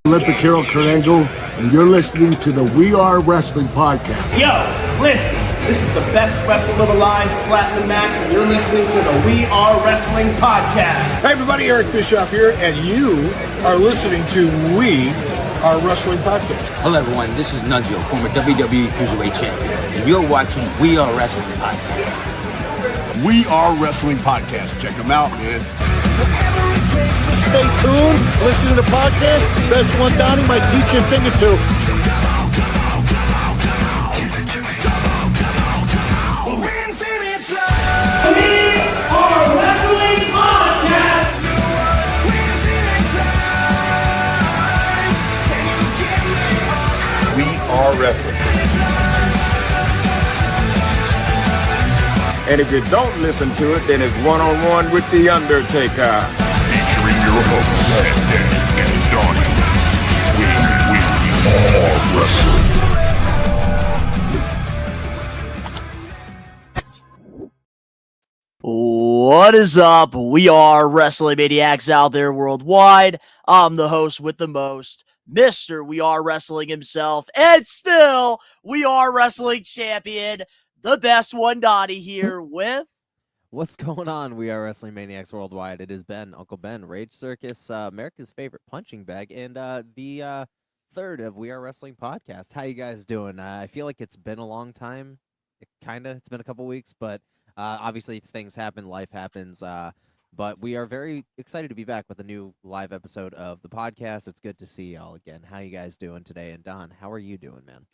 Olympic hero Kurt Angle, and you're listening to the We Are Wrestling podcast. Yo, listen, this is the best wrestler alive, Platinum Max, and you're listening to the We Are Wrestling podcast. Hey everybody, Eric Bischoff here, and you are listening to We Are Wrestling podcast. Hello everyone, this is Nunzio, former WWE Cruiserweight Champion, and you're watching We Are Wrestling podcast. We Are Wrestling podcast. Check them out, man. Stay tuned, listen to the podcast. Best one, Donnie might teach you a thing or two. We Are Wrestling. And if you don't listen to it, then it's one-on-one with The Undertaker. Featuring your hosts, Danny and Donnie. We Are Wrestling. What is up? We are Wrestling Maniacs out there worldwide. I'm the host with the most, Mr. We Are Wrestling himself, and still We Are Wrestling champion, the best one, Donnie, here with... What's going on? We are Wrestling Maniacs Worldwide. It is Ben, Uncle Ben, Rage Circus, America's favorite punching bag, and the third of We Are Wrestling podcast. How you guys doing? I feel like it's been a long time. It's been a couple weeks, but obviously things happen, life happens. But we are very excited to be back with a new live episode of the podcast. It's good to see y'all again. How you guys doing today? And Don, how are you doing, man?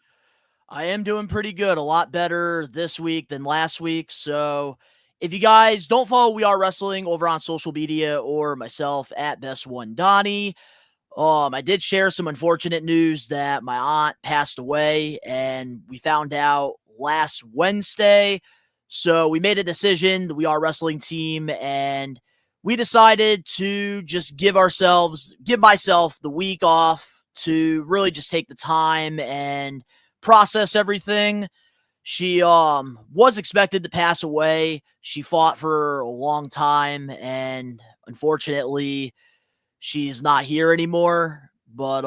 I am doing pretty good. A lot better this week than last week. So if you guys don't follow We Are Wrestling over on social media or myself at Best One Donnie, I did share some unfortunate news that my aunt passed away, and we found out last Wednesday. So we made a decision, the We Are Wrestling team, and we decided to just give myself the week off to really just take the time and process everything. She was expected to pass away. She fought for a long time, and unfortunately, she's not here anymore. But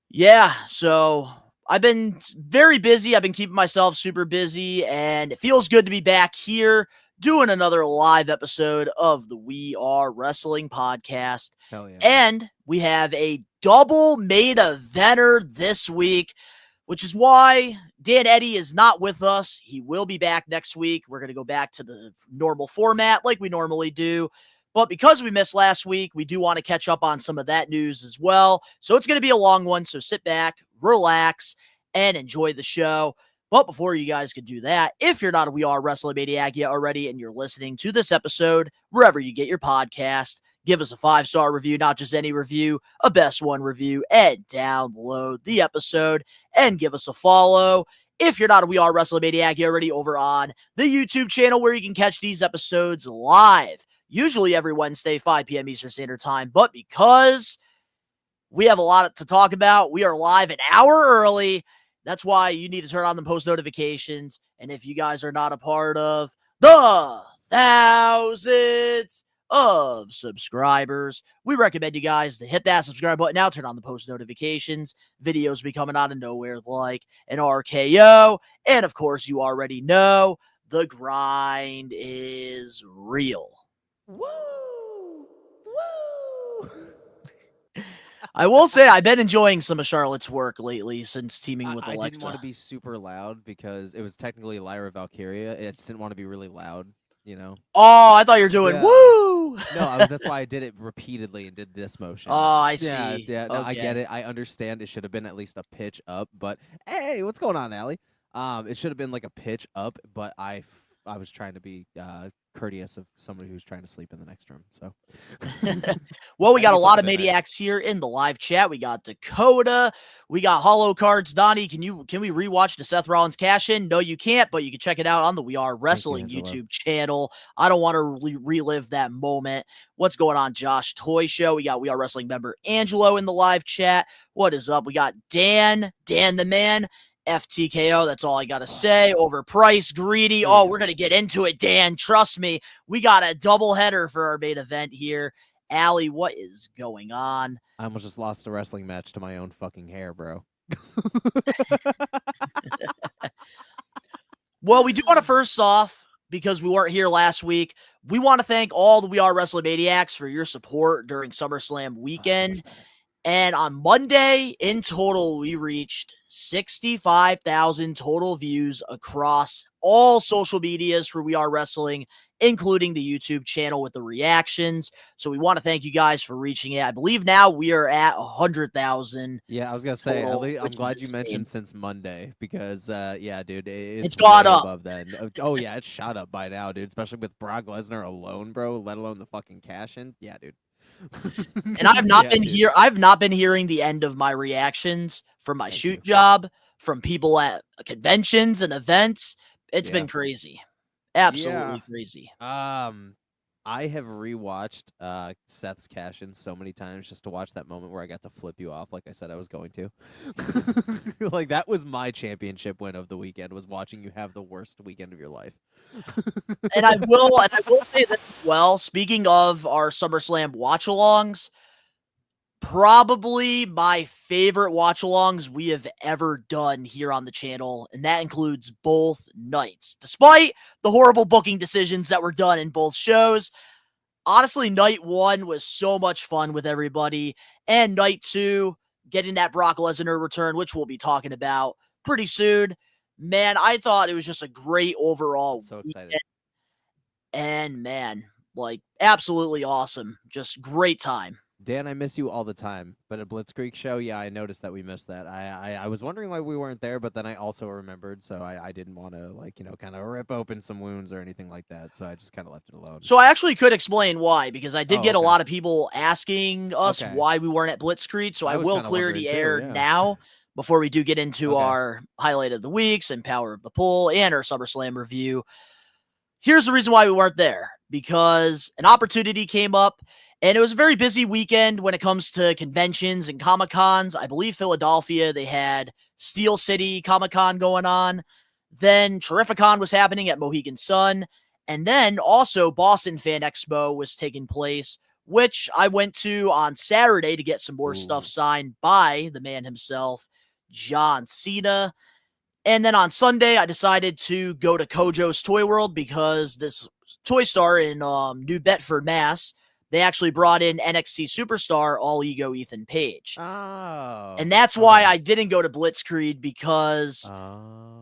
yeah, so I've been very busy. I've been keeping myself super busy, and it feels good to be back here doing another live episode of the We Are Wrestling podcast. Hell yeah. And we have a double main eventer this week, which is why Dan Eddy is not with us. He will be back next week. We're going to go back to the normal format like we normally do. But because we missed last week, we do want to catch up on some of that news as well. So it's going to be a long one. So sit back, relax, and enjoy the show. But before you guys can do that, if you're not a We Are Wrestling Maniac yet already and you're listening to this episode, wherever you get your podcast, give us a 5-star review, not just any review, a Best One review, and download the episode and give us a follow. If you're not a We Are Wrestling Maniac yet already, over on the YouTube channel where you can catch these episodes live, usually every Wednesday, 5 p.m. Eastern Standard Time. But because we have a lot to talk about, we are live an hour early. That's why you need to turn on the post notifications. And if you guys are not a part of the thousands of subscribers, we recommend you guys to hit that subscribe button now, turn on the post notifications. Videos be coming out of nowhere like an RKO. And of course, you already know the grind is real. Woo! Woo! I will say I've been enjoying some of Charlotte's work lately since teaming with Alexa. I didn't want to be super loud because it was technically Lyra Valkyria. I just didn't want to be really loud, you know? Oh, I thought you were doing woo! No, that's why I did it repeatedly and did this motion. Oh, I see. Yeah, no, okay. I get it. I understand it should have been at least a pitch up, but hey, what's going on, Allie? It should have been like a pitch up, but I was trying to be courteous of somebody who's trying to sleep in the next room. So, well, we got a lot of maniacs here in the live chat. We got Dakota. We got Hollow Cards. Donnie, can we rewatch the Seth Rollins cash in? No, you can't, but you can check it out on the We Are Wrestling YouTube channel. I don't want to relive that moment. What's going on, Josh Toy Show? We got We Are Wrestling member Angelo in the live chat. What is up? We got Dan the man. FTKO, that's all I gotta say. Overpriced, greedy. Oh, we're gonna get into it, Dan. Trust me. We got a double header for our main event here. alley. What is going on? I almost just lost a wrestling match to my own fucking hair, bro. Well, we do want to first off, because we weren't here last week, we want to thank all the We Are Wrestling Maniacs for your support during SummerSlam weekend. And on Monday, in total, we reached 65,000 total views across all social medias for We Are Wrestling, including the YouTube channel with the reactions. So we want to thank you guys for reaching it. I believe now we are at 100,000. Yeah, I was gonna say, total, I'm glad you insane. mentioned since Monday because, yeah, dude, It's gone way up. above that. Oh yeah, it's shot up by now, dude. Especially with Brock Lesnar alone, bro. Let alone the fucking cash in. Yeah, dude. And I've not Yeah, been dude. here. I've not been hearing the end of my reactions from my Thank shoot you. job, from people at conventions and events. It's Yeah. been crazy. Absolutely Yeah. crazy. I have rewatched Seth's cash in so many times just to watch that moment where I got to flip you off like I said I was going to. Like that was my championship win of the weekend, was watching you have the worst weekend of your life. And I will say this as well. Speaking of our SummerSlam watch-alongs, probably my favorite watch-alongs we have ever done here on the channel, and that includes both nights. Despite the horrible booking decisions that were done in both shows, honestly, night one was so much fun with everybody, and night two, getting that Brock Lesnar return, which we'll be talking about pretty soon. Man, I thought it was just a great overall So weekend. excited. And man, like absolutely awesome. Just great time. Dan, I miss you all the time, but a Blitzkrieg show, yeah, I noticed that we missed that. I was wondering why we weren't there, but then I also remembered, so I didn't want to, like, you know, kind of rip open some wounds or anything like that, so I just kind of left it alone. So I actually could explain why, because I did get a okay. lot of people asking us Okay. why we weren't at Blitzkrieg, so I I was will kinda clear wondering the too, air yeah. now before we do get into Okay. our highlight of the weeks and power of the poll and our SummerSlam review. Here's the reason why we weren't there, because an opportunity came up, and it was a very busy weekend when it comes to conventions and Comic-Cons. I believe Philadelphia, they had Steel City Comic-Con going on. Then Terrificon was happening at Mohegan Sun. And then also Boston Fan Expo was taking place, which I went to on Saturday to get some more stuff signed by the man himself, John Cena. And then on Sunday, I decided to go to Kojo's Toy World because this toy store in New Bedford, Mass, they actually brought in NXT superstar All Ego Ethan Page. Oh. And that's why I didn't go to Blitzkrieg, because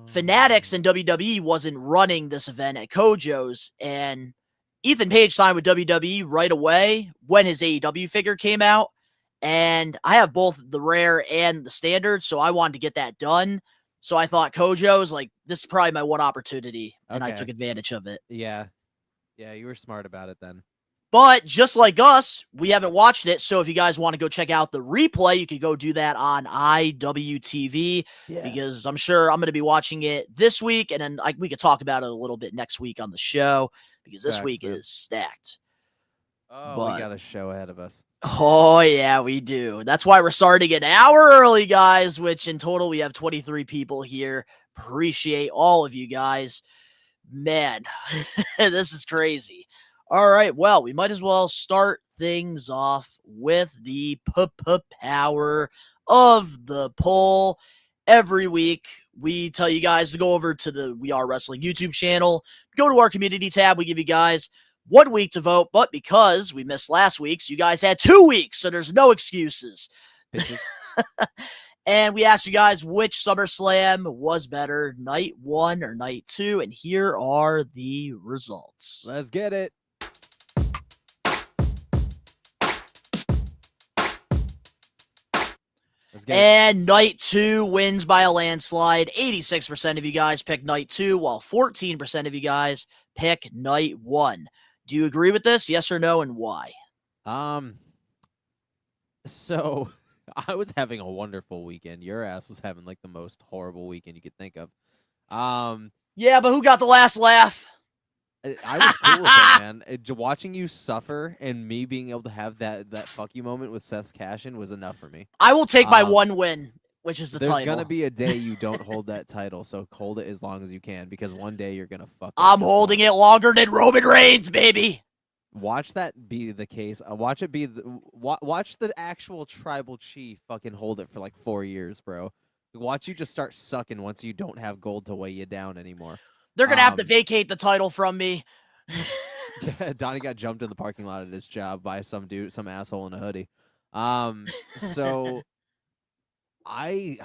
Fanatics and WWE wasn't running this event at Kojo's. And Ethan Page signed with WWE right away when his AEW figure came out. And I have both the rare and the standard, so I wanted to get that done. So I thought Kojo's, like, this is probably my one opportunity, and I Okay. took advantage of it. Yeah. Yeah, you were smart about it then. But just like us, we haven't watched it, so if you guys want to go check out the replay, you could go do that on IWTV, because I'm sure I'm going to be watching it this week, and then we could talk about it a little bit next week on the show, because this Facts, week man. is stacked. Oh, But- we got a show ahead of us. Oh, yeah, we do. That's why we're starting an hour early, guys, which in total we have 23 people here. Appreciate all of you guys. Man, this is crazy. All right, well, we might as well start things off with the power of the poll. Every week, we tell you guys to go over to the We Are Wrestling YouTube channel, go to our community tab. We give you guys 1 week to vote, but because we missed last week's, you guys had 2 weeks, so there's no excuses. Bitches. And we asked you guys which SummerSlam was better, night 1 or night 2, and here are the results. Let's get it. Let's get it. And night 2 wins by a landslide. 86% of you guys pick night 2, while 14% of you guys pick night 1. Do you agree with this? Yes or no, and why? So I was having a wonderful weekend. Your ass was having like the most horrible weekend you could think of. Yeah, but who got the last laugh? I was cool with it, man. Watching you suffer and me being able to have that fuck you moment with Seth's cash-in was enough for me. I will take my 1 win, which is the There's title. gonna be a day you don't hold that title, so hold it as long as you can, because one day you're gonna fuck. I'm holding it longer than Roman Reigns, baby. Watch that be the case. Watch it be watch the actual tribal chief fucking hold it for like 4 years, bro. Watch you just start sucking once you don't have gold to weigh you down anymore. They're gonna have to vacate the title from me. Yeah, Donnie got jumped in the parking lot at his job by some dude, some asshole in a hoodie. So I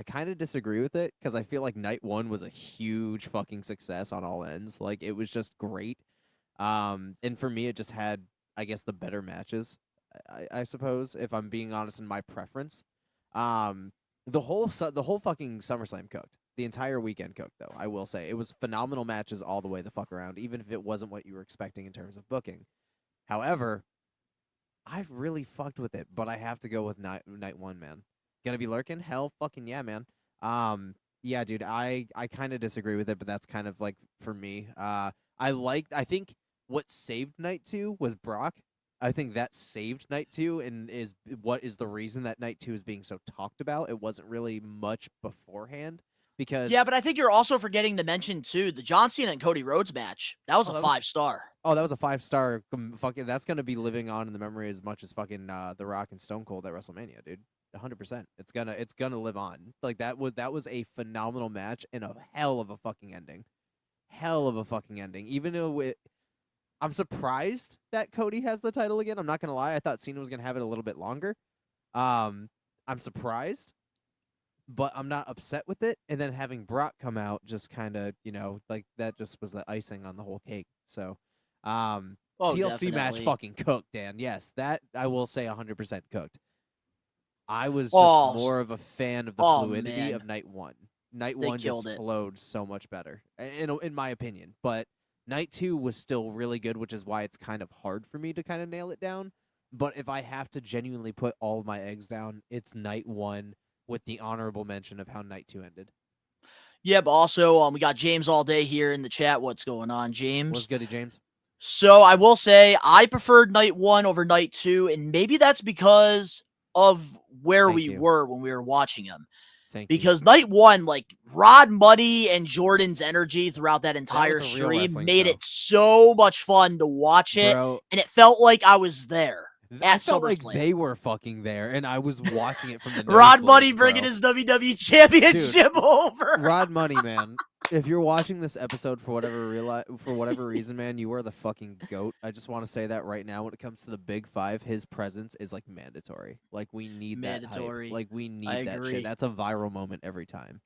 kind of disagree with it because I feel like night one was a huge fucking success on all ends. Like it was just great. And for me, it just had, I guess, the better matches. I suppose, if I'm being honest, in my preference. The whole fucking SummerSlam cooked. The entire weekend cooked, though. I will say it was phenomenal matches all the way the fuck around, even if it wasn't what you were expecting in terms of booking. However, I really fucked with it, but I have to go with night one, man. Gonna be lurking? Hell, fucking yeah, man. Yeah, dude. I kind of disagree with it, but that's kind of like for me. I think what saved night two was Brock. I think that saved night two and is what is the reason that night two is being so talked about. It wasn't really much beforehand because Yeah, but I think you're also forgetting to mention too the John Cena and Cody Rhodes match. That was a 5-star. Oh, that was a 5-star. Fucking, that's gonna be living on in the memory as much as fucking The Rock and Stone Cold at WrestleMania, dude. 100%. It's gonna live on. Like that was a phenomenal match and a hell of a fucking ending. Hell of a fucking ending. Even though I'm surprised that Cody has the title again. I'm not gonna lie. I thought Cena was gonna have it a little bit longer. I'm surprised, but I'm not upset with it. And then having Brock come out just kind of, like that just was the icing on the whole cake. So, TLC match definitely. fucking cooked, Dan. Yes, that I will say 100% cooked. I was just more of a fan of the fluidity of night one. Night one just flowed so much better, in my opinion. But night two was still really good, which is why it's kind of hard for me to kind of nail it down. But if I have to genuinely put all of my eggs down, it's night one with the honorable mention of how night two ended. Yeah, but also we got James all day here in the chat. What's going on, James? What's goody, James? So I will say I preferred night one over night two, and maybe that's because of where we were when we were watching them. Because night one, like Rod Muddy and Jordan's energy throughout that entire stream made it so much fun to watch it, and it felt like I was there. I felt like they were fucking there, and I was watching it from the Rod Muddy bringing his WWE Championship over. Rod Muddy, man. If you're watching this episode for whatever reason, man, you are the fucking GOAT. I just want to say that right now. When it comes to the Big Five, his presence is like mandatory. Like we need that hype. Like we need that shit. That's a viral moment every time.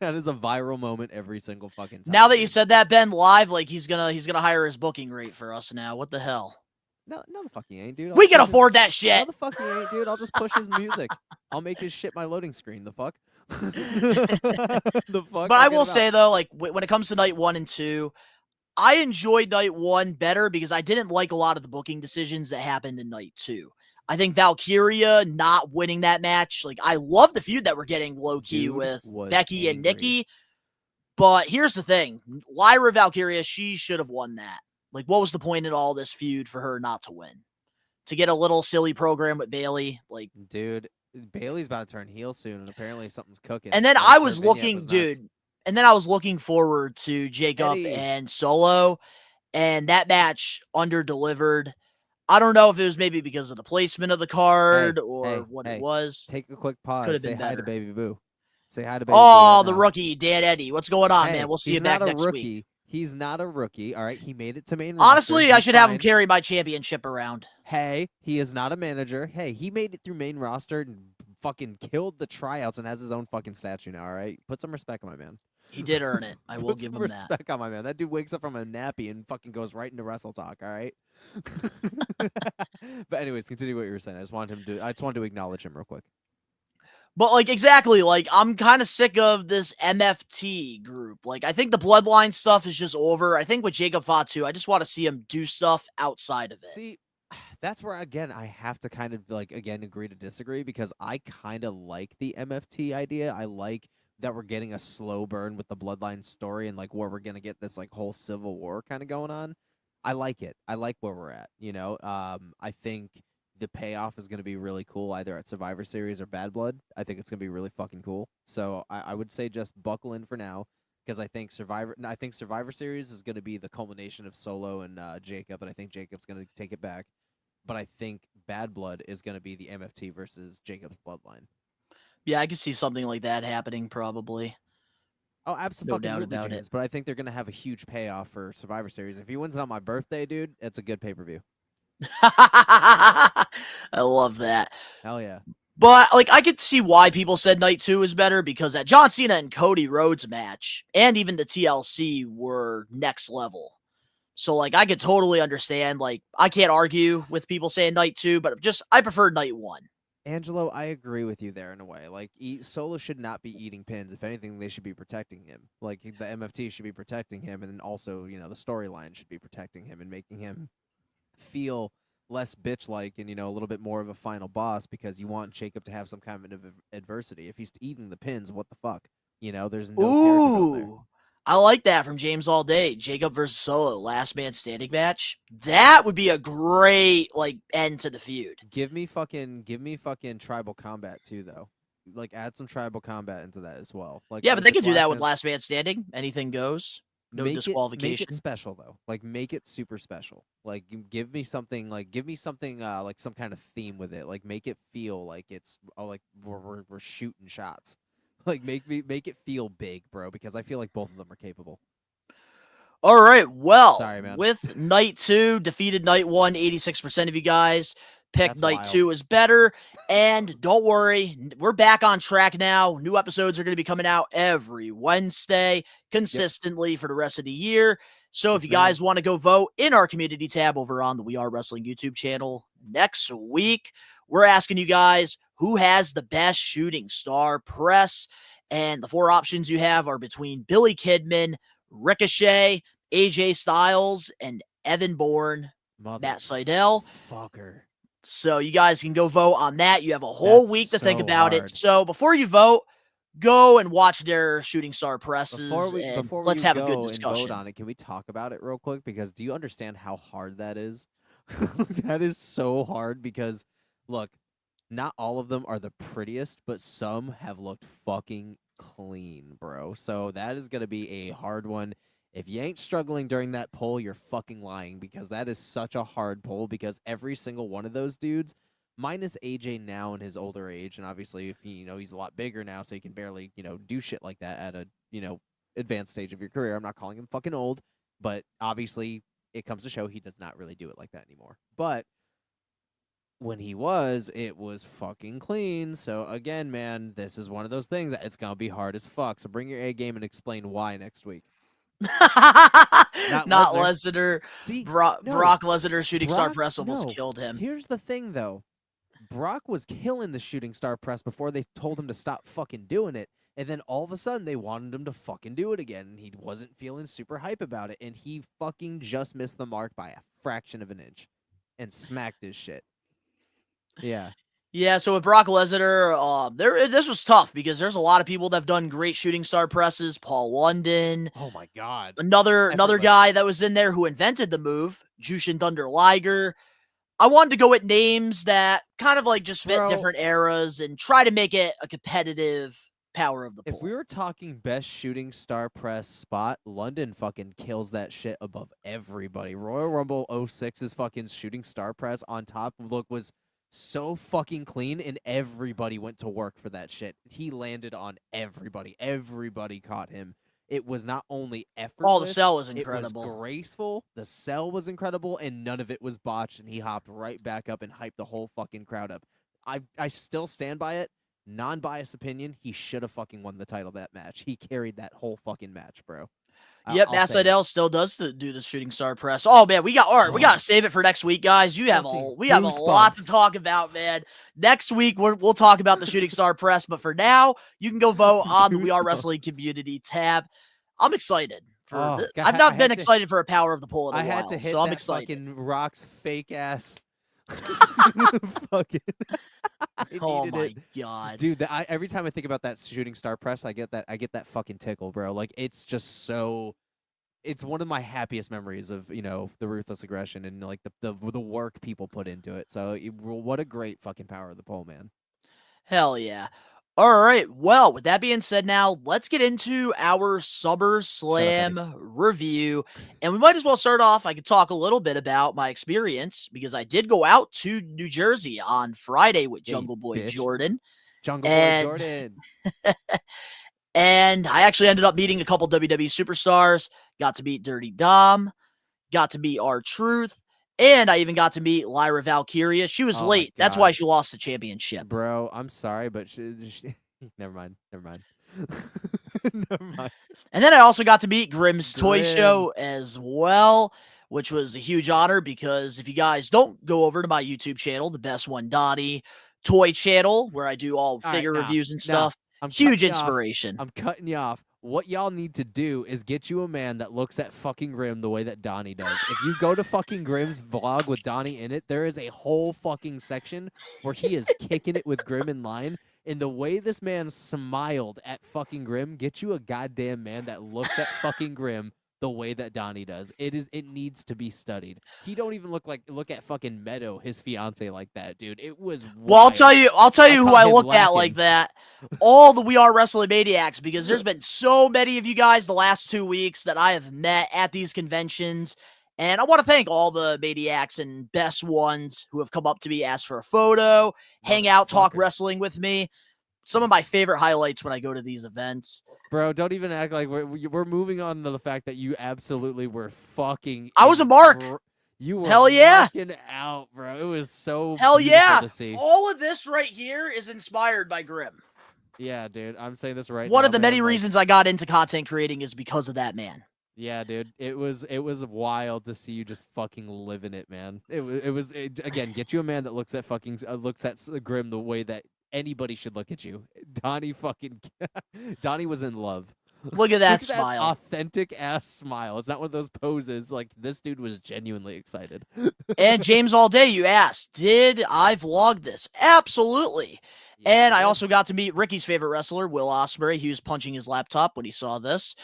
That is a viral moment every single fucking time. Now that you said that, Ben, live, like he's gonna hire his booking rate for us now. What the hell? No, the fuck he ain't, dude. We can afford that shit. No, the fuck he ain't, dude. I'll just push his music. I'll make his shit my loading screen. The fuck. The fuck. But I will say though, like when it comes to night one and two, I enjoyed night one better because I didn't like a lot of the booking decisions that happened in night two. I think Valkyria not winning that match, like I love the feud that we're getting low key with Becky and Nikki. But here's the thing, Lyra Valkyria, she should have won that. Like, what was the point in all this feud for her not to win? To get a little silly program with Bayley, like, dude, Bayley's about to turn heel soon, and apparently something's cooking. And then I was looking, and then I was looking forward to Jacob and Solo, and that match under-delivered. I don't know if it was maybe because of the placement of the card or what it was. Take a quick pause. Could have been been Say better. hi to Baby Boo. Say hi to Baby Boo. Oh, the rookie, Dan Eddie. What's going on, man? We'll see you back next week. He's not a rookie, all right? He made it to main roster. Honestly, I should have him carry my championship around. Hey, he is not a manager. Hey, he made it through main roster and fucking killed the tryouts and has his own fucking statue now, all right? Put some respect on my man. He did earn it. I will give him that. Put some respect on my man. That dude wakes up from a nappy and fucking goes right into Wrestle Talk, all right? But anyways, continue what you were saying. I just wanted to acknowledge him real quick. But, like, exactly, like, I'm kind of sick of this MFT group. Like, I think the Bloodline stuff is just over. I think with Jacob Fatu, I just want to see him do stuff outside of it. See, that's where, again, I have to kind of, like, again, agree to disagree because I kind of like the MFT idea. I like that we're getting a slow burn with the Bloodline story and, like, where we're going to get this, like, whole civil war kind of going on. I like it. I like where we're at, you know? I think the payoff is going to be really cool either at Survivor Series or Bad Blood. I think it's going to be really fucking cool. So I would say just buckle in for now. because I think Survivor Series is going to be the culmination of Solo and Jacob, and I think Jacob's going to take it back. But I think Bad Blood is going to be the MFT versus Jacob's Bloodline. Yeah, I could see something like that happening probably. Oh, No absolutely, doubt about James. it. But I think they're going to have a huge payoff for Survivor Series. If he wins it on my birthday, dude, it's a good pay-per-view. I love that. Hell yeah. But like, I could see why people said night 2 is better, because that John Cena and Cody Rhodes match and even the TLC were next level. So like, I could totally understand. Like, I can't argue with people saying night 2, but I prefer night 1. Angelo, I agree with you there in a way. Like, Solo should not be eating pins. If anything, they should be protecting him. Like, the MFT should be protecting him, and then also, the storyline should be protecting him and making him feel less bitch-like and, a little bit more of a final boss, because you want Jacob to have some kind of adversity. If he's eating the pins, what the fuck? There's no character build there. Ooh, I like that from James all day. Jacob versus Solo, last man standing match. That would be a great like end to the feud. Give me fucking tribal combat too, though. Like, add some tribal combat into that as well. Like, Yeah, but they could do that with man. last man standing. Anything goes. No disqualification. Make it special though. Like, make it super special. Like, give me something like some kind of theme with it. Like, make it feel like it's like we're shooting shots. Like, make it feel big, bro, because I feel like both of them are capable. All right, well, Sorry, man. With night 2, defeated night 1, 86% of you guys picked That's night wild. 2 is better. And don't worry, we're back on track now. New episodes are going to be coming out every Wednesday consistently for the rest of the year. So if you guys want to go vote in our community tab over on the We Are Wrestling YouTube channel next week, we're asking you guys who has the best shooting star press. And the 4 options you have are between Billy Kidman, Ricochet, AJ Styles, and Evan Bourne, Matt Sydal. Fucker. So you guys can go vote on that. You have a whole week to think about it. So before you vote, go and watch their shooting star presses. Before let's have a good discussion. And vote on it. Can we talk about it real quick? Because do you understand how hard that is? That is so hard because, look, not all of them are the prettiest, but some have looked fucking clean, bro. So that is going to be a hard one. If you ain't struggling during that poll, you're fucking lying, because that is such a hard poll, because every single one of those dudes, minus AJ now in his older age, and obviously if he, he's a lot bigger now, so he can barely, do shit like that at a, advanced stage of your career. I'm not calling him fucking old, but obviously it comes to show he does not really do it like that anymore. But when it was fucking clean. So again, man, this is one of those things that it's going to be hard as fuck. So bring your A game and explain why next week. Not Lesnar. See, Brock Lesnar shooting star press almost killed him. Here's the thing, though. Brock was killing the shooting star press before they told him to stop fucking doing it. And then all of a sudden, they wanted him to fucking do it again. And he wasn't feeling super hype about it. And he fucking just missed the mark by a fraction of an inch and smacked his shit. Yeah. Yeah, so with Brock Lesnar, this was tough because there's a lot of people that have done great shooting star presses. Paul London. Oh my God. Another guy that was in there who invented the move, Jushin Thunder Liger. I wanted to go with names that kind of like just fit different eras and try to make it a competitive power of the pool. If we were talking best shooting star press spot, London fucking kills that shit above everybody. Royal Rumble 06's fucking shooting star press on top was so fucking clean, and everybody went to work for that shit. He landed on everybody. Everybody caught him. It was not only effortless. Oh, the sell was incredible. It was graceful. The sell was incredible, and none of it was botched, and he hopped right back up and hyped the whole fucking crowd up. I still stand by it. Non-biased opinion, he should have fucking won the title that match. He carried that whole fucking match, bro. Yep, Matt Sydal still does do the shooting star press. Oh man, we gotta save it for next week, guys. We have a lot to talk about, man. Next week we'll talk about the shooting star press, but for now, you can go vote on the We Are Wrestling community tab. I'm excited. I've not been excited for a power of the poll in a while, had to hit so I'm that excited. Fucking Rock's fake ass. Fucking. Oh my God, dude! Every time I think about that shooting star press, I get that fucking tickle, bro. Like, it's just so. It's one of my happiest memories of the ruthless aggression and like the work people put into it. So what a great fucking power of the pole, man. Hell yeah! All right. Well, with that being said, now let's get into our SummerSlam review. And we might as well start off. I could talk a little bit about my experience because I did go out to New Jersey on Friday with Yeah, you Jungle Boy bitch. Jordan. Jungle Boy And Jordan. and I actually ended up meeting a couple WWE superstars. Got to meet Dirty Dom, got to meet R-Truth, and I even got to meet Lyra Valkyria. She was Oh my late. That's why God. she lost the championship. Bro, I'm sorry, but never mind. Never mind. Never mind. And then I also got to meet Grimm's Toy Grimm. Show as well, which was a huge honor because if you guys don't go over to my YouTube channel, the Best One Donnie Toy Channel, where I do all All right, figure nah, reviews and nah. stuff, I'm huge cutting you off. inspiration. I'm cutting you off. What y'all need to do is get you a man that looks at fucking Grimm the way that Donnie does. If you go to fucking Grimm's vlog with Donnie in it, there is a whole fucking section where he is kicking it with Grimm in line. And the way this man smiled at fucking Grimm, get you a goddamn man that looks at fucking Grimm the way that Donnie does. It needs to be studied. He don't even look at fucking Meadow, his fiance, like that, dude. It was wild. Well, I'll tell you who caught I him look at lacking. like that. All the We Are Wrestling Maniacs, because there's been so many of you guys the last 2 weeks that I have met at these conventions. And I want to thank all the Maniacs and best ones who have come up to me, ask for a photo, hang out, talk Motherfucker. wrestling with me. Some of my favorite highlights when I go to these events. Bro, don't even act like we're moving on to the fact that you absolutely were fucking. I was a mark. You were Hell yeah. marking out, bro. It was so Hell beautiful yeah. to see. All of this right here is inspired by Grimm. Yeah, dude. I'm saying this right now. One of the man, many like, reasons I got into content creating is because of that man. Yeah, dude. It was wild to see you just fucking living it, man. Again, get you a man that looks at fucking Grimm the way that anybody should look at you. Donnie was in love. Look at that Look at smile. authentic ass smile. It's not one of those poses. Like, this dude was genuinely excited. And James All Day, you asked, did I vlog this? Absolutely. And I also got to meet Ricky's favorite wrestler, Will Ospreay. He was punching his laptop when he saw this.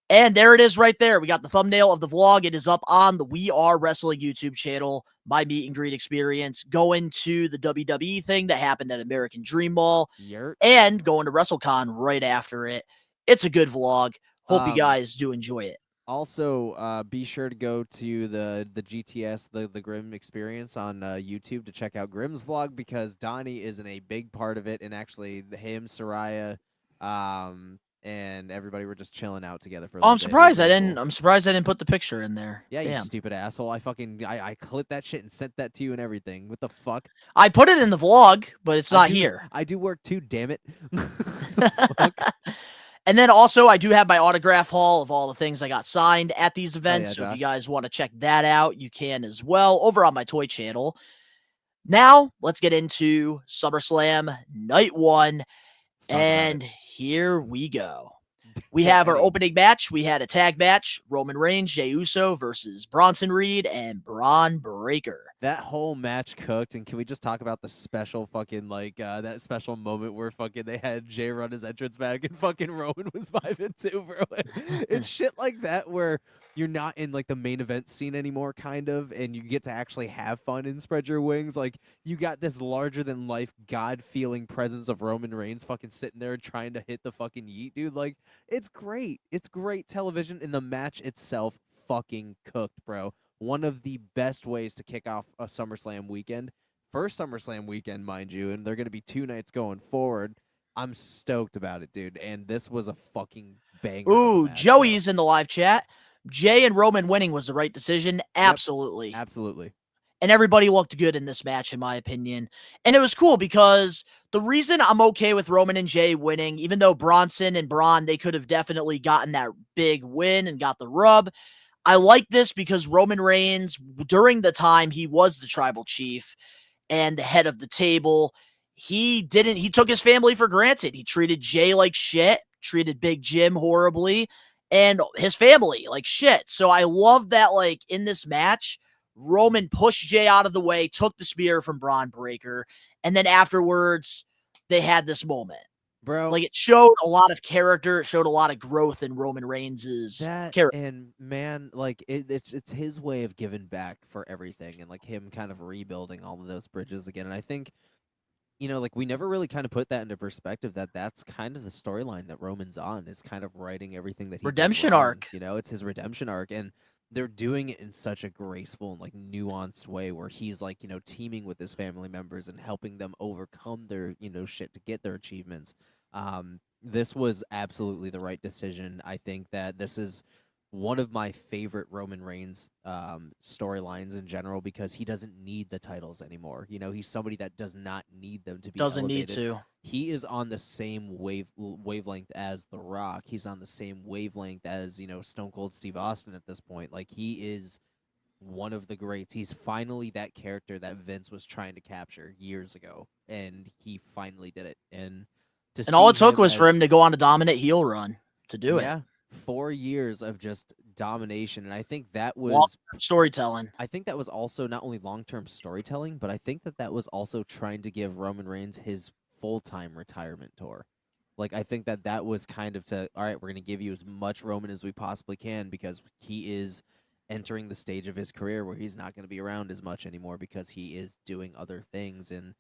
And there it is right there. We got the thumbnail of the vlog. It is up on the We Are Wrestling YouTube channel. My meet and greet experience, going to the WWE thing that happened at American Dream Mall, and going to WrestleCon right after it. It's a good vlog. Hope you guys do enjoy it. Also, be sure to go to the GTS, the Grimm experience on YouTube to check out Grimm's vlog, because Donnie is in a big part of it, and actually him, Soraya, and everybody were just chilling out together for a little I'm bit. surprised It was I really didn't. cool. I'm surprised I didn't put the picture in there. Yeah, you Damn. stupid asshole. I clipped that shit and sent that to you and everything. What the fuck? I put it in the vlog, but it's not here. I do work too, damn it. And then also, I do have my autograph haul of all the things I got signed at these events. yeah, So if you Josh. guys want to check that out, you can as well over on my toy channel. Now, let's get into SummerSlam Night 1. And here we go. We have our opening match. We had a tag match. Roman Reigns, Jey Uso versus Bronson Reed and Braun Breaker. That whole match cooked, and can we just talk about the special fucking, like, that special moment where fucking they had Jay run his entrance back and fucking Roman was 5-2, bro. It's shit like that where you're not in, like, the main event scene anymore, kind of, and you get to actually have fun and spread your wings. Like, you got this larger-than-life, God-feeling presence of Roman Reigns fucking sitting there trying to hit the fucking yeet, dude. Like, it's great. It's great television, and the match itself fucking cooked, bro. One of the best ways to kick off a SummerSlam weekend. First SummerSlam weekend, mind you, and they're going to be 2 nights going forward. I'm stoked about it, dude, and this was a fucking banger. Ooh, match, Joey's bro. in the live chat. Jay and Roman winning was the right decision. Absolutely. Yep, absolutely. And everybody looked good in this match, in my opinion. And it was cool because the reason I'm okay with Roman and Jay winning, even though Bronson and Braun, they could have definitely gotten that big win and got the rub, I like this because Roman Reigns, during the time he was the tribal chief and the head of the table, he took his family for granted. He treated Jay like shit, treated Big Jim horribly, and his family like shit. So I love that, like, in this match, Roman pushed Jay out of the way, took the spear from Braun Breaker, and then afterwards, they had this moment. Bro, like, it showed a lot of character. It showed a lot of growth in Roman Reigns' character. And man, like it's his way of giving back for everything, and like him kind of rebuilding all of those bridges again. And I think like we never really kind of put that into perspective that that's kind of the storyline that Roman's on, is kind of writing everything that he did Redemption wrong. arc. It's his redemption arc, and they're doing it in such a graceful and like nuanced way where he's like, teaming with his family members and helping them overcome their, shit to get their achievements. This was absolutely the right decision. I think that this is one of my favorite Roman Reigns storylines in general because he doesn't need the titles anymore. He's somebody that does not need them to be Doesn't need elevated. to. He is on the same wavelength as The Rock. He's on the same wavelength as, Stone Cold Steve Austin at this point. Like, he is one of the greats. He's finally that character that Vince was trying to capture years ago, and he finally did it. And all it took was for him to go on a dominant heel run to do it. Yeah, 4 years of just domination, and I think that was long-term storytelling. I think that was also not only long-term storytelling, but I think that was also trying to give Roman Reigns his full-time retirement tour. Like, I think that was kind of all right, we're going to give you as much Roman as we possibly can because he is entering the stage of his career where he's not going to be around as much anymore because he is doing other things and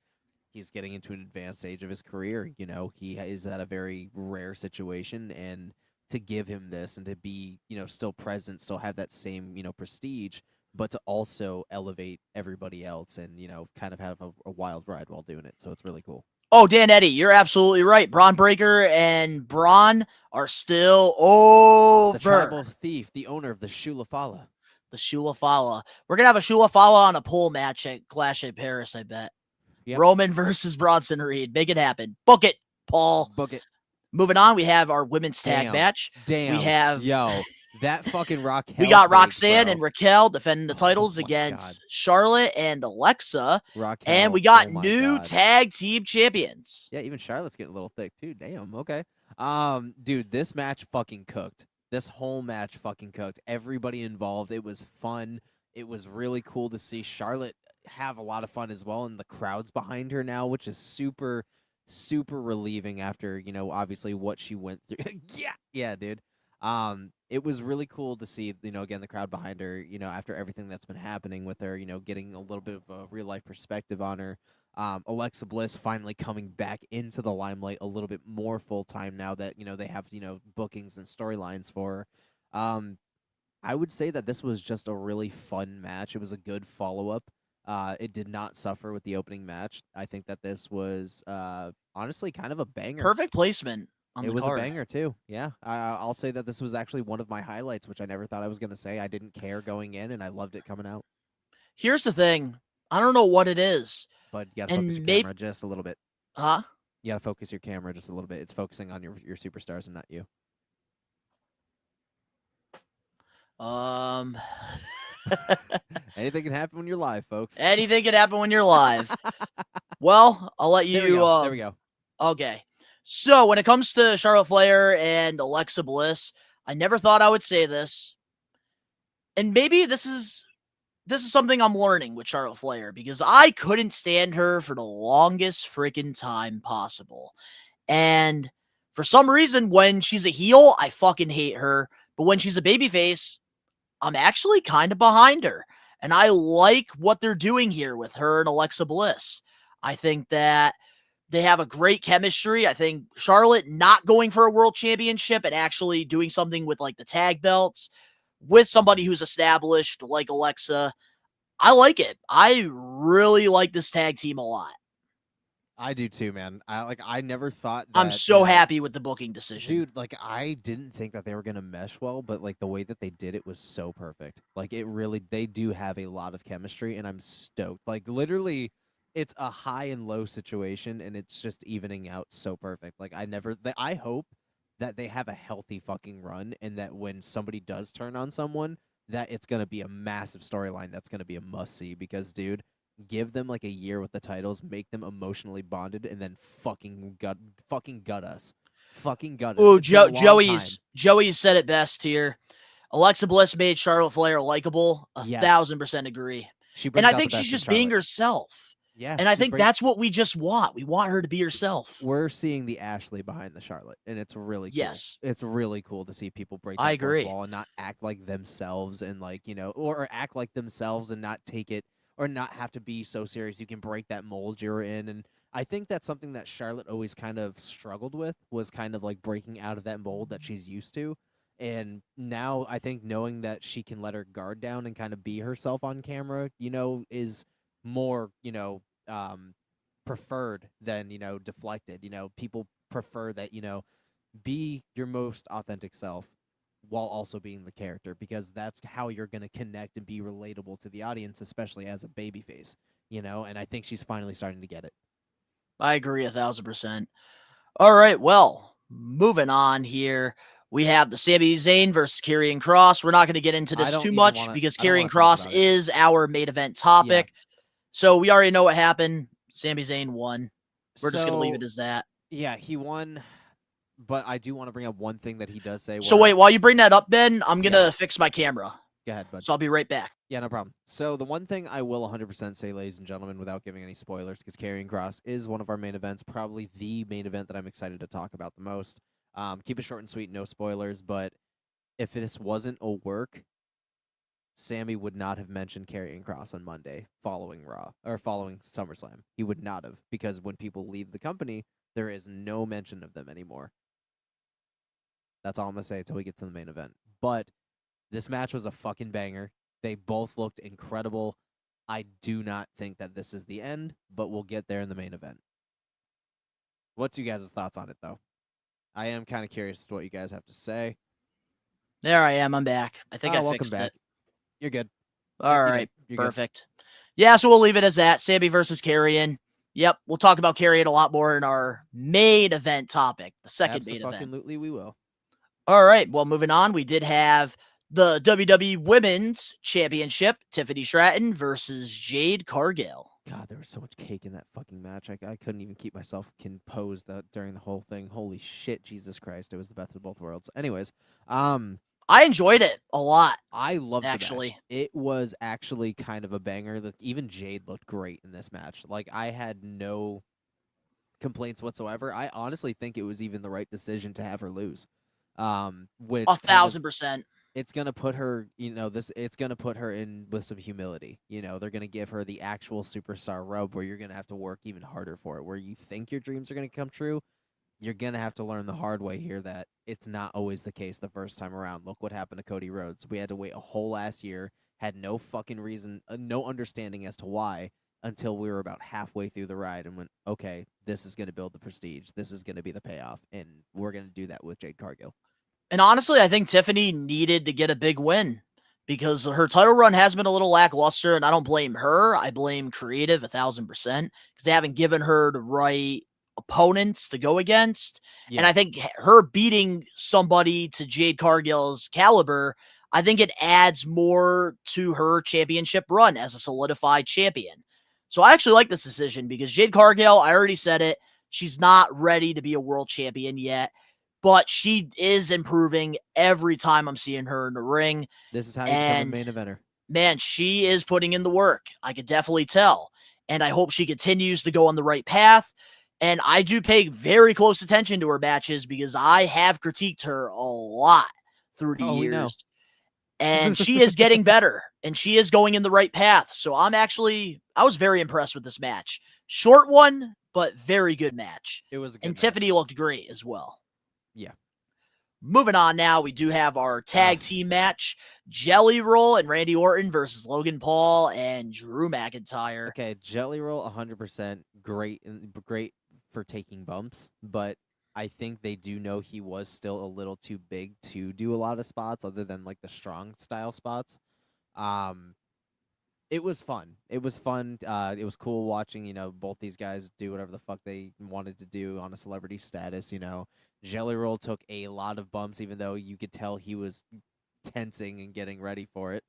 he's getting into an advanced stage of his career. He is at a very rare situation, and to give him this and to be, still present, still have that same, prestige, but to also elevate everybody else and, kind of have a wild ride while doing it. So it's really cool. Oh, Dan Eddie, you're absolutely right. Braun Breaker and Braun are still over. The tribal thief, the owner of the Shula Fala. The Shula Fala. We're going to have a Shula Fala on a pole match at Clash at Paris, I bet. Yep. Roman versus Bronson Reed. Make it happen. Book it, Paul. Book it. Moving on, we have our women's tag match. Damn. We have that fucking Raquel. We got Roxanne and Raquel defending the titles against Charlotte and Alexa. Raquel, and we got new tag team champions. Yeah, even Charlotte's getting a little thick too. Damn. Okay. Dude, this match fucking cooked. This whole match fucking cooked. Everybody involved. It was fun. It was really cool to see Charlotte have a lot of fun as well, and the crowd's behind her now, which is super relieving after, obviously what she went through. Yeah, dude. It was really cool to see, again, the crowd behind her, after everything that's been happening with her, getting a little bit of a real life perspective on her. Alexa Bliss finally coming back into the limelight a little bit more full time now that, they have, bookings and storylines for her. I would say that this was just a really fun match. It was a good follow-up. It did not suffer with the opening match. I think that this was honestly kind of a banger. Perfect placement on the card. It was a banger too. Yeah, I'll say that this was actually one of my highlights, which I never thought I was going to say. I didn't care going in, and I loved it coming out. Here's the thing. I don't know what it is. But you got to focus your camera just a little bit. Huh? You got to focus your camera just a little bit. It's focusing on your superstars and not you. Anything can happen when you're live, folks. Anything can happen when you're live. Well, I'll let you. There we go. Okay. So when it comes to Charlotte Flair and Alexa Bliss, I never thought I would say this. And maybe this is something I'm learning with Charlotte Flair because I couldn't stand her for the longest freaking time possible. And for some reason, when she's a heel, I fucking hate her. But when she's a babyface, I'm actually kind of behind her. And I like what they're doing here with her and Alexa Bliss. I think that they have a great chemistry. I think Charlotte not going for a world championship and actually doing something with like the tag belts with somebody who's established like Alexa. I like it. I really like this tag team a lot. I do too, man. I never thought that, I'm so happy with the booking decision. Dude, I didn't think that they were going to mesh well, but the way that they did it was so perfect. They do have a lot of chemistry, and I'm stoked. Literally, it's a high and low situation, and it's just evening out so perfect. I hope that they have a healthy fucking run, and that when somebody does turn on someone, that it's going to be a massive storyline that's going to be a must-see, because, dude, give them a year with the titles, make them emotionally bonded, and then fucking gut us. Fucking gut us. Oh, Joey said it best here. Alexa Bliss made Charlotte Flair likable. 1,000% agree. And I think she's just being herself. Yeah. And I think that's what we just want. We want her to be herself. We're seeing the Ashley behind the Charlotte, and it's really cool. Yes. It's really cool to see people break that fourth wall and not act like themselves and or act like themselves and not take it or not have to be so serious. You can break that mold you're in. And I think that's something that Charlotte always kind of struggled with, was kind of like breaking out of that mold that she's used to. And now I think knowing that she can let her guard down and kind of be herself on camera, is more, preferred than, deflected. People prefer that, be your most authentic self while also being the character, because that's how you're going to connect and be relatable to the audience, especially as a babyface, and I think she's finally starting to get it. I agree 1,000%. All right, well, moving on here. We have the Sami Zayn versus Karrion Kross. We're not going to get into this too much because Karrion Kross is our main event topic. Yeah. So we already know what happened. Sami Zayn won. We're just going to leave it as that. Yeah, he won. But I do want to bring up one thing that he does say. So wait, while you bring that up, Ben, I'm going to fix my camera. Go ahead, bud. So I'll be right back. Yeah, no problem. So the one thing I will 100% say, ladies and gentlemen, without giving any spoilers, because Karrion Kross is one of our main events, probably the main event that I'm excited to talk about the most. Keep it short and sweet, no spoilers, but if this wasn't a work, Sami would not have mentioned Karrion Kross on Monday following Raw, or following SummerSlam. He would not have, because when people leave the company, there is no mention of them anymore. That's all I'm going to say until we get to the main event. But this match was a fucking banger. They both looked incredible. I do not think that this is the end, but we'll get there in the main event. What's you guys' thoughts on it, though? I am kind of curious as to what you guys have to say. There I am. I'm back. I think I fixed back. it. You're good. All right. You're perfect. Good. Yeah, so we'll leave it as that. Sami versus Karrion. Yep, we'll talk about Karrion a lot more in our main event topic, the second main event. Absolutely, we will. All right, well, moving on, we did have the WWE Women's Championship, Tiffany Stratton versus Jade Cargill. God, there was so much cake in that fucking match. I couldn't even keep myself composed during the whole thing. Holy shit, Jesus Christ. It was the best of both worlds. Anyways, I enjoyed it a lot. I loved actually. The match. It was actually kind of a banger. Even Jade looked great in this match. Like, I had no complaints whatsoever. I honestly think it was even the right decision to have her lose. Which 1,000%. It's gonna put her, it's gonna put her in with some humility. They're gonna give her the actual superstar rub where you're gonna have to work even harder for it. Where you think your dreams are gonna come true, you're gonna have to learn the hard way here that it's not always the case the first time around. Look what happened to Cody Rhodes. We had to wait a whole last year, had no fucking reason, no understanding as to why, until we were about halfway through the ride and went, okay, this is gonna build the prestige. This is gonna be the payoff, and we're gonna do that with Jade Cargill. And honestly, I think Tiffany needed to get a big win because her title run has been a little lackluster, and I don't blame her. I blame creative 1,000% because they haven't given her the right opponents to go against. Yeah. And I think her beating somebody to Jade Cargill's caliber, I think it adds more to her championship run as a solidified champion. So I actually like this decision because Jade Cargill, I already said it, she's not ready to be a world champion yet. But she is improving every time I'm seeing her in the ring. This is how you become a main eventer. Man, she is putting in the work. I could definitely tell. And I hope she continues to go on the right path. And I do pay very close attention to her matches because I have critiqued her a lot through the years. And she is getting better. And she is going in the right path. So I was very impressed with this match. Short one, but very good match. It was a good match. Tiffany looked great as well. Yeah. Moving on now, we do have our tag team match, Jelly Roll and Randy Orton versus Logan Paul and Drew McIntyre. Okay, Jelly Roll 100% great for taking bumps, but I think they do know he was still a little too big to do a lot of spots other than like the strong style spots. It was fun. It was fun. It was cool watching, both these guys do whatever the fuck they wanted to do on a celebrity status, Jelly Roll took a lot of bumps, even though you could tell he was tensing and getting ready for it.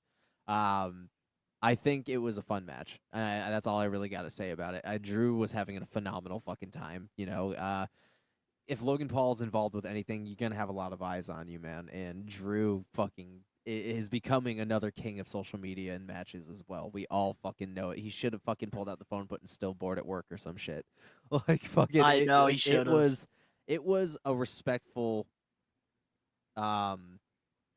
I think it was a fun match. That's all I really got to say about it. Drew was having a phenomenal fucking time. If Logan Paul's involved with anything, you're going to have a lot of eyes on you, man. And Drew fucking is becoming another king of social media and matches as well. We all fucking know it. He should have fucking pulled out the phone, put in still board at work or some shit. Like, fucking. I know, he should have. It was a respectful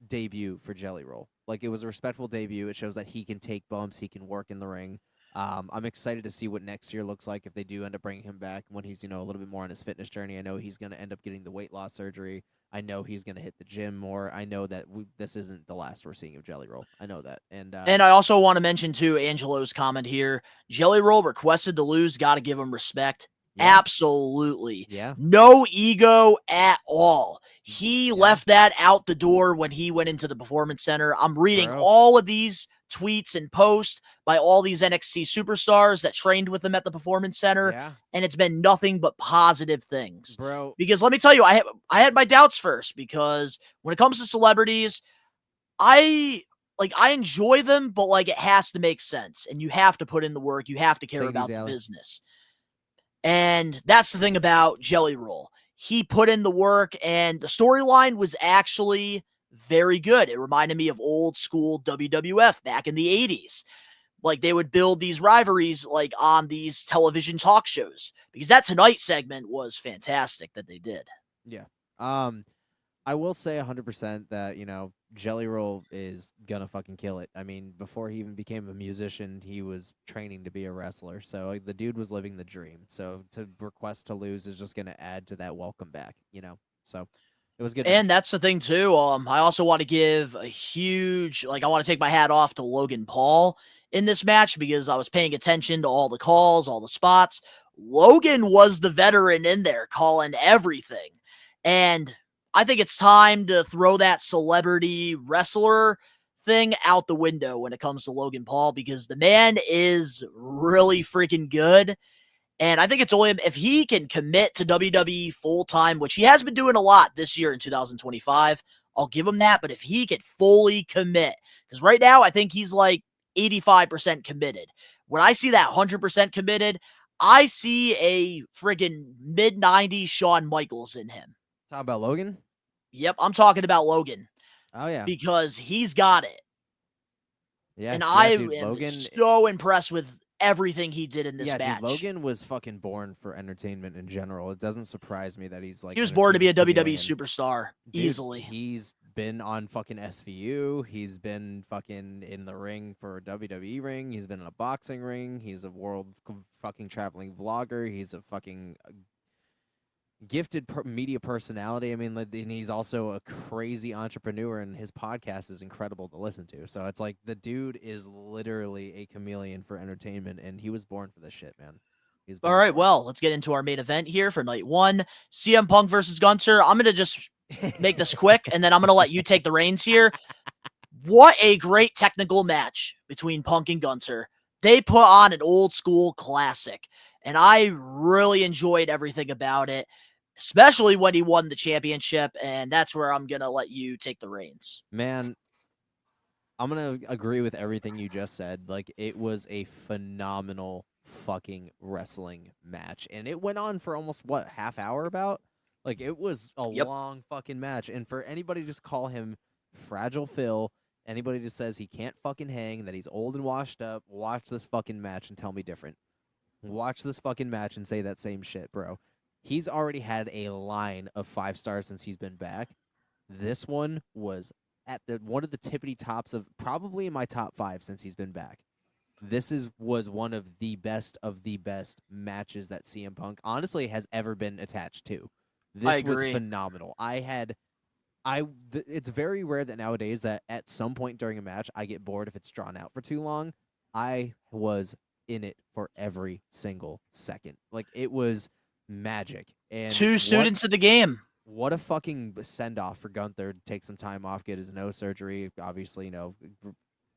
debut for Jelly Roll. Like, it was a respectful debut. It shows that he can take bumps, he can work in the ring. I'm excited to see what next year looks like if they do end up bringing him back when he's, a little bit more on his fitness journey. I know he's going to end up getting the weight loss surgery. I know he's going to hit the gym more. I know that this isn't the last we're seeing of Jelly Roll. I know that. And I also want to mention, too, Angelo's comment here. Jelly Roll requested to lose. Got to give him respect. Yeah. Absolutely. Yeah. No ego at all. He left that out the door when he went into the Performance Center. I'm reading all of these tweets and posts by all these NXT superstars that trained with him at the Performance Center, and it's been nothing but positive things. Bro. Because let me tell you, I had my doubts first, because when it comes to celebrities, I enjoy them, but it has to make sense, and you have to put in the work. You have to care about the business. And that's the thing about Jelly Roll. He put in the work, and the storyline was actually very good. It reminded me of old school WWF back in the 80s. They would build these rivalries on these television talk shows, because that Tonight segment was fantastic that they did. Yeah. I will say 100% that, Jelly Roll is gonna fucking kill it. I mean, before he even became a musician, he was training to be a wrestler. So the dude was living the dream. So to request to lose is just gonna add to that welcome back, So it was good. And that's the thing too. I also want to give a huge, I want to take my hat off to Logan Paul in this match, because I was paying attention to all the calls, all the spots. Logan was the veteran in there calling everything. And I think it's time to throw that celebrity wrestler thing out the window when it comes to Logan Paul, because the man is really freaking good. And I think it's only if he can commit to WWE full-time, which he has been doing a lot this year in 2025, I'll give him that. But if he can fully commit, because right now I think he's 85% committed. When I see that 100% committed, I see a friggin' mid-90s Shawn Michaels in him. Talk about Logan? Yep, I'm talking about Logan. Oh, yeah. Because he's got it. Yeah, and I dude, am Logan, so impressed with everything he did in this match. Dude, Logan was fucking born for entertainment in general. It doesn't surprise me that he's he was born to be a WWE superstar, dude, easily. He's been on fucking SVU. He's been fucking in the ring for a WWE ring. He's been in a boxing ring. He's a world fucking traveling vlogger. He's a fucking gifted media personality. I mean, and he's also a crazy entrepreneur, and his podcast is incredible to listen to. So it's the dude is literally a chameleon for entertainment, and he was born for this shit, man. All right, well, let's get into our main event here for night one. CM Punk versus Gunther. I'm going to just make this quick, and then I'm going to let you take the reins here. What a great technical match between Punk and Gunther. They put on an old school classic, and I really enjoyed everything about it, especially when he won the championship, and that's where I'm going to let you take the reins. Man, I'm going to agree with everything you just said. It was a phenomenal fucking wrestling match, and it went on for almost, half hour about? It was a long fucking match, and for anybody to just call him Fragile Phil, anybody that says he can't fucking hang, that he's old and washed up, watch this fucking match and tell me different. Watch this fucking match and say that same shit, bro. He's already had a line of 5 stars since he's been back. This one was at one of the tippity tops of probably in my top 5 since he's been back. This was one of the best matches that CM Punk honestly has ever been attached to. This was phenomenal. It's very rare that nowadays that at some point during a match I get bored if it's drawn out for too long. I was in it for every single second. It was magic. And 2 students of the game. What a fucking send-off for Gunther to take some time off, get his nose surgery, obviously,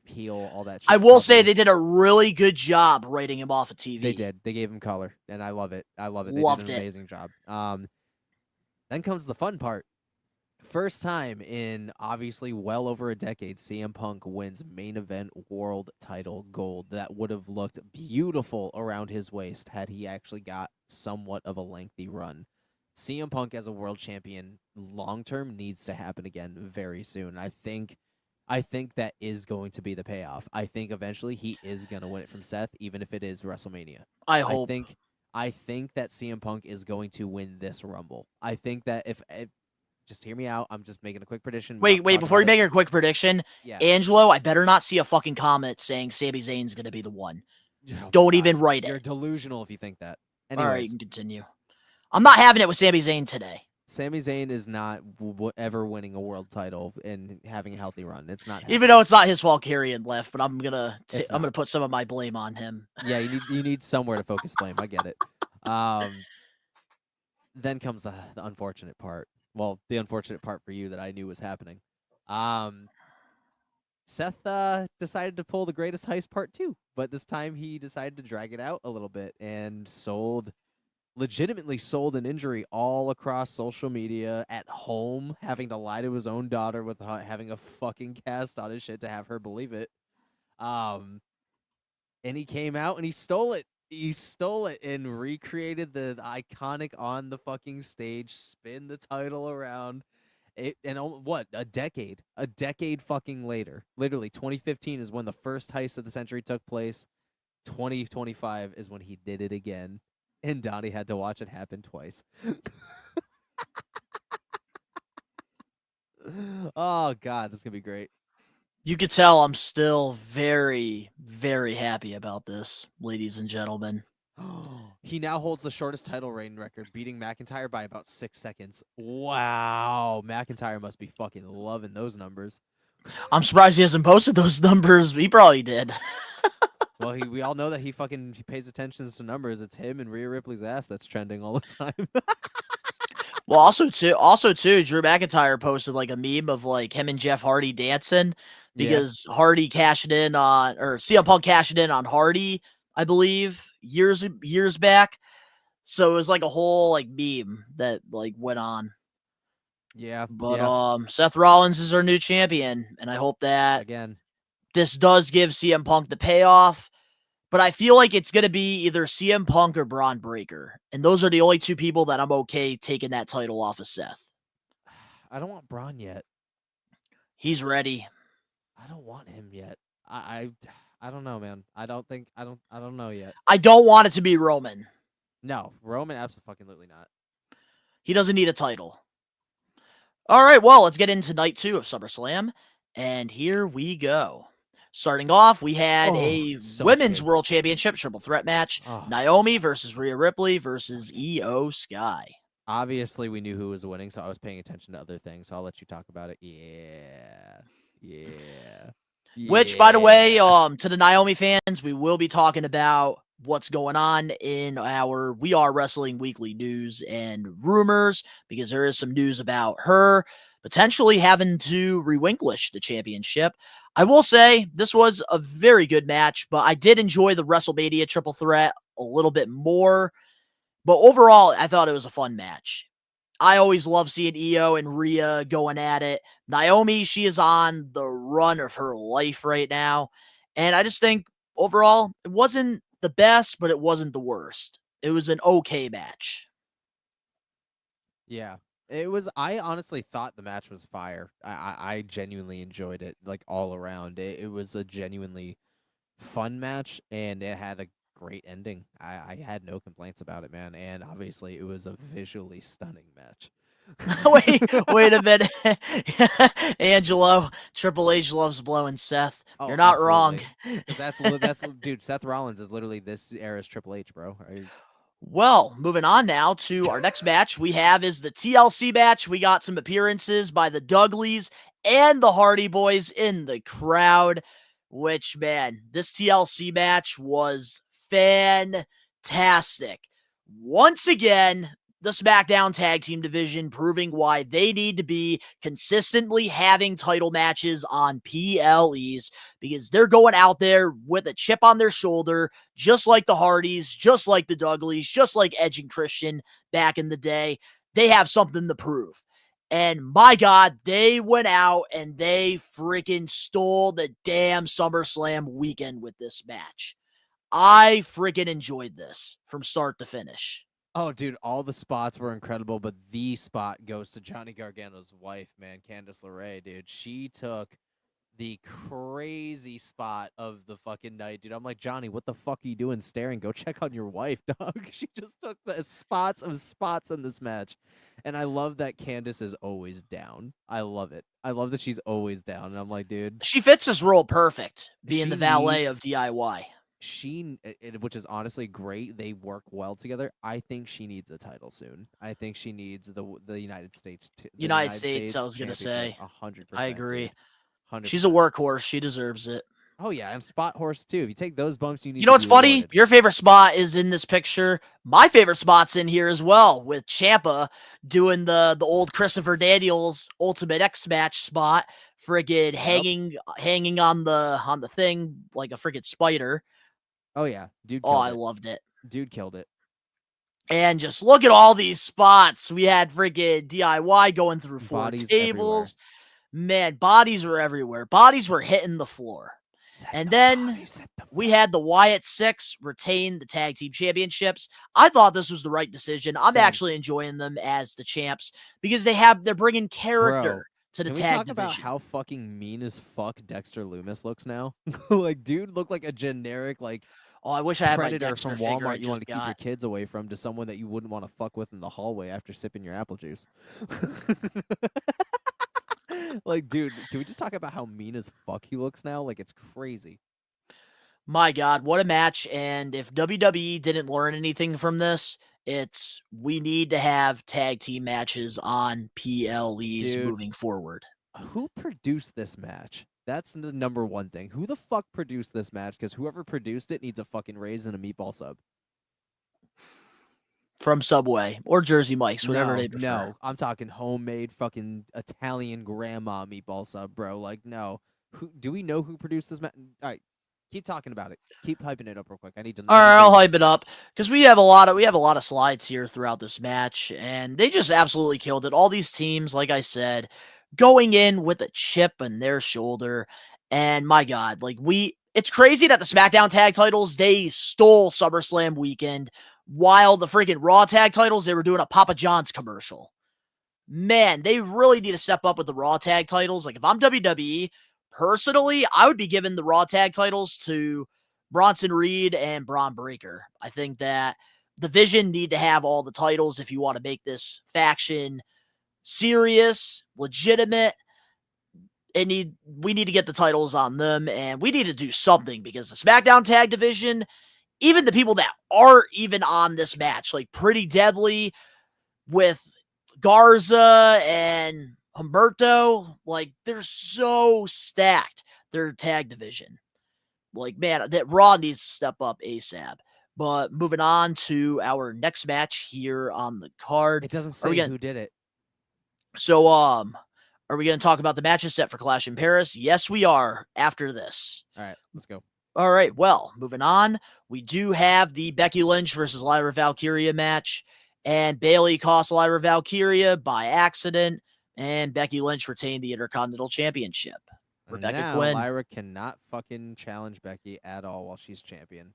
heal, all that shit. I will say they did a really good job writing him off of TV. They did. They gave him color, and I love it. They Loved did an amazing job. Then comes the fun part. First time in obviously well over a decade, CM Punk wins main event world title gold. That would have looked beautiful around his waist had he actually got somewhat of a lengthy run. CM Punk as a world champion long-term needs to happen again very soon. I think that is going to be the payoff. I think eventually he is going to win it from Seth, even if it is WrestleMania. I hope. I think that CM Punk is going to win this Rumble. I think that if just hear me out. I'm just making a quick prediction. Wait, before you make your quick prediction, Angelo, I better not see a fucking comment saying Sami Zayn's going to be the one. Don't even write You're it. delusional if you think that. All right, you Anyways, can continue. I'm not having it with Sami Zayn today. Sami Zayn is not ever winning a world title and having a healthy run. It's not Even though it's not his fault Karrion left, but I'm gonna It's I'm gonna not. put some of my blame on him. Yeah, you need somewhere to focus blame. I get it. Then comes the unfortunate part. Well, the unfortunate part for you that I knew was happening. Seth decided to pull the greatest heist part 2, but this time he decided to drag it out a little bit and legitimately sold an injury all across social media, at home, having to lie to his own daughter with having a fucking cast on his shit to have her believe it. And he came out and he stole it. He stole it and recreated the iconic on the fucking stage, spin the title around. What, a decade fucking later. Literally, 2015 is when the first heist of the century took place. 2025 is when he did it again. And Donnie had to watch it happen twice. Oh, God, this is going to be great. You could tell I'm still very, very happy about this, ladies and gentlemen. He now holds the shortest title reign record, beating McIntyre by about 6 seconds. Wow. McIntyre must be fucking loving those numbers. I'm surprised he hasn't posted those numbers. He probably did. Well, we all know that he pays attention to numbers. It's him and Rhea Ripley's ass that's trending all the time. Well, also too, Drew McIntyre posted like a meme of like him and Jeff Hardy dancing because Hardy cashed in on, or CM Punk cashed in on Hardy, I believe, years back. So it was like a whole like meme that like went on. Yeah. But Seth Rollins is our new champion, and I hope that again this does give CM Punk the payoff. But I feel like it's going to be either CM Punk or Braun Breaker. And those are the only two people that I'm okay taking that title off of Seth. I don't want Braun yet. He's ready. I don't want him yet. I don't know, man. I don't know yet. I don't want it to be Roman. No, Roman absolutely not. He doesn't need a title. All right, well, let's get into night 2 of SummerSlam. And here we go. Starting off, we had a Women's World Championship triple threat match. Naomi versus Rhea Ripley versus Io Sky. Obviously, we knew who was winning, so I was paying attention to other things. So I'll let you talk about it. Yeah. Which, by the way, to the Naomi fans, we will be talking about what's going on in our We Are Wrestling weekly news and rumors, because there is some news about her potentially having to relinquish the championship. I will say this was a very good match, but I did enjoy the WrestleMania triple threat a little bit more. But overall, I thought it was a fun match. I always love seeing Io and Rhea going at it. Naomi, she is on the run of her life right now. And I just think overall, it wasn't the best, but it wasn't the worst. It was an okay match. Yeah. It was. I honestly thought the match was fire. I genuinely enjoyed it, like all around. It was a genuinely fun match, and it had a great ending. I had no complaints about it, man. And obviously, it was a visually stunning match. wait a minute, Angelo. Triple H loves blowing Seth. You're not wrong. That's dude. Seth Rollins is literally this era's Triple H, bro. Well, moving on now to our next match we have is the TLC match. We got some appearances by the Dudleys and the Hardy Boys in the crowd, which, man, this TLC match was fantastic. Once again, the SmackDown Tag Team division proving why they need to be consistently having title matches on PLEs, because they're going out there with a chip on their shoulder, just like the Hardys, just like the Dudleys, just like Edge and Christian back in the day. They have something to prove. And my God, they went out and they freaking stole the damn SummerSlam weekend with this match. I freaking enjoyed this from start to finish. Oh, dude, all the spots were incredible, but the spot goes to Johnny Gargano's wife, man, Candice LeRae, dude. She took the crazy spot of the fucking night, dude. I'm like, Johnny, what the fuck are you doing staring? Go check on your wife, dog. She just took the spots of spots in this match. And I love that Candice is always down. I love it. I love that she's always down. And I'm like, dude. She fits this role perfect, being the valet of DIY. which is honestly great. They work well together. I think she needs a title soon. I think she needs the United States. United States, I was gonna say. 100%. I agree. 100%. She's a workhorse. She deserves it. Oh yeah, and spot horse too. If you take those bumps, you need. You know to what's be funny? rewarded. Your favorite spot is in this picture. My favorite spot's in here as well, with Ciampa doing the old Christopher Daniels Ultimate X Match spot, friggin' hanging on the thing like a friggin' spider. Oh yeah, dude. Oh, I loved it. Dude killed it. And just look at all these spots. We had friggin' DIY going through four Bodies tables. Man, bodies were everywhere. Bodies were hitting the floor. And then we had the Wyatt Six retain the tag team championships. I thought this was the right decision. I'm actually enjoying them as the champs because they're bringing character to the Can we tag talk division. about how fucking mean as fuck Dexter Loomis looks now? Like, dude looked like a generic I wish I had my predator Dexter from figure I Walmart you want to just keep your got. kids away from to someone that you wouldn't want to fuck with in the hallway after sipping your apple juice. Like, dude, can we just talk about how mean as fuck he looks now? Like, it's crazy. My God, what a match. And if WWE didn't learn anything from this, it's we need to have tag team matches on PLEs moving forward. Who produced this match? That's the number one thing. Who the fuck produced this match? Because whoever produced it needs a fucking raise and a meatball sub. From Subway or Jersey Mike's, whatever they prefer. No, I'm talking homemade fucking Italian grandma meatball sub, bro. Like, no. Do we know who produced this match? All right, keep talking about it. Keep hyping it up real quick. I need to know. All right, I'll hype it up because we have a lot of slides here throughout this match, and they just absolutely killed it. All these teams, like I said, going in with a chip on their shoulder, and my God, it's crazy that the SmackDown tag titles, they stole SummerSlam weekend, while the freaking Raw tag titles, they were doing a Papa John's commercial. Man, they really need to step up with the Raw tag titles. Like, if I'm WWE, personally, I would be giving the Raw tag titles to Bronson Reed and Braun Breaker. I think that the Vision need to have all the titles if you want to make this faction serious, legitimate. We need to get the titles on them, and we need to do something because the SmackDown tag division, even the people that aren't even on this match, like Pretty Deadly with Garza and Humberto, like, they're so stacked, their tag division. Like, man, that Raw needs to step up ASAP. But moving on to our next match here on the card. It doesn't say who did it. So, are we going to talk about the matches set for Clash in Paris? Yes, we are after this. All right, let's go. All right, well, moving on. We do have the Becky Lynch versus Lyra Valkyria match, and Bayley cost Lyra Valkyria by accident, and Becky Lynch retained the Intercontinental Championship. Rebecca Quinn. Lyra cannot fucking challenge Becky at all while she's champion.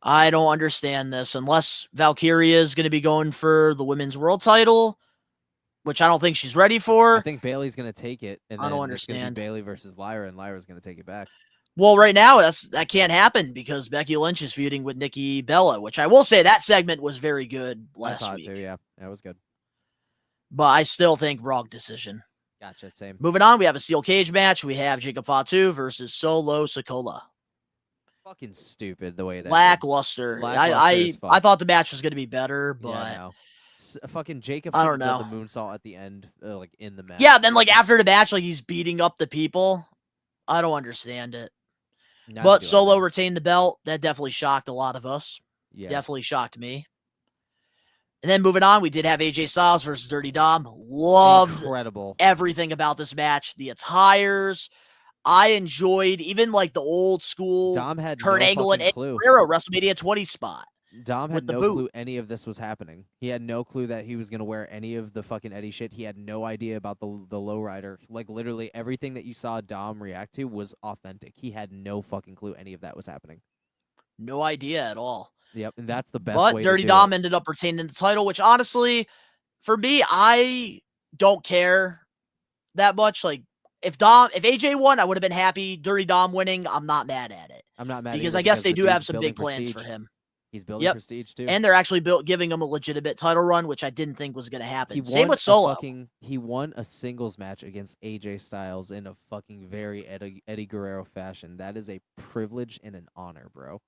I don't understand this unless Valkyria is going to be going for the women's world title, which I don't think she's ready for. I think Bayley's going to take it, and I don't then understand. It's going to be Bayley versus Lyra, and Lyra's going to take it back. Well, right now that can't happen because Becky Lynch is feuding with Nikki Bella, which I will say that segment was very good last week. Too, yeah, that was good. But I still think wrong decision. Gotcha, same. Moving on, we have a steel cage match. We have Jacob Fatu versus Solo Sikoa. Fucking stupid the way it ended. Lackluster. I thought the match was going to be better, but yeah, no. Fucking Jacob. I don't know. The moonsault at the end, like in the match. Yeah, then like after the match, like he's beating up the people. I don't understand it. But Solo retained the belt. That definitely shocked a lot of us. Yeah. Definitely shocked me. And then moving on, we did have AJ Styles versus Dirty Dom. Loved everything about this match. The attires. I enjoyed even like the old school Dom had Kurt Angle and Eddie Guerrero WrestleMania 20 spot. Dom had no clue any of this was happening. He had no clue that he was going to wear any of the fucking Eddie shit. He had no idea about the lowrider. Like, literally everything that you saw Dom react to was authentic. He had no fucking clue any of that was happening. No idea at all. Yep, and that's the best way to do it. But Dirty Dom ended up retaining the title, which honestly, for me, I don't care that much. Like, if AJ won, I would have been happy. Dirty Dom winning, I'm not mad at it. I'm not mad because I guess they do have some big plans for him. He's building Yep. prestige too. And they're actually giving him a legitimate title run, which I didn't think was going to happen. He Same won with Solo. He won a singles match against AJ Styles in a fucking very Eddie Guerrero fashion. That is a privilege and an honor, bro.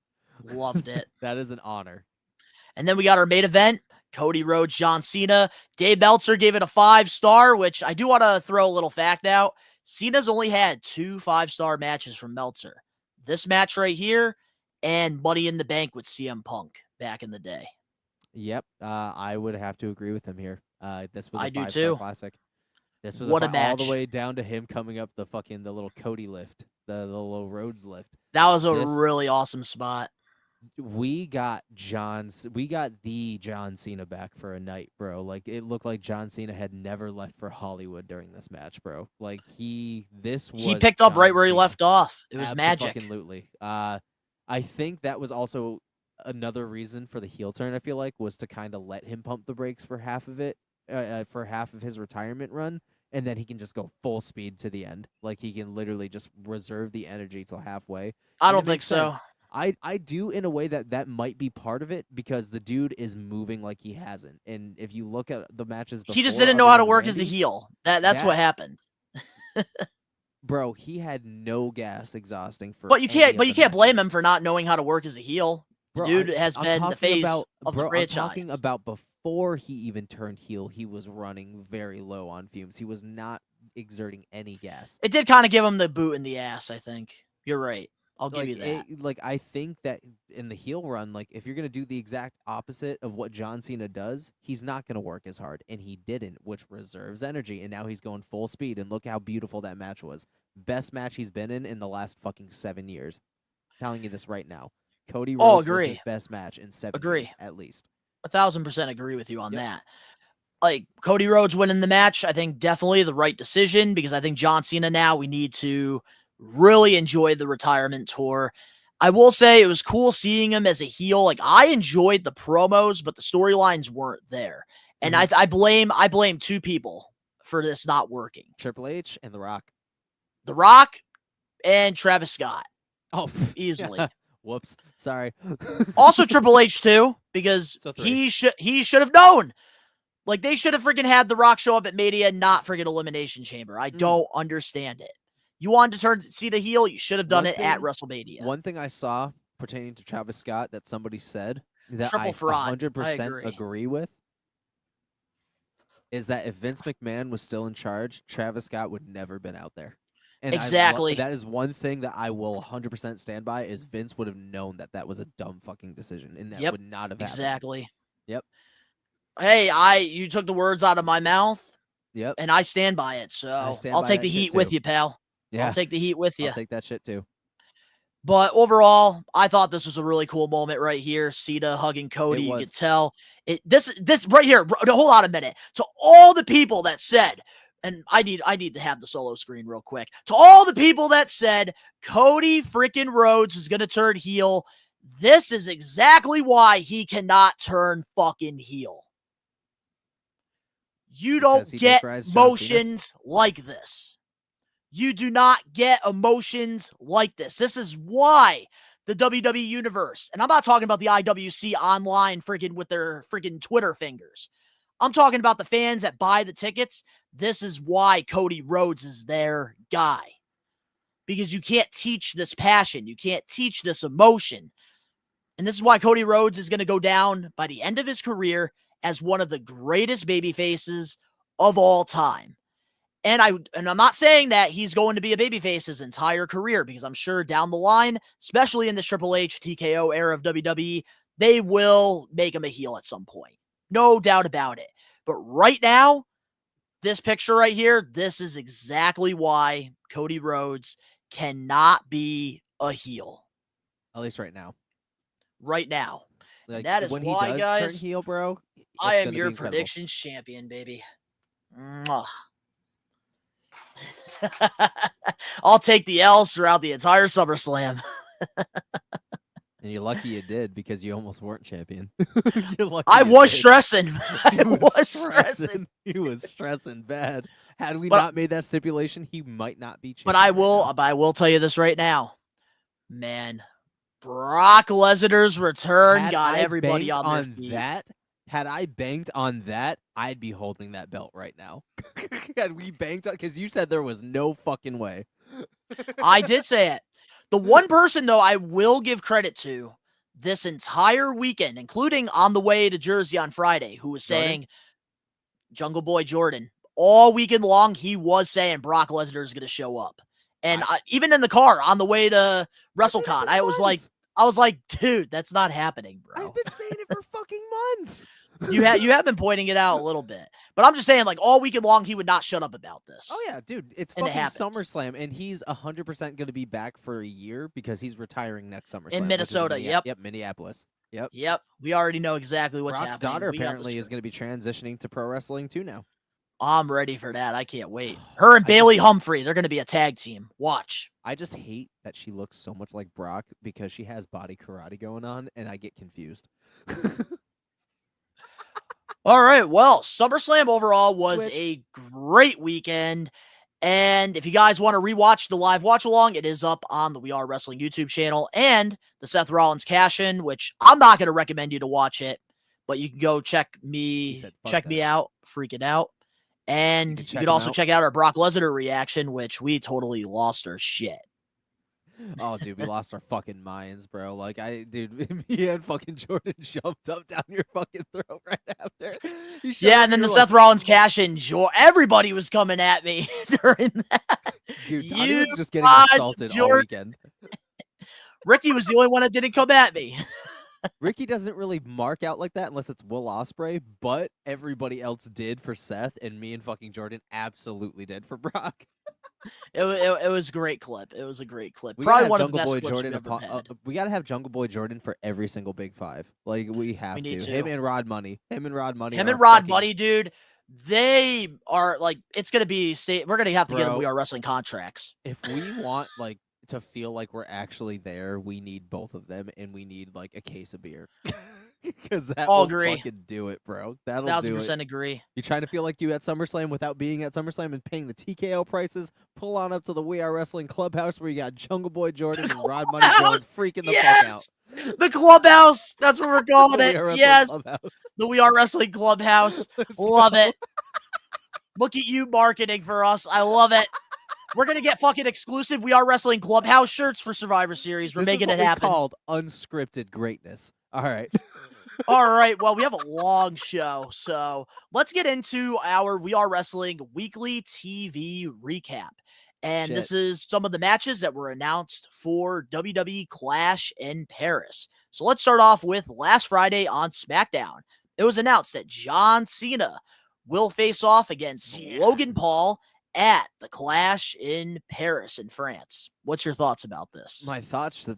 Loved it. That is an honor. And then we got our main event, Cody Rhodes, John Cena. Dave Meltzer gave it a 5-star, which I do want to throw a little fact out. Cena's only had 2 5-star matches from Meltzer. This match right here and Money in the Bank with CM Punk back in the day. Yep, I would have to agree with him here. This was a I do 5-star too. classic. This was What a all match. the way down to him coming up the little Cody lift, the little Rhodes lift. That was a This- really awesome spot. We got the John Cena back for a night, bro. Like, it looked like John Cena had never left for Hollywood during this match, bro. Like, he picked up John right where he Cena. left off. It was magic. Absolutely. I think that was also another reason for the heel turn, I feel like, was to kind of let him pump the brakes for half of it, for half of his retirement run, and then he can just go full speed to the end. Like, he can literally just reserve the energy till halfway. I And it don't think makes so. sense. I do, in a way, that might be part of it, because the dude is moving like he hasn't. And if you look at the matches before, He just didn't know other how to than work as a Randy, heel. That's what happened. bro, he had no gas exhausting for. But you any of can't the blame matches. him for not knowing how to work as a heel. The Bro, dude I'm has been the talking face about, of the bro, franchise. I'm talking about before he even turned heel, he was running very low on fumes. He was not exerting any gas. It did kind of give him the boot in the ass, I think. You're right. I'll give you that. I think that in the heel run, like, if you're gonna do the exact opposite of what John Cena does, he's not gonna work as hard, and he didn't, which reserves energy. And now he's going full speed, and look how beautiful that match was. Best match he's been in the last fucking 7 years. I'm telling you this right now. Cody Rhodes was his best match in 7 years, at least. 1,000% agree with you on that. Like, Cody Rhodes winning the match, I think definitely the right decision, because I think John Cena now, we need to really enjoy the retirement tour. I will say it was cool seeing him as a heel. Like, I enjoyed the promos, but the storylines weren't there. And I blame 2 people for this not working. Triple H and The Rock. The Rock and Travis Scott. Oh, easily. Whoops. Sorry. Also Triple H too, because he should have known. Like, they should have freaking had The Rock show up at Mania, not freaking Elimination Chamber. I don't understand it. You wanted to turn Cena heel, you should have done it at WrestleMania. One thing I saw pertaining to Travis Scott that somebody said that Triple I fraud. 100% agree with is that if Vince McMahon was still in charge, Travis Scott would never been out there. And exactly. That is one thing that I will 100% stand by, is Vince would have known that that was a dumb fucking decision, and that would not have happened. Exactly. Yep. Hey, you took the words out of my mouth. Yep. And I stand by it. So I'll take the heat with you, pal. Yeah. I'll take the heat with you. I'll take that shit too. But overall, I thought this was a really cool moment right here. Cena hugging Cody. You could tell this right here. Hold on a minute. To all the people that said, and I need to have the solo screen real quick. To all the people that said Cody freaking Rhodes is going to turn heel, this is exactly why he cannot turn fucking heel. You don't get emotions like this. You do not get emotions like this. This is why the WWE Universe, and I'm not talking about the IWC online freaking with their freaking Twitter fingers. I'm talking about the fans that buy the tickets. This is why Cody Rhodes is their guy. Because you can't teach this passion. You can't teach this emotion. And this is why Cody Rhodes is going to go down by the end of his career as one of the greatest babyfaces of all time. And I'm not saying that he's going to be a babyface his entire career, because I'm sure down the line, especially in this Triple H TKO era of WWE, they will make him a heel at some point. No doubt about it. But right now, this picture right here, this is exactly why Cody Rhodes cannot be a heel. At least right now. Right now. Like, that is when why, he does guys, turn heel, bro, I am your predictions champion, baby. Mwah. I'll take the L's throughout the entire SummerSlam. And you're lucky you did, because you almost weren't champion. I was stressing. I was stressing. He was stressing bad. Had we not made that stipulation, he might not be champion. But I will tell you this right now. Man, Brock Lesnar's return got I everybody banked on their feet. Had I banked on that, I'd be holding that belt right now. Had we banked on, because you said there was no fucking way. I did say it. The one person, though, I will give credit to this entire weekend, including on the way to Jersey on Friday, who was saying, Jungle Boy Jordan, all weekend long, he was saying Brock Lesnar is going to show up. And even in the car on the way to WrestleCon, I was like, dude, that's not happening, bro. I've been saying it for fucking months. You have been pointing it out a little bit, but I'm just saying, like, all weekend long, he would not shut up about this. Oh yeah, dude, it's And it fucking happened. SummerSlam, and he's 100% going to be back for a year because he's retiring next SummerSlam In which is Minnesota. Yep. Minneapolis. Yep. We already know exactly what's Brock's happening. daughter We got apparently this is going to be transitioning to pro wrestling too now. I'm ready for that. I can't wait. Her and Bailey Humphrey, they're going to be a tag team. Watch. I just hate that she looks so much like Brock because she has body karate going on, and I get confused. All right. Well, SummerSlam overall was Switch. a great weekend. And if you guys want to rewatch the live watch along, it is up on the We Are Wrestling YouTube channel and the Seth Rollins Cash-In, which I'm not going to recommend you to watch it, but you can go check me out, freaking out. And you can also check out our Brock Lesnar reaction, which we totally lost our shit. Oh, dude, we lost our fucking minds, bro. Like, me and fucking Jordan jumped up down your fucking throat right after. Yeah, and then the Seth Rollins Cash-In, everybody was coming at me during that. Dude, Donnie was just getting assaulted all weekend. Ricky was the only one that didn't come at me. Ricky doesn't really mark out like that unless it's Will Ospreay, but everybody else did for Seth, and me and fucking Jordan absolutely did for Brock. It was a great clip. It was a great clip. We Probably gotta one have of the best Jungle Boy clips Jordan we've ever had. we gotta have Jungle Boy Jordan for every single Big Five. Like, we have need to. to. Him and Rod Money. Him and Rod Money, Dude. They are like, it's gonna be we're gonna have to get them We Are Wrestling contracts. If we want like to feel like we're actually there, we need both of them, and we need like a case of beer. Because that will fucking do it, bro. That'll do it. 1000% agree. You trying to feel like you at SummerSlam without being at SummerSlam and paying the TKO prices? Pull on up to the We Are Wrestling Clubhouse where you got Jungle Boy Jordan and Rod Money going freaking the fuck out. The Clubhouse. That's what we're calling it. Yes. Clubhouse. The We Are Wrestling Clubhouse. Love it. Look at you marketing for us. I love it. We're going to get fucking exclusive We Are Wrestling Clubhouse shirts for Survivor Series. We're making it happen. This is called unscripted greatness. All right. All right. Well, we have a long show, so let's get into our We Are Wrestling weekly TV recap. And this is some of the matches that were announced for WWE Clash in Paris. So let's start off with last Friday on SmackDown. It was announced that John Cena will face off against Logan Paul at the Clash in Paris in France. What's your thoughts about this? My thoughts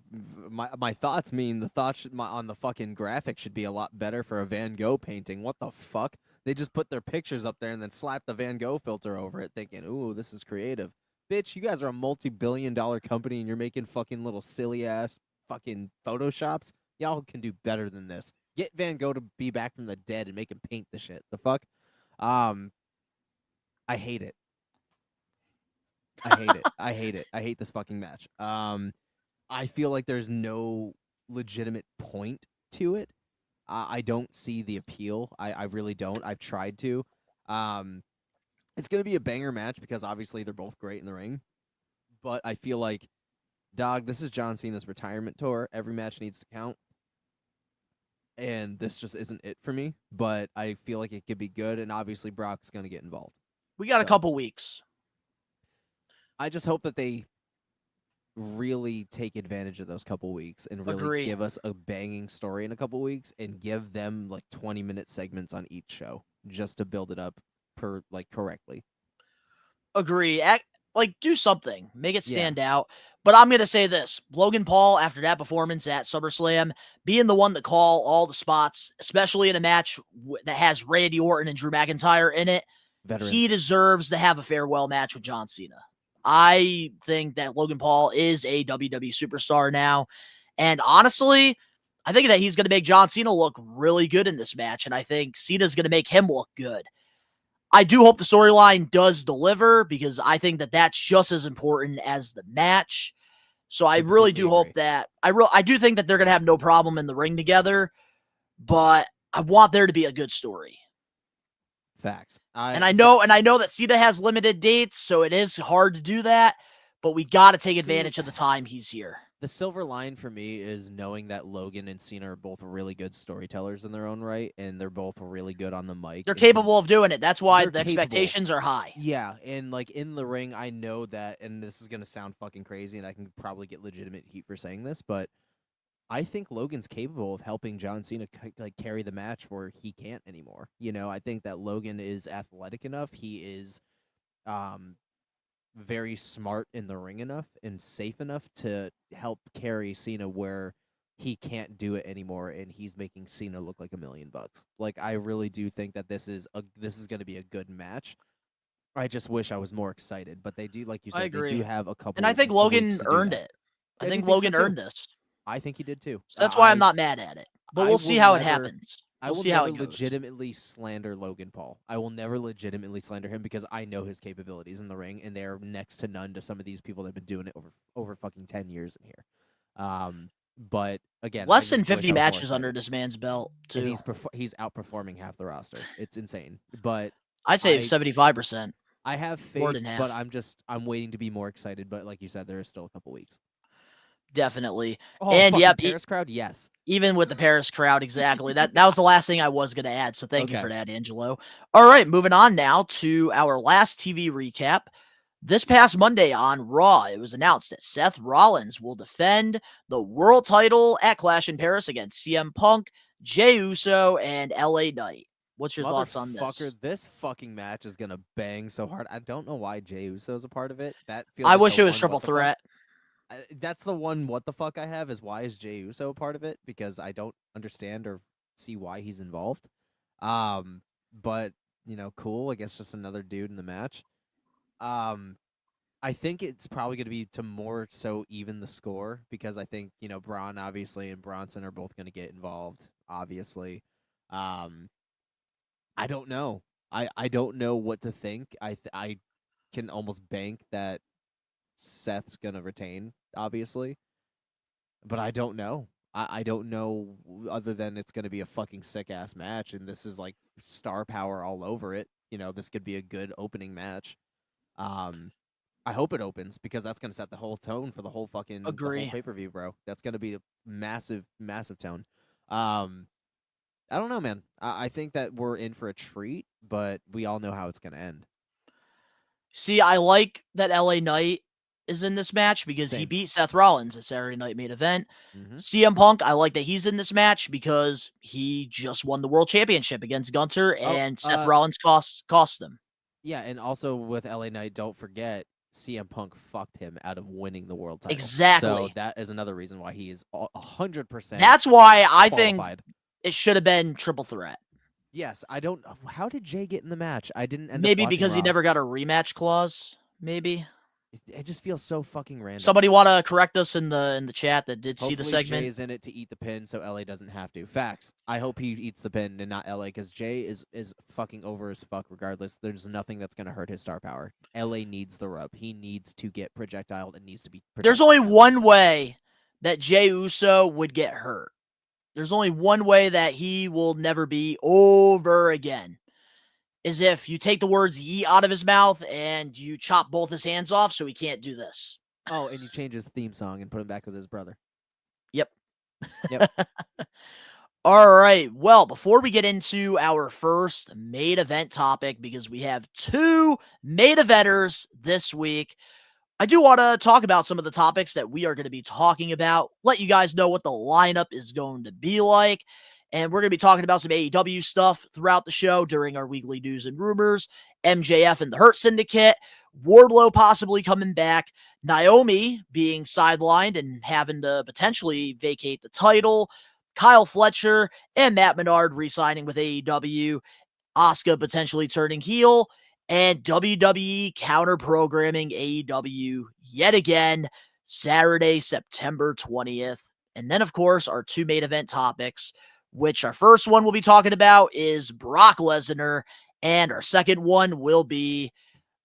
mean the thoughts on the fucking graphic should be a lot better for a Van Gogh painting. What the fuck? They just put their pictures up there and then slap the Van Gogh filter over it thinking, ooh, this is creative. Bitch, you guys are a multi-billion-dollar company and you're making fucking little silly-ass fucking Photoshops. Y'all can do better than this. Get Van Gogh to be back from the dead and make him paint the shit. The fuck? I hate it. I hate it. I hate it. I hate this fucking match. I feel like there's no legitimate point to it. I don't see the appeal. I really don't. I've tried to. It's going to be a banger match because obviously they're both great in the ring. But I feel like, dog, this is John Cena's retirement tour. Every match needs to count. And this just isn't it for me. But I feel like it could be good. And obviously Brock's going to get involved. We got a couple weeks. I just hope that they really take advantage of those couple weeks and really give us a banging story in a couple weeks and give them like 20-minute segments on each show just to build it up correctly. Agree. Do something. Make it stand out. But I'm going to say this. Logan Paul, after that performance at SummerSlam, being the one to call all the spots, especially in a match that has Randy Orton and Drew McIntyre in it, he deserves to have a farewell match with John Cena. I think that Logan Paul is a WWE superstar now. And honestly, I think that he's going to make John Cena look really good in this match. And I think Cena's going to make him look good. I do hope the storyline does deliver because I think that that's just as important as the match. So I really do completely hope agree. that I do think that they're going to have no problem in the ring together, but I want there to be a good story. Facts. And I know that Cena has limited dates, so it is hard to do that, but we got to take advantage of the time he's here. The silver line for me is knowing that Logan and Cena are both really good storytellers in their own right, and they're both really good on the mic. They're capable of doing it. That's why They're the capable. expectations are high. Yeah, and like in the ring, I know that, and this is gonna sound fucking crazy, and I can probably get legitimate heat for saying this, but I think Logan's capable of helping John Cena carry the match where he can't anymore. You know, I think that Logan is athletic enough. He is very smart in the ring enough and safe enough to help carry Cena where he can't do it anymore, and he's making Cena look like $1 million. Like, I really do think that this is going to be a good match. I just wish I was more excited, but they do, like you said, they do have a couple. And I think Logan earned it. I think Logan earned this. I think he did too. So that's why I'm not mad at it. But we'll see how it happens. I will never legitimately slander Logan Paul. I will never legitimately slander him because I know his capabilities in the ring, and they're next to none to some of these people that have been doing it over fucking 10 years in here. But again, less than 50 matches under this man's belt too. And he's outperforming half the roster. It's insane. But I'd say 75%. I have faith, but I'm waiting to be more excited. But like you said, there is still a couple weeks. Definitely. Oh, and yep, Paris crowd, yes. Even with the Paris crowd, exactly. That was the last thing I was going to add. So thank you for that, Angelo. All right, moving on now to our last TV recap. This past Monday on Raw, it was announced that Seth Rollins will defend the world title at Clash in Paris against CM Punk, Jey Uso, and LA Knight. What's your thoughts on this? This fucking match is gonna bang so hard. I don't know why Jey Uso is a part of it. That feels. I wish it was triple threat. That's the one what the fuck I have is why is Jey Uso a part of it? Because I don't understand or see why he's involved. But cool. I guess just another dude in the match. I think it's probably going to be to more so even the score because I think Braun obviously and Bronson are both going to get involved. Obviously, I don't know. I don't know what to think. I can almost bank that Seth's gonna retain, obviously, but I don't know. I don't know other than it's gonna be a fucking sick ass match, and this is like star power all over it. This could be a good opening match. I hope it opens because that's gonna set the whole tone for the whole fucking pay-per-view, bro. That's gonna be a massive, massive tone. I don't know, man. I think that we're in for a treat, but we all know how it's gonna end. See, I like that LA Knight is in this match because he beat Seth Rollins at Saturday Night Main Event. CM Punk, I like that he's in this match because he just won the World Championship against Gunter, and Seth Rollins cost them. Yeah, and also with LA Knight, don't forget, CM Punk fucked him out of winning the world title. Exactly. So that is another reason why he is 100%. That's why I qualified. think it should have been triple threat. Yes, I don't. How did Jay get in the match? I didn't. Maybe because he never got a rematch clause. Maybe. It just feels so fucking random. Somebody want to correct us in the chat that did see the segment. Jay is in it to eat the pin, so LA doesn't have to. Facts. I hope he eats the pin and not LA, because Jay is fucking over as fuck. Regardless, there's nothing that's gonna hurt his star power. LA needs the rub. He needs to get projectiled and needs to be. There's only one way that Jey Uso would get hurt. There's only one way that he will never be over again. Is if you take the words "ye" out of his mouth and you chop both his hands off so he can't do this. Oh, and you change his theme song and put him back with his brother. Yep. Yep. All right. Well, before we get into our first main event topic, because we have two main eventers this week, I do want to talk about some of the topics that we are going to be talking about, let you guys know what the lineup is going to be like. And we're going to be talking about some AEW stuff throughout the show during our weekly news and rumors. MJF and the Hurt Syndicate, Wardlow possibly coming back, Naomi being sidelined and having to potentially vacate the title, Kyle Fletcher and Matt Menard re-signing with AEW, Asuka potentially turning heel, and WWE counter-programming AEW yet again, Saturday, September 20th. And then, of course, our two main event topics, which our first one we'll be talking about is Brock Lesnar, and our second one will be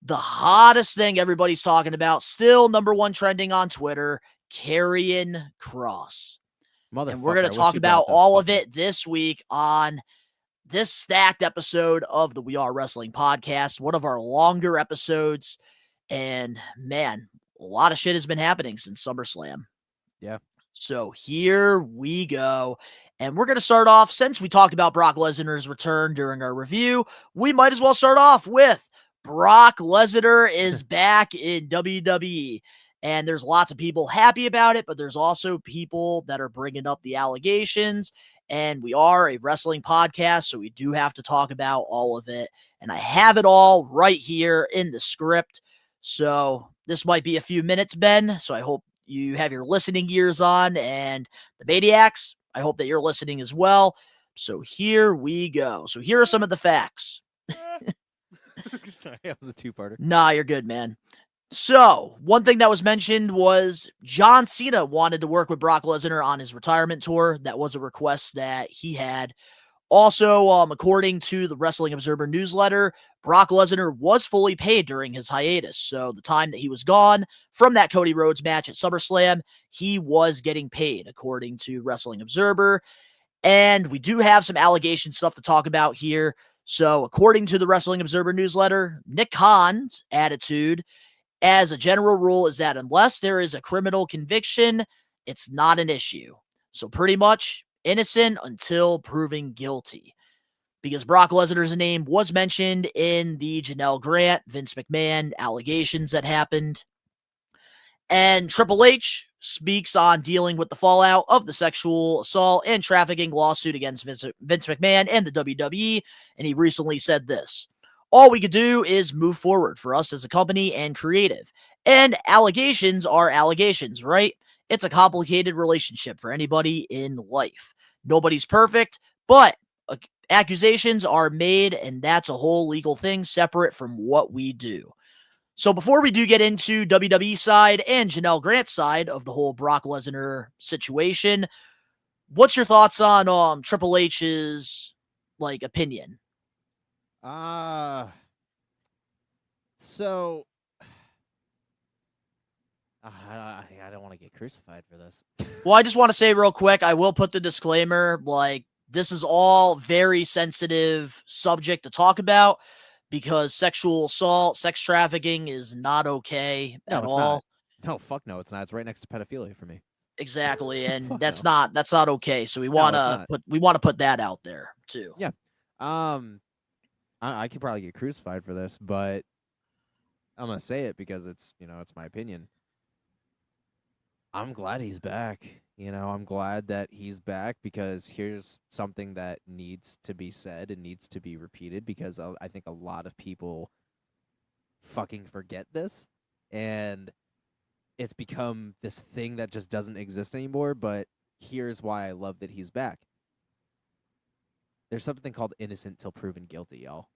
the hottest thing everybody's talking about, still number one trending on Twitter, Karrion Kross. And we're Motherfucker, going I to wish talk you brought about those all of fucking- it this week on this stacked episode of the We Are Wrestling podcast, one of our longer episodes. And man, a lot of shit has been happening since SummerSlam. Yeah. So here we go. And we're going to start off, since we talked about Brock Lesnar's return during our review, we might as well start off with Brock Lesnar is back in WWE. And there's lots of people happy about it, but there's also people that are bringing up the allegations. And we are a wrestling podcast, so we do have to talk about all of it. And I have it all right here in the script. So this might be a few minutes, Ben. So I hope you have your listening ears on. And the Maniacs, I hope that you're listening as well. So here we go. So here are some of the facts. Sorry, that was a two-parter. Nah, you're good, man. So, one thing that was mentioned was John Cena wanted to work with Brock Lesnar on his retirement tour. That was a request that he had. Also, according to the Wrestling Observer newsletter, Brock Lesnar was fully paid during his hiatus. So, the time that he was gone from that Cody Rhodes match at SummerSlam, he was getting paid, according to Wrestling Observer. And we do have some allegation stuff to talk about here. So, according to the Wrestling Observer newsletter, Nick Khan's attitude as a general rule is that unless there is a criminal conviction, it's not an issue. So pretty much innocent until proven guilty. Because Brock Lesnar's name was mentioned in the Janelle Grant, Vince McMahon allegations that happened. And Triple H speaks on dealing with the fallout of the sexual assault and trafficking lawsuit against Vince McMahon and the WWE. And he recently said this: all we could do is move forward for us as a company and creative. And allegations are allegations, right? It's a complicated relationship for anybody in life. Nobody's perfect, but accusations are made, and that's a whole legal thing separate from what we do. So before we do get into WWE side and Janelle Grant's side of the whole Brock Lesnar situation, what's your thoughts on Triple H's opinion? So I don't want to get crucified for this. Well, I just want to say real quick, I will put the disclaimer, this is all very sensitive subject to talk about because sexual assault, sex trafficking is not okay at all. Not. No, fuck no, it's not. It's right next to pedophilia for me. Exactly, and Fuck that's no. not okay. So we want to put that out there too. Yeah. I could probably get crucified for this, but I'm gonna say it because it's my opinion. I'm glad he's back. I'm glad that he's back because here's something that needs to be said and needs to be repeated because I think a lot of people fucking forget this and it's become this thing that just doesn't exist anymore, but here's why I love that he's back. There's something called innocent till proven guilty, y'all.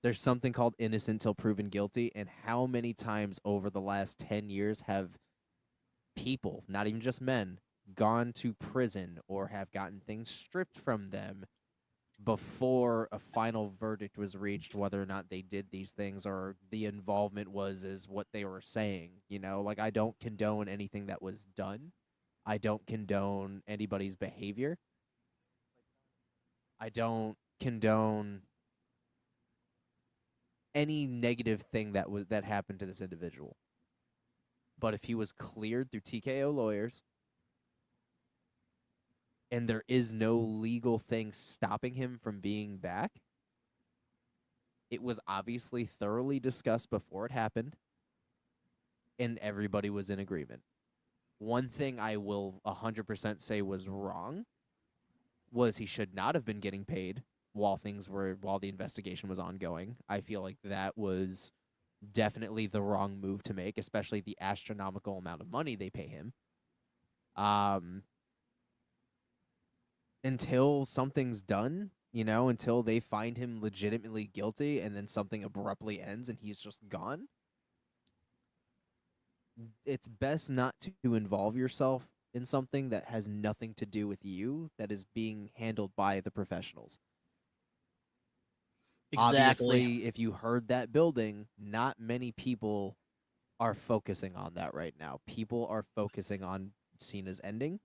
There's something called innocent till proven guilty, and how many times over the last 10 years have people, not even just men, gone to prison or have gotten things stripped from them before a final verdict was reached, whether or not they did these things or the involvement was what they were saying. I don't condone anything that was done. I don't condone anybody's behavior. I don't condone any negative thing that happened to this individual. But if he was cleared through TKO lawyers and there is no legal thing stopping him from being back, it was obviously thoroughly discussed before it happened, and everybody was in agreement. One thing I will 100% say was wrong was he should not have been getting paid while the investigation was ongoing. I feel like that was definitely the wrong move to make, especially the astronomical amount of money they pay him. Until something's done, until they find him legitimately guilty and then something abruptly ends and he's just gone, it's best not to involve yourself in something that has nothing to do with you, that is being handled by the professionals. Exactly. Obviously, if you heard that building, not many people are focusing on that right now. People are focusing on Cena's ending.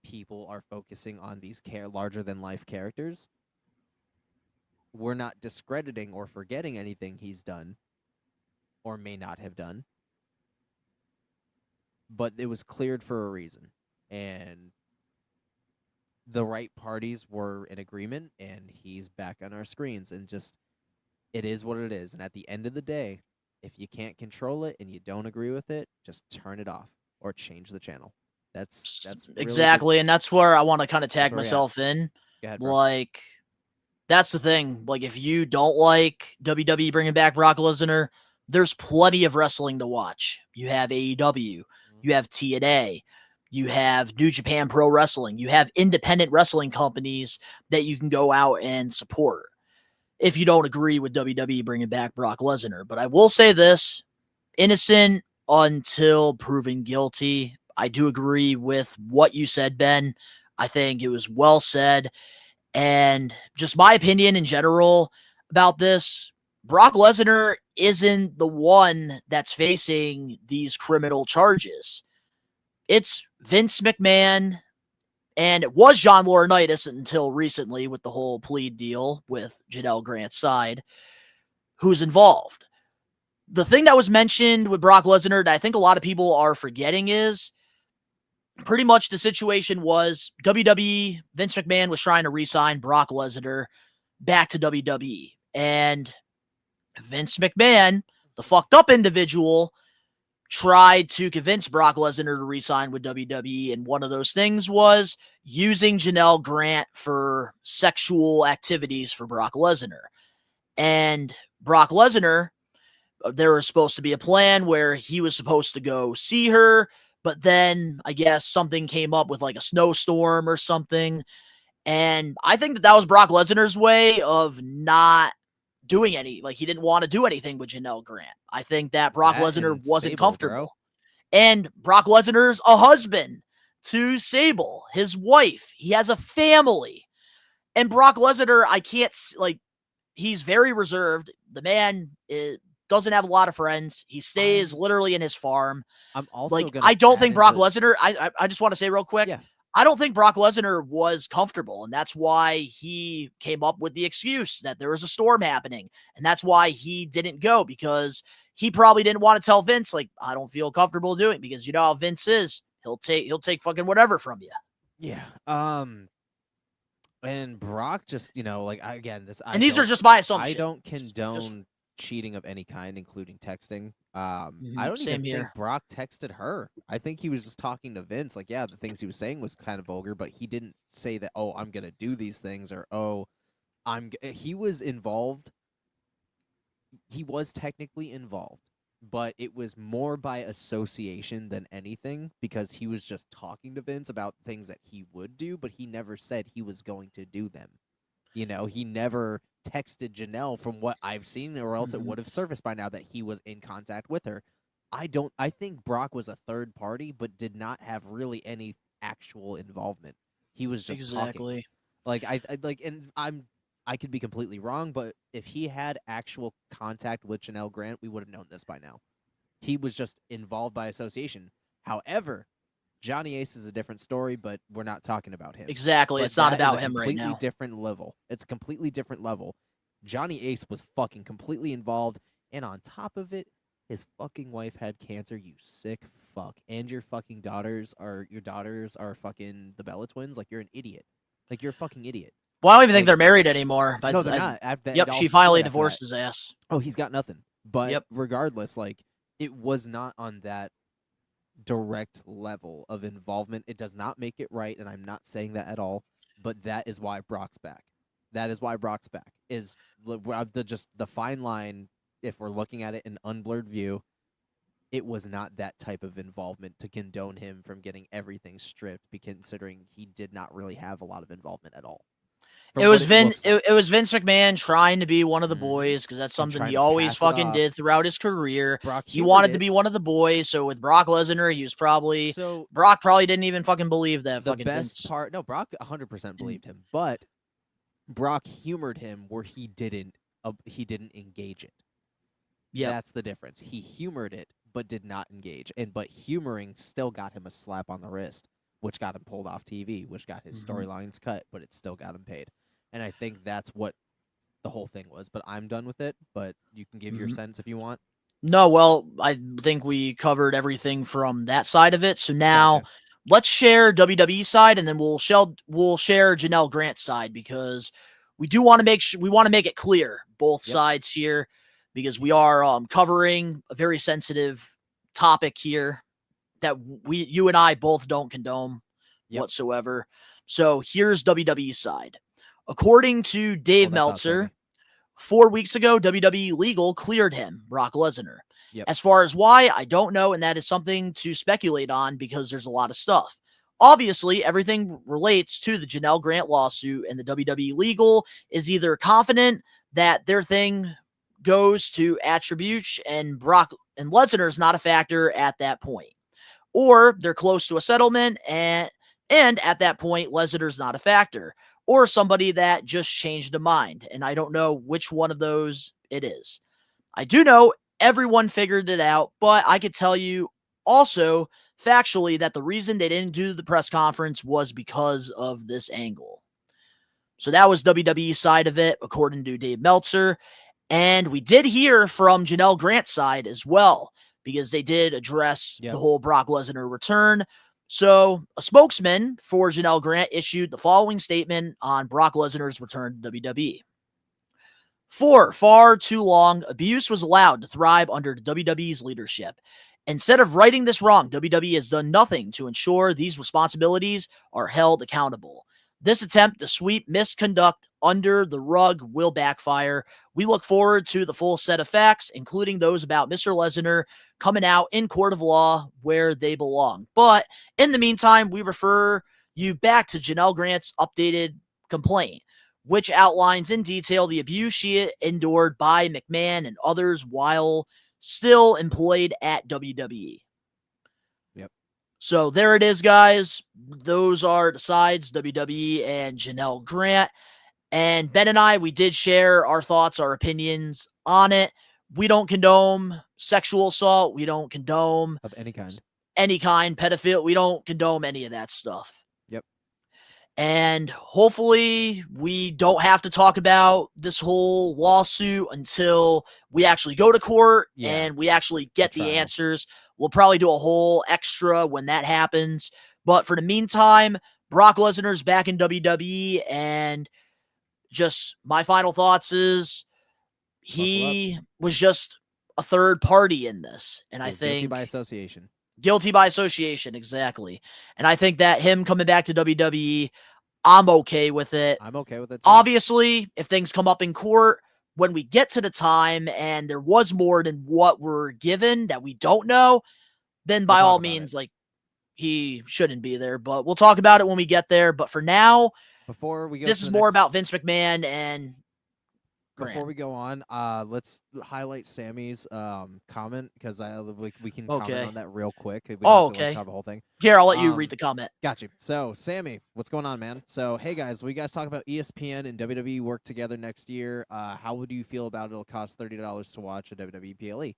People are focusing on these larger-than-life characters. We're not discrediting or forgetting anything he's done or may not have done. But it was cleared for a reason. And the right parties were in agreement, and he's back on our screens. And just, it is what it is. And at the end of the day, if you can't control it and you don't agree with it, just turn it off or change the channel. That's really exactly, and that's where I want to kind of tag where we're at. myself in. Go ahead, bro. Like, that's the thing. Like, if you don't like WWE bringing back Brock Lesnar, there's plenty of wrestling to watch. You have AEW, you have TNA, you have New Japan Pro Wrestling, you have independent wrestling companies that you can go out and support if you don't agree with WWE bringing back Brock Lesnar. But I will say this, innocent until proven guilty. I do agree with what you said, Ben. I think it was well said. And just my opinion in general about this, Brock Lesnar isn't the one that's facing these criminal charges. It's Vince McMahon, and it was John Laurinaitis until recently with the whole plea deal with Janelle Grant's side, who's involved. The thing that was mentioned with Brock Lesnar that I think a lot of people are forgetting is pretty much the situation was WWE, Vince McMahon was trying to re-sign Brock Lesnar back to WWE. And Vince McMahon, the fucked up individual, tried to convince Brock Lesnar to re-sign with WWE. And one of those things was using Janelle Grant for sexual activities for Brock Lesnar. And Brock Lesnar, there was supposed to be a plan where he was supposed to go see her, but then I guess something came up with like a snowstorm or something. And I think that was Brock Lesnar's way of not doing he didn't want to do anything with Janelle Grant. I think that Brock Lesnar wasn't Sable, comfortable. bro. And Brock Lesnar's a husband to Sable, his wife. He has a family. And Brock Lesnar, I can't, he's very reserved. The man doesn't have a lot of friends. He stays literally in his farm. I'm also I don't think Brock Lesnar, I just want to say real quick, I don't think Brock Lesnar was comfortable, and that's why he came up with the excuse that there was a storm happening, and that's why he didn't go, because he probably didn't want to tell Vince, I don't feel comfortable doing it, because you know how Vince is. He'll take fucking whatever from you. Yeah. And Brock just, these are just my assumptions. I don't condone cheating of any kind, including texting. I don't Same even here. think Brock texted her. I think he was just talking to Vince. The things he was saying was kind of vulgar, but he didn't say that, oh, I'm going to do these things, or, oh, he was involved. He was technically involved, but it was more by association than anything, because he was just talking to Vince about things that he would do, but he never said he was going to do them. He never texted Janelle, from what I've seen, or else it would have surfaced by now that he was in contact with her. I think Brock was a third party, but did not have really any actual involvement. He was just talking. I could be completely wrong, but if he had actual contact with Janelle Grant, we would have known this by now. He was just involved by association. However, Johnny Ace is a different story, but we're not talking about him. Exactly. But it's not that about is a him right now. completely different level. It's a completely different level. Johnny Ace was fucking completely involved, and on top of it, his fucking wife had cancer, you sick fuck. And your daughters are fucking the Bella twins. You're an idiot. You're a fucking idiot. Well, I don't even think they're married anymore. No, they're not. Yep, she finally divorced his ass. Oh, he's got nothing. But regardless, it was not on that direct level of involvement. It does not make it right, and I'm not saying that at all, but that is why Brock's back. That is why Brock's back. Is the fine line, if we're looking at it in unblurred view, it was not that type of involvement to condone him from getting everything stripped, considering he did not really have a lot of involvement at all. It was Vince McMahon trying to be one of the boys, because that's something he always fucking did throughout his career. He wanted to be one of the boys. So with Brock Lesnar, he was probably Brock probably didn't even fucking believe that. The best part, no, Brock 100% believed him, but Brock humored him where he didn't engage it. Yeah, that's the difference. He humored it, but did not engage. But humoring still got him a slap on the wrist, which got him pulled off TV, which got his storylines cut, but it still got him paid. And I think that's what the whole thing was. But I'm done with it, but you can give your sense if you want. No, well, I think we covered everything from that side of it. So now let's share WWE side, and then we'll share Janelle Grant's side, because we do want to make it clear both sides here, because we are covering a very sensitive topic here that you and I both don't condone whatsoever. So here's WWE's side. According to Dave Meltzer, 4 weeks ago, WWE Legal cleared him, Brock Lesnar. As far as why, I don't know, and that is something to speculate on because there's a lot of stuff. Obviously, everything relates to the Janelle Grant lawsuit, and the WWE Legal is either confident that their thing goes to attribution and Brock and Lesnar is not a factor at that point, or they're close to a settlement, and at that point, Lesnar's not a factor, or somebody that just changed a mind, and I don't know which one of those it is. I do know everyone figured it out, but I could tell you also factually that the reason they didn't do the press conference was because of this angle. So that was WWE's side of it, according to Dave Meltzer. And we did hear from Janelle Grant's side as well, because they did address the whole Brock Lesnar return. So a spokesman for Janelle Grant issued the following statement on Brock Lesnar's return to WWE. For far too long, abuse was allowed to thrive under WWE's leadership. Instead of righting this wrong, WWE has done nothing to ensure these responsibilities are held accountable. This attempt to sweep misconduct under the rug will backfire. We look forward to the full set of facts, including those about Mr. Lesnar, coming out in court of law where they belong. But in the meantime, we refer you back to Janelle Grant's updated complaint, which outlines in detail the abuse she endured by McMahon and others while still employed at WWE. So there it is, guys. Those are the sides, WWE and Janelle Grant. And Ben and I, we did share our thoughts, our opinions on it. We don't condone sexual assault. We don't condone of any kind, pedophile. We don't condone any of that stuff. And hopefully we don't have to talk about this whole lawsuit until we actually go to court and we actually get the answers. We'll probably do a whole extra when that happens. But for the meantime, Brock Lesnar's back in WWE, and just my final thoughts is he was just a third party in this. And I think guilty by association. Guilty by association, exactly. And I think that him coming back to WWE, I'm okay with it. I'm okay with it too. Obviously, if things come up in court, when we get to the time and there was more than what we're given that we don't know, then by all means, like, he shouldn't be there. But we'll talk about it when we get there. But for now, before we go, this is more about Vince McMahon and Grant. Before we go on, let's highlight Sammy's comment, because we can comment on that real quick. We don't have to, cover the whole thing. Here, I'll let you read the comment. Got you. So, Sammy, what's going on, man? So, hey guys, we guys talk about ESPN and WWE work together next year. How would you feel about it'll cost $30 to watch a WWE PLE?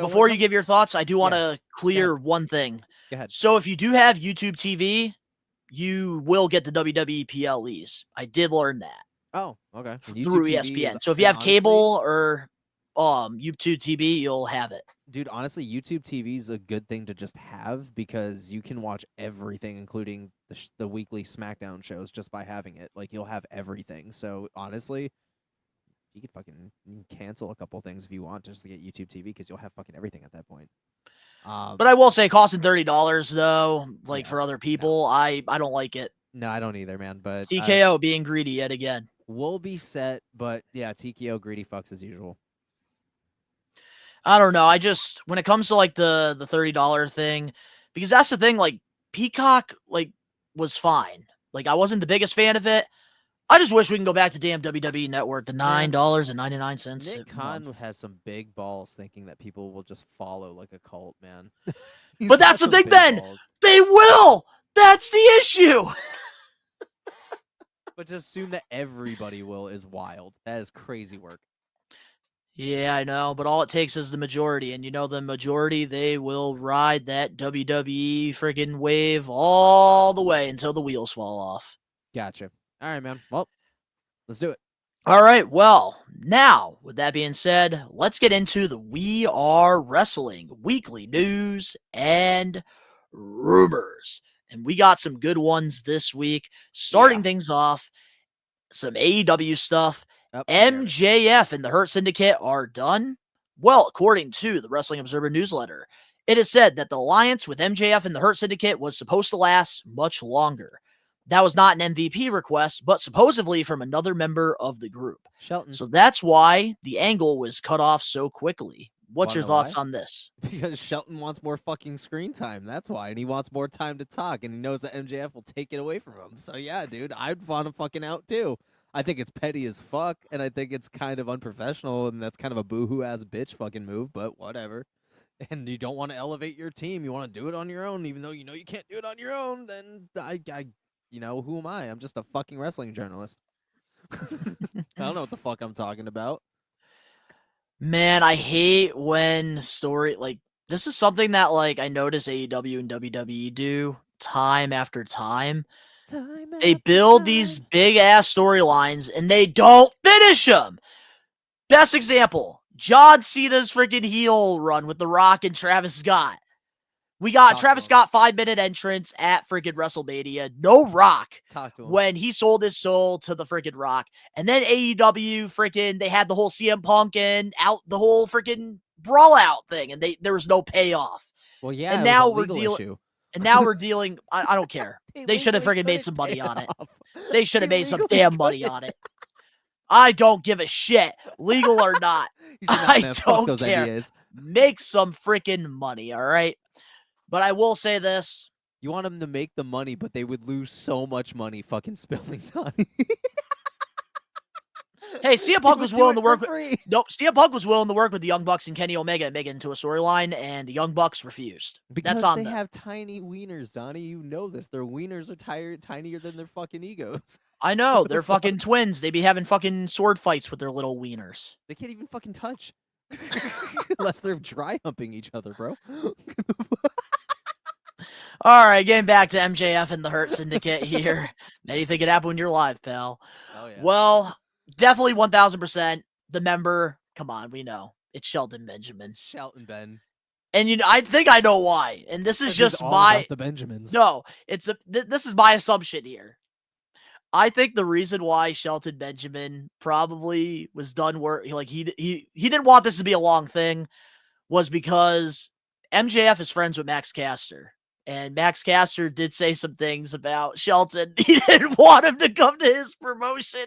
Before you give your thoughts, I do want to clear one thing. Go ahead. So if you do have YouTube TV, you will get the WWE PLEs. I did learn that. Oh, okay. Through ESPN. So if you have cable or YouTube TV, you'll have it. Dude, honestly, YouTube TV is a good thing to just have, because you can watch everything, including the weekly SmackDown shows, just by having it. Like, you'll have everything. So honestly, you could fucking cancel a couple things if you want just to get YouTube TV, because you'll have fucking everything at that point. But I will say, costing $30 though, like for other people, I don't like it. No, I don't either, man. But TKO being greedy yet again. We'll be set, but yeah, TKO greedy fucks as usual. I don't know. I just, when it comes to like the $30 thing, because that's the thing, like Peacock like was fine. Like I wasn't the biggest fan of it. I just wish we can go back to damn WWE Network, the $9.99. Nick Khan has some big balls thinking that people will just follow like a cult, man. But that's the thing, Ben. They will. That's the issue. But to assume that everybody will is wild. That is crazy work. Yeah, I know, but all it takes is the majority, and the majority, they will ride that WWE freaking wave all the way until the wheels fall off. Gotcha. All right, man. Well, let's do it. All right, well, now, with that being said, let's get into the We Are Wrestling weekly news and rumors. And we got some good ones this week. Starting things off, some AEW stuff. Oh, MJF and the Hurt Syndicate are done. Well, according to the Wrestling Observer newsletter, it is said that the alliance with MJF and the Hurt Syndicate was supposed to last much longer. That was not an MVP request, but supposedly from another member of the group. Shelton. So that's why the angle was cut off so quickly. What's Wanna your know thoughts why? on this? Because Shelton wants more fucking screen time. That's why. And he wants more time to talk. And he knows that MJF will take it away from him. So, yeah, dude, I'd want him fucking out, too. I think it's petty as fuck. And I think it's kind of unprofessional. And that's kind of a boohoo-ass bitch fucking move. But whatever. And you don't want to elevate your team. You want to do it on your own. Even though you know you can't do it on your own. Then who am I? I'm just a fucking wrestling journalist. I don't know what the fuck I'm talking about. Man, I hate when this is something that I notice AEW and WWE do time after time. They build these big ass storylines and they don't finish them. Best example, John Cena's freaking heel run with The Rock and Travis Scott. We got Travis Scott 5-minute entrance at freaking WrestleMania. No Rock. Talk to him. When he sold his soul to the freaking Rock. And then AEW they had the whole CM Punk and out the whole freaking brawl out thing. And there was no payoff. Well, yeah. And now we're dealing. And now we're dealing. I don't care. They should have freaking made some money on it. They should have made some damn money on it. I don't give a shit, legal or not. I don't care. NDAs. Make some freaking money, all right? But I will say this. You want them to make the money, but they would lose so much money fucking spilling Donnie. Hey, CM Punk was willing to work with CM Punk was willing to work with the Young Bucks and Kenny Omega and make it into a storyline, and the Young Bucks refused. Because that's on they them. have tiny wieners, Donnie. You know this. Their wieners are tinier than their fucking egos. I know. They're fucking twins. They be having fucking sword fights with their little wieners. They can't even fucking touch. Unless they're dry humping each other, bro. All right, getting back to MJF and the Hurt Syndicate here. Anything can happen when you're live, pal. Oh, yeah. Well, definitely 1,000%. The member, come on, we know. It's Shelton Benjamin. Shelton Ben. And I think I know why. And this is just my the Benjamins. No, this is my assumption here. I think the reason why Shelton Benjamin probably was done he didn't want this to be a long thing was because MJF is friends with Max Caster. And Max Caster did say some things about Shelton. He didn't want him to come to his promotion.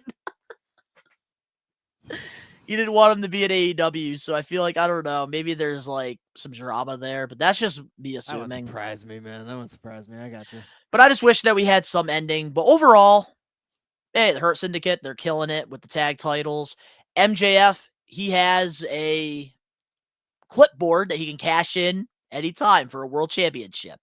He didn't want him to be at AEW. So I feel like, I don't know, maybe there's some drama there, but that's just me assuming. That wouldn't surprise me, man. That wouldn't surprise me. I got you. But I just wish that we had some ending. But overall, hey, the Hurt Syndicate, they're killing it with the tag titles. MJF, he has a clipboard that he can cash in anytime for a world championship.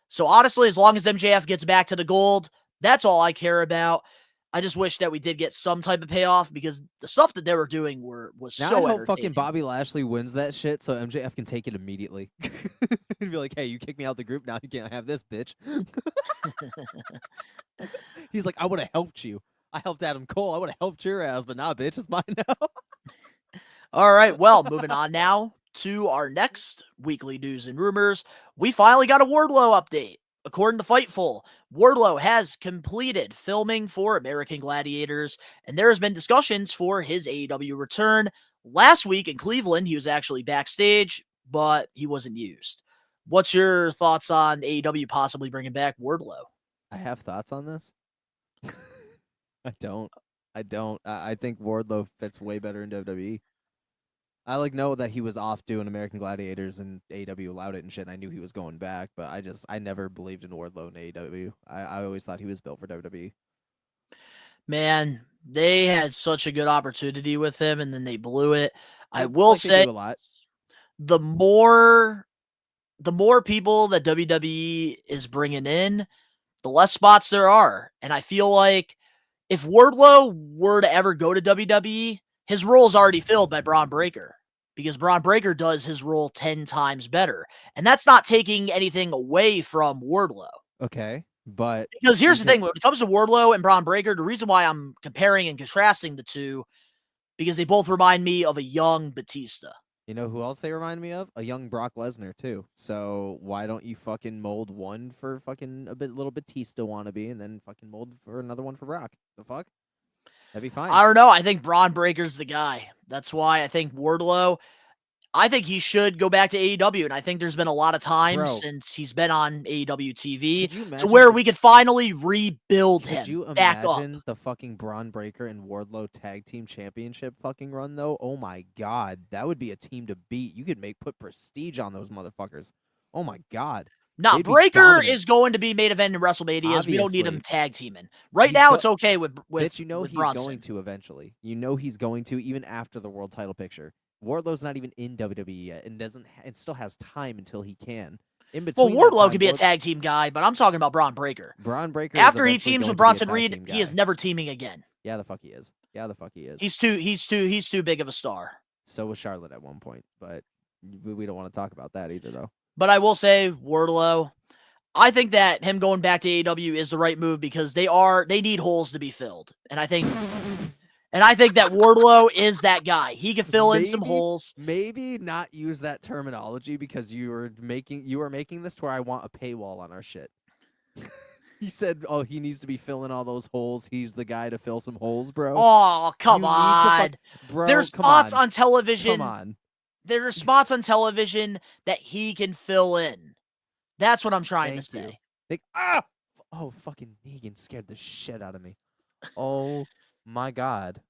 So honestly, as long as MJF gets back to the gold, that's all I care about. I just wish that we did get some type of payoff because the stuff that they were doing was now so I hope fucking entertaining. Bobby Lashley wins that shit so MJF can take it immediately. He'd be like, hey, you kicked me out of the group, now you can't have this, bitch. He's like, I would have helped you. I helped Adam Cole. I would have helped your ass, but nah, bitch, it's mine now. All right, well, moving on now to our next weekly news and rumors. We finally got a Wardlow update. According to Fightful, Wardlow has completed filming for American Gladiators, and there has been discussions for his AEW return. Last week in Cleveland, he was actually backstage, but he wasn't used. What's your thoughts on AEW possibly bringing back Wardlow? I have thoughts on this. I don't. I think Wardlow fits way better in WWE. I know that he was off doing American Gladiators and AEW allowed it and shit, and I knew he was going back, but I never believed in Wardlow in AEW. I always thought he was built for WWE. Man, they had such a good opportunity with him, and then they blew it. I will say, a lot. the more people that WWE is bringing in, the less spots there are. And I feel like if Wardlow were to ever go to WWE, his role is already filled by Braun Breaker because Braun Breaker does his role 10 times better. And that's not taking anything away from Wardlow. Okay, but Because here's the thing, when it comes to Wardlow and Braun Breaker, the reason why I'm comparing and contrasting the two, because they both remind me of a young Batista. You know who else they remind me of? A young Brock Lesnar, too. So why don't you fucking mold one for fucking little Batista wannabe and then fucking mold for another one for Brock? The fuck? That'd be fine. I don't know. I think Braun Breaker's the guy. That's why I think Wardlow, I think he should go back to AEW. And I think there's been a lot of time since he's been on AEW TV to where we could finally rebuild him Could you back up. imagine the fucking Braun Breaker and Wardlow tag team championship fucking run, though? Oh, my God. That would be a team to beat. You could put prestige on those motherfuckers. Oh, my God. Now, Breaker is going to be main event in WrestleMania. We don't need him tag teaming. Right now, it's okay with Bitch, you know with he's Bronson. going to eventually. You know he's going to, even after the world title picture. Wardlow's not even in WWE yet and still has time until he can. In between, well, Wardlow could be a tag team guy, but I'm talking about Braun Breaker. Braun Breaker. After he teams with Bronson Reed, he is never teaming again. Yeah, the fuck he is. Yeah, the fuck he is. He's too big of a star. So was Charlotte at one point, but we don't want to talk about that either, though. But I will say, Wardlow, I think that him going back to AEW is the right move because they need holes to be filled, and I think. And I think that Wardlow is that guy. He can fill in some holes. Maybe not use that terminology because you are making this to where I want a paywall on our shit. He said, "Oh, he needs to be filling all those holes. He's the guy to fill some holes, bro." Oh, come on, bro. There's spots on television. Come on. There are spots on television that he can fill in. That's what I'm trying to say. Oh, fucking Negan scared the shit out of me. Oh. My God.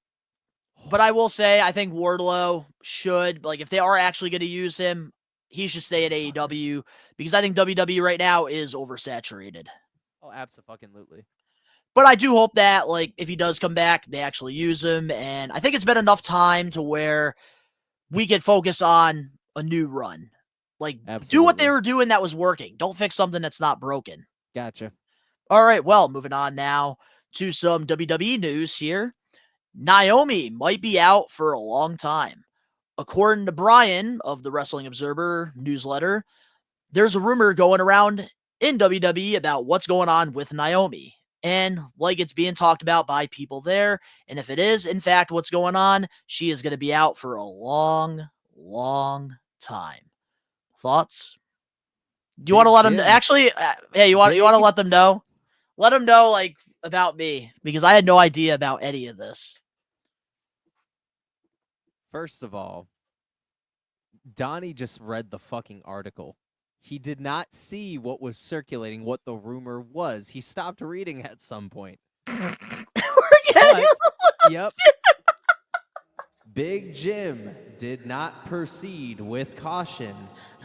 But I will say, I think Wardlow should, if they are actually going to use him, he should stay at AEW because I think WWE right now is oversaturated. Oh, absolutely. But I do hope that, if he does come back, they actually use him. And I think it's been enough time to where we can focus on a new run. Do what they were doing that was working. Don't fix something that's not broken. Gotcha. All right, well, moving on now to some WWE news here. Naomi might be out for a long time. According to Brian of the Wrestling Observer newsletter, there's a rumor going around in WWE about what's going on with Naomi. And it's being talked about by people there. And if it is, in fact, what's going on, she is going to be out for a long, long time. Thoughts? Do you want to let them actually? Hey, you want to let them know? Let them know about me because I had no idea about any of this. First of all, Donnie just read the fucking article. He did not see what was circulating, what the rumor was. He stopped reading at some point. Yep. Big Jim did not proceed with caution.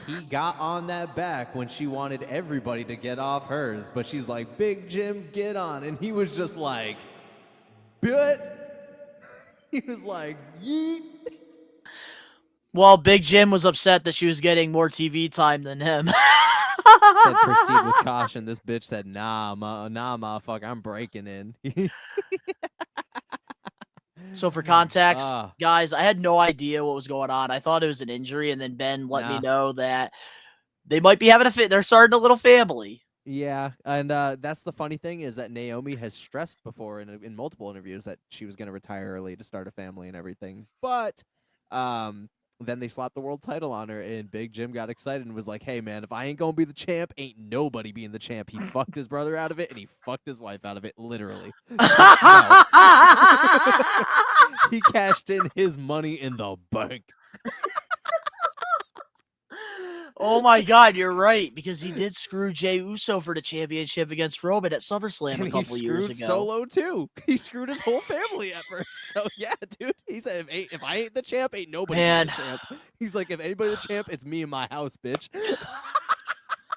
He got on that back when she wanted everybody to get off hers, but she's like, "Big Jim, get on." And he was just like, "But." He was like, "Yeet." Well, Big Jim was upset that she was getting more TV time than him. Said proceed with caution. This bitch said, nah, motherfucker, I'm breaking in. So for context, guys, I had no idea what was going on. I thought it was an injury, and then Ben let me know that they might be having a fit. They're starting a little family. Yeah, and that's the funny thing is that Naomi has stressed before in multiple interviews that she was going to retire early to start a family and everything. But then they slapped the world title on her, and Big Jim got excited and was like, "Hey, man, if I ain't going to be the champ, ain't nobody being the champ." He fucked his brother out of it, and he fucked his wife out of it, literally. He cashed in his money in the bank. Oh my God, you're right, because he did screw Jey Uso for the championship against Roman at SummerSlam and a couple years ago. He screwed Solo too. He screwed his whole family at first. So yeah, dude. He said, if I ain't the champ, ain't nobody the champ. He's like, if anybody the champ, it's me in my house, bitch.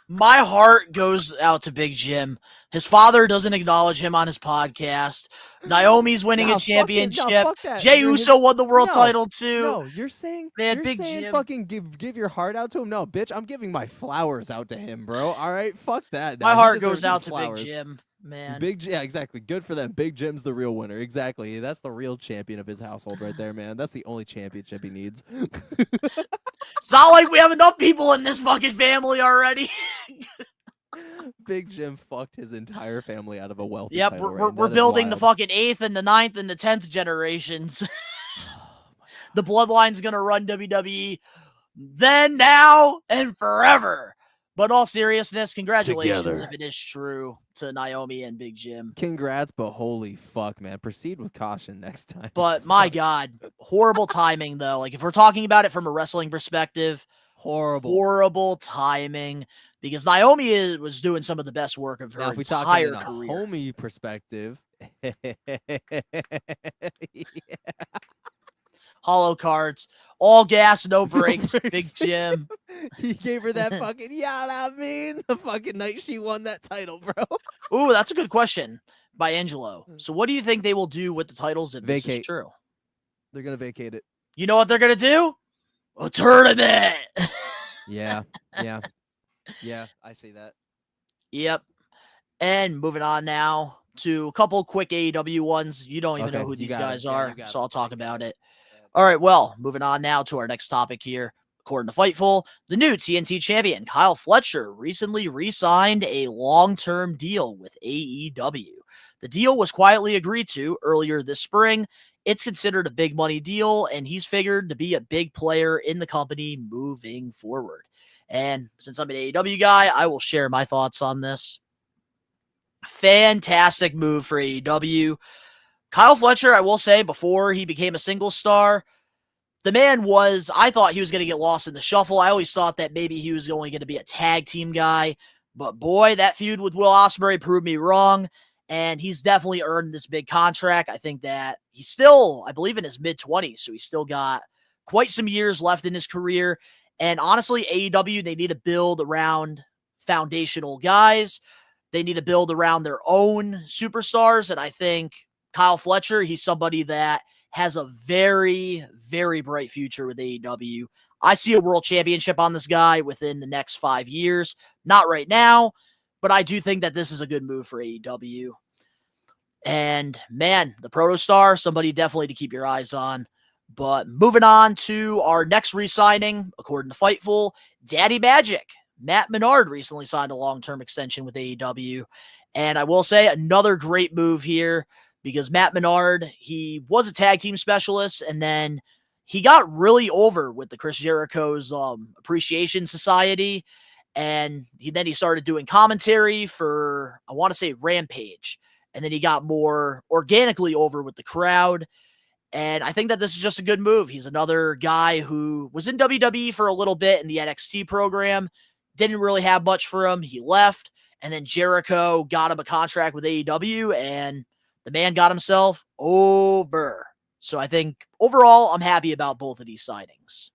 My heart goes out to Big Jim. His father doesn't acknowledge him on his podcast. Naomi's winning a championship. Jey Uso won the world title too. No, you're saying, Big Jim. Fucking give your heart out to him. No, bitch, I'm giving my flowers out to him, bro. All right, fuck that. My heart goes out to Big Jim. Man. Yeah, exactly. Good for them. Big Jim's the real winner. Exactly. That's the real champion of his household right there, man. That's the only championship he needs. It's not like we have enough people in this fucking family already. Big Jim fucked his entire family out of a wealthy Yep, title we're, reign. we're That is building the wild. fucking 8th and the 9th and the 10th generations. The bloodline's gonna run WWE then, now, and forever. But in all seriousness, congratulations Together. if it is true to Naomi and Big Jim. Congrats, but holy fuck, man. Proceed with caution next time. But my God, horrible timing though. Like if we're talking about it from a wrestling perspective, horrible timing. Because Naomi was doing some of the best work of her Now, if we entire talk in a career. homie perspective, Hollow cards, all gas, no brakes. Big Jim. He gave her that fucking, yeah, I mean, the fucking night she won that title, bro. Ooh, that's a good question by Angelo. So what do you think they will do with the titles if this is Vacate. true? They're going to vacate it. You know what they're going to do? A tournament. Yeah. Yeah, I see that. Yep. And moving on now to a couple quick AEW ones. You don't even know who these guys are, so I'll talk about it. All right, well, moving on now to our next topic here. According to Fightful, the new TNT champion, Kyle Fletcher, recently re-signed a long-term deal with AEW. The deal was quietly agreed to earlier this spring. It's considered a big money deal, and he's figured to be a big player in the company moving forward. And since I'm an AEW guy, I will share my thoughts on this. Fantastic move for AEW. Kyle Fletcher, I will say, before he became a single star, the man I thought he was going to get lost in the shuffle. I always thought that maybe he was only going to be a tag team guy. But boy, that feud with Will Ospreay proved me wrong. And he's definitely earned this big contract. I think that he's still, I believe, in his mid-20s. So he's still got quite some years left in his career. And honestly, AEW, they need to build around foundational guys. They need to build around their own superstars. And I think Kyle Fletcher, he's somebody that has a very, very bright future with AEW. I see a world championship on this guy within the next 5 years. Not right now, but I do think that this is a good move for AEW. And man, the Protostar, somebody definitely to keep your eyes on. But moving on to our next re-signing, according to Fightful, Daddy Magic. Matt Menard recently signed a long-term extension with AEW. And I will say another great move here because Matt Menard, he was a tag team specialist and then he got really over with the Chris Jericho's Appreciation Society. And then he started doing commentary for, I want to say, Rampage. And then he got more organically over with the crowd. And I think that this is just a good move. He's another guy who was in WWE for a little bit in the NXT program. Didn't really have much for him. He left. And then Jericho got him a contract with AEW. And the man got himself over. So I think overall, I'm happy about both of these signings.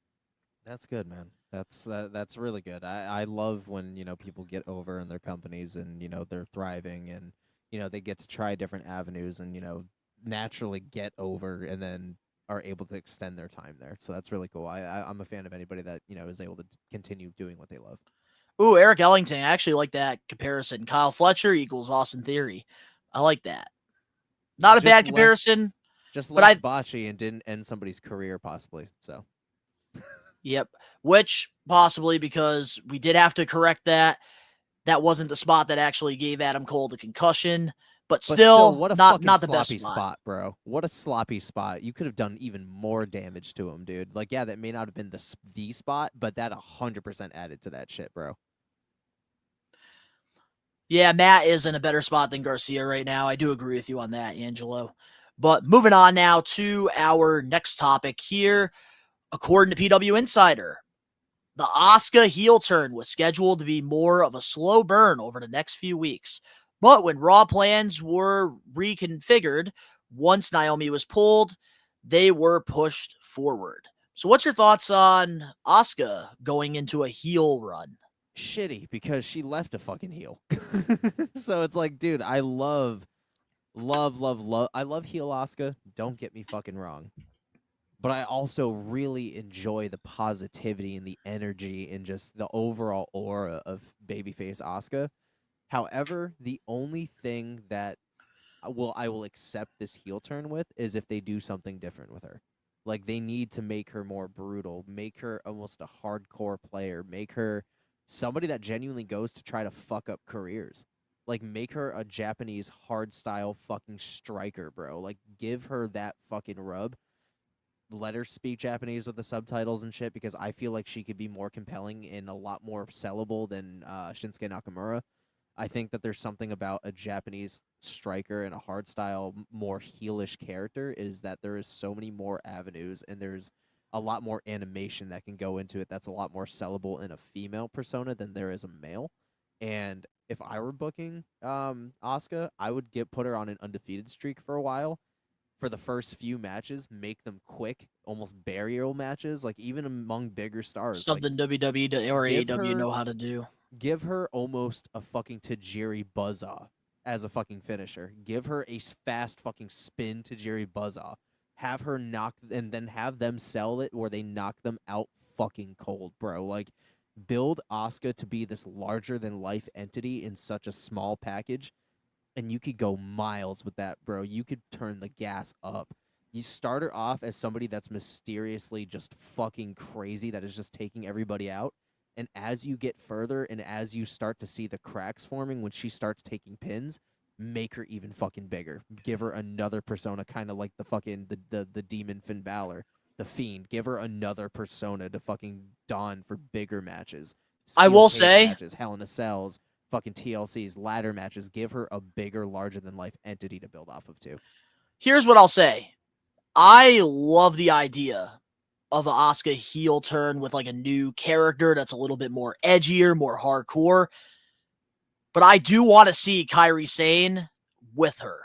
That's good, man. That's really good. I love when, people get over in their companies and, they're thriving and, they get to try different avenues and, naturally get over and then are able to extend their time there. So that's really cool. I'm a fan of anybody that, is able to continue doing what they love. Ooh, Eric Ellington. I actually like that comparison. Kyle Fletcher equals Austin Theory. I like that. Not a bad comparison. Just less botchy and didn't end somebody's career possibly. So. Yep. Which possibly because we did have to correct that. That wasn't the spot that actually gave Adam Cole the concussion. But still what a not the sloppy best spot, bro. What a sloppy spot. You could have done even more damage to him, dude. Like, yeah, that may not have been the spot, but that 100% added to that shit, bro. Yeah, Matt is in a better spot than Garcia right now. I do agree with you on that, Angelo. But moving on now to our next topic here. According to PW Insider, the Asuka heel turn was scheduled to be more of a slow burn over the next few weeks. But when Raw plans were reconfigured, once Naomi was pulled, they were pushed forward. So what's your thoughts on Asuka going into a heel run? Shitty, because she left a fucking heel. So it's like, dude, I love I love heel Asuka. Don't get me fucking wrong. But I also really enjoy the positivity and the energy and just the overall aura of babyface Asuka. However, the only thing that I will accept this heel turn with is if they do something different with her. Like, they need to make her more brutal, make her almost a hardcore player, make her somebody that genuinely goes to try to fuck up careers. Like, make her a Japanese hard-style fucking striker, bro. Like, give her that fucking rub. Let her speak Japanese with the subtitles and shit, because I feel like she could be more compelling and a lot more sellable than Shinsuke Nakamura. I think that there's something about a Japanese striker and a hard-style, more heelish character is that there is so many more avenues, and there's a lot more animation that can go into it that's a lot more sellable in a female persona than there is a male. And if I were booking Asuka, I would put her on an undefeated streak for a while. For the first few matches, make them quick, almost burial matches, like even among bigger stars. Something WWE or give AEW her- know how to do. Give her almost a fucking Tajiri Buzzsaw as a fucking finisher. Give her a fast fucking spin Tajiri Buzzsaw. Have her knock, and then have them sell it where they knock them out fucking cold, bro. Like, build Asuka to be this larger-than-life entity in such a small package, and you could go miles with that, bro. You could turn the gas up. You start her off as somebody that's mysteriously just fucking crazy, that is just taking everybody out. And as you get further and as you start to see the cracks forming when she starts taking pins, make her even fucking bigger. Give her another persona, kind of like the fucking the demon Finn Balor, the Fiend. Give her another persona to fucking don for bigger matches. I will Steel cage say- matches, Hell in a Cells, fucking TLCs, ladder matches. Give her a bigger, larger than life entity to build off of too. Here's what I'll say. I love the idea of an Asuka heel turn with like a new character that's a little bit more edgier, more hardcore. But I do want to see Kairi Sane with her.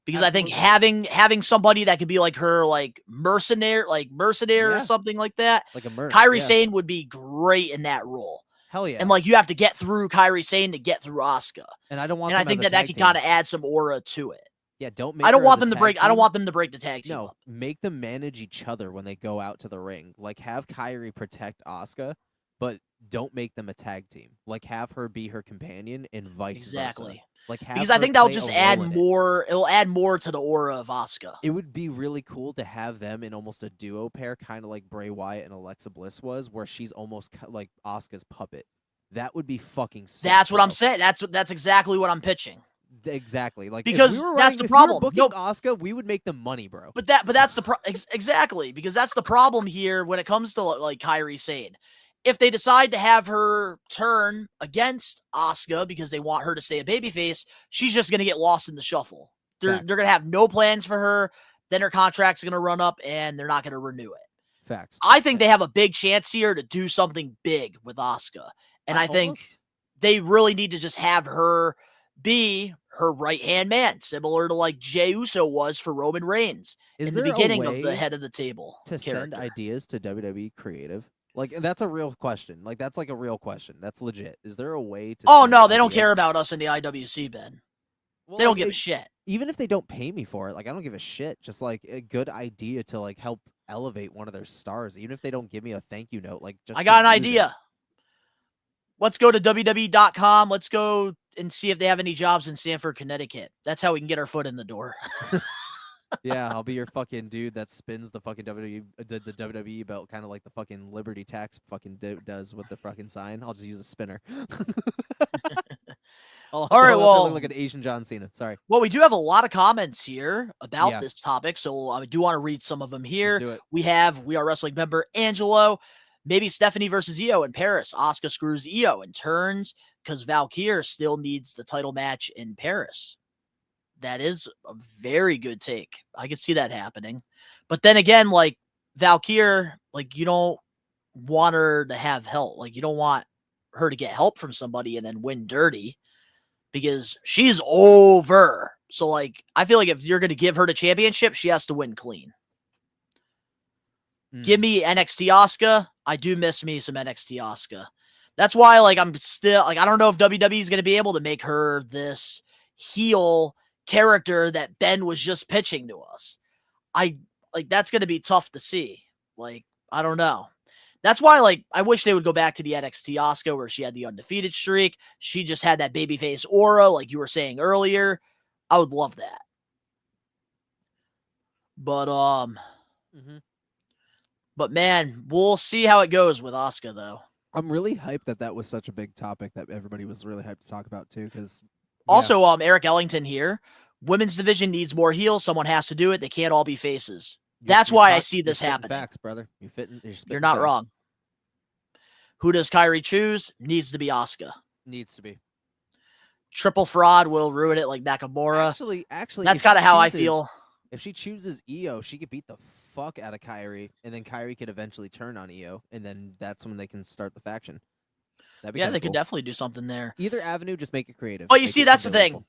Because Absolutely. I think having somebody that could be like her, like mercenary Yeah. or something like that, Like a merc. Kairi yeah. Sane would be great in that role. Hell yeah. And like you have to get through Kairi Sane to get through Asuka. And I don't want And I them think as a that tag could team. kind of add some aura to it. Yeah, don't make I don't her want as a them to tag break. I don't team. want them to break the tag team No, up. make them manage each other when they go out to the ring. Like, have Kairi protect Asuka, but don't make them a tag team. Like, have her be her companion and vice versa. Exactly. Like, have Because I her think that'll play just a add role in it. more. It'll add more to the aura of Asuka. It would be really cool to have them in almost a duo pair, kind of like Bray Wyatt and Alexa Bliss was, where she's almost like Asuka's puppet. That would be fucking sick. That's what I'm bro. saying. That's exactly what I'm pitching. Exactly. Like, Because if we were that's writing- the if we were problem. booking No. Asuka, we would make them money, bro. But that's the exactly, because that's the problem here when it comes to like Kairi Sane. If they decide to have her turn against Asuka because they want her to stay a babyface, she's just going to get lost in the shuffle. They're Facts. going to have no plans for her. Then her contract's going to run up and they're not going to renew it. Facts. I think they have a big chance here to do something big with Asuka. And I think almost- they really need to just have her be her right-hand man, similar to like Jey Uso was for Roman Reigns Is in the there a beginning of the way head of the table to send character. ideas to WWE creative? Like, that's a real question. Like, that's like a real question. That's legit. Is there a way to Oh send no, they don't ideas? care about us in the IWC, Ben. Well, They don't like, give a shit. even if they don't pay me for it, like, I don't give a shit. Just like a good idea to like help elevate one of their stars, even if they don't give me a thank you note. Like, just I got to an use it. idea. Let's go to WWE.com. Let's go and see if they have any jobs in Stamford, Connecticut. That's how we can get our foot in the door. Yeah, I'll be your fucking dude that spins the fucking the WWE belt, kind of like the fucking Liberty Tax fucking does with the fucking sign. I'll just use a spinner. All right, well- look like an Asian John Cena. Sorry, Well, we do have a lot of comments here about Yeah. this topic, so I do want to read some of them here. let's do it. We are wrestling member Angelo. Maybe Stephanie versus Io in Paris. Asuka screws Io and turns because Valkyrie still needs the title match in Paris. That is a very good take. I could see that happening. But then again, like Valkyrie, like you don't want her to have help. Like you don't want her to get help from somebody and then win dirty because she's over. So like I feel like if you're going to give her the championship, she has to win clean. Give me NXT Asuka. I do miss me some NXT Asuka. That's why, like, I'm still like, I don't know if WWE is going to be able to make her this heel character that Ben was just pitching to us. That's going to be tough to see. Like, I don't know. That's why, like, I wish they would go back to the NXT Asuka where she had the undefeated streak. She just had that babyface aura, like you were saying earlier. I would love that. But but man, we'll see how it goes with Asuka though. I'm really hyped that was such a big topic that everybody was really hyped to talk about too. Because also, Eric Ellington here. Women's division needs more heels. Someone has to do it. They can't all be faces. That's why I see this happening. Facts, brother. You're not wrong. Who does Kairi choose? Needs to be Asuka. Needs to be. Triple fraud will ruin it like Nakamura. Actually, that's kind of how I feel. If she chooses Io, she could beat the fuck out of Kairi, and then Kairi could eventually turn on Io, and then that's when they can start the faction. Yeah, they could definitely do something there. Either avenue, just make it creative. But you see, that's the thing.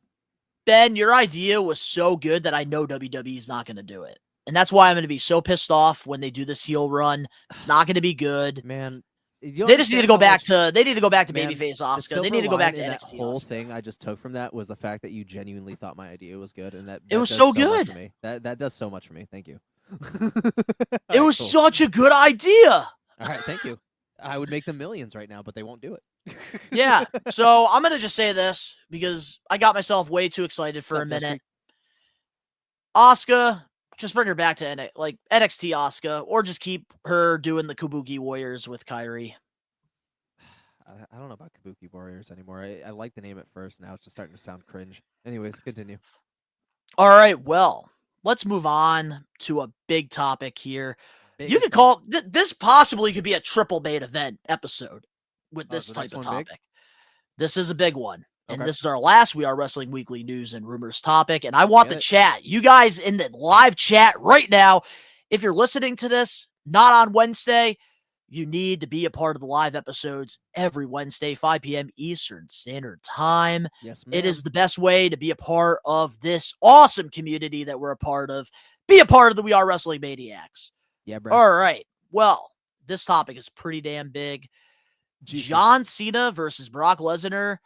Ben, your idea was so good that I know WWE's not going to do it. And that's why I'm going to be so pissed off when they do this heel run. It's not going to be good. Man, they just need to go back to babyface Asuka. They need to go back to NXT. The whole thing I just took from that was the fact that you genuinely thought my idea was good, and that it was so good. For me. That does so much for me. Thank you. It was such a good idea. All right, thank you. I would make them millions right now, but they won't do it. Yeah. So I'm gonna just say this because I got myself way too excited for a minute. Asuka, just bring her back to NXT Asuka, or just keep her doing the Kabuki Warriors with Kairi. I don't know about Kabuki Warriors anymore. I like the name at first. Now it's just starting to sound cringe. Anyways, continue. All right. Well, let's move on to a big topic here. You could call this possibly could be a triple main event episode with this type of topic. This is a big one. And this is our last We Are Wrestling Weekly News and Rumors topic. And I want the chat. You guys in the live chat right now, if you're listening to this, not on Wednesday, you need to be a part of the live episodes every Wednesday, 5 p.m. Eastern Standard Time. Yes, ma'am. It is the best way to be a part of this awesome community that we're a part of. Be a part of the We Are Wrestling Maniacs. Yeah, bro. All right. Well, this topic is pretty damn big. Jesus. John Cena versus Brock Lesnar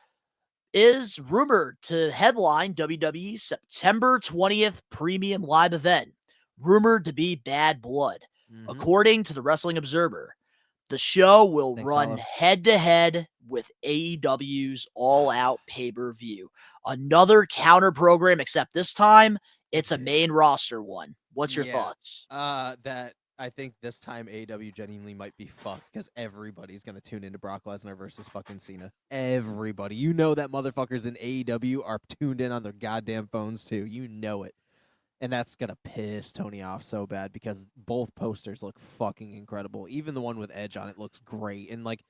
is rumored to headline WWE's September 20th premium live event, rumored to be Bad Blood. According to the Wrestling Observer, the show will run head-to-head with AEW's All Out pay-per-view. Another counter program, except this time, it's a main roster one. What's your thoughts? That I think this time AEW genuinely might be fucked because everybody's going to tune into Brock Lesnar versus fucking Cena. Everybody. You know that motherfuckers in AEW are tuned in on their goddamn phones too. You know it. And that's going to piss Tony off so bad because both posters look fucking incredible. Even the one with Edge on it looks great. And like,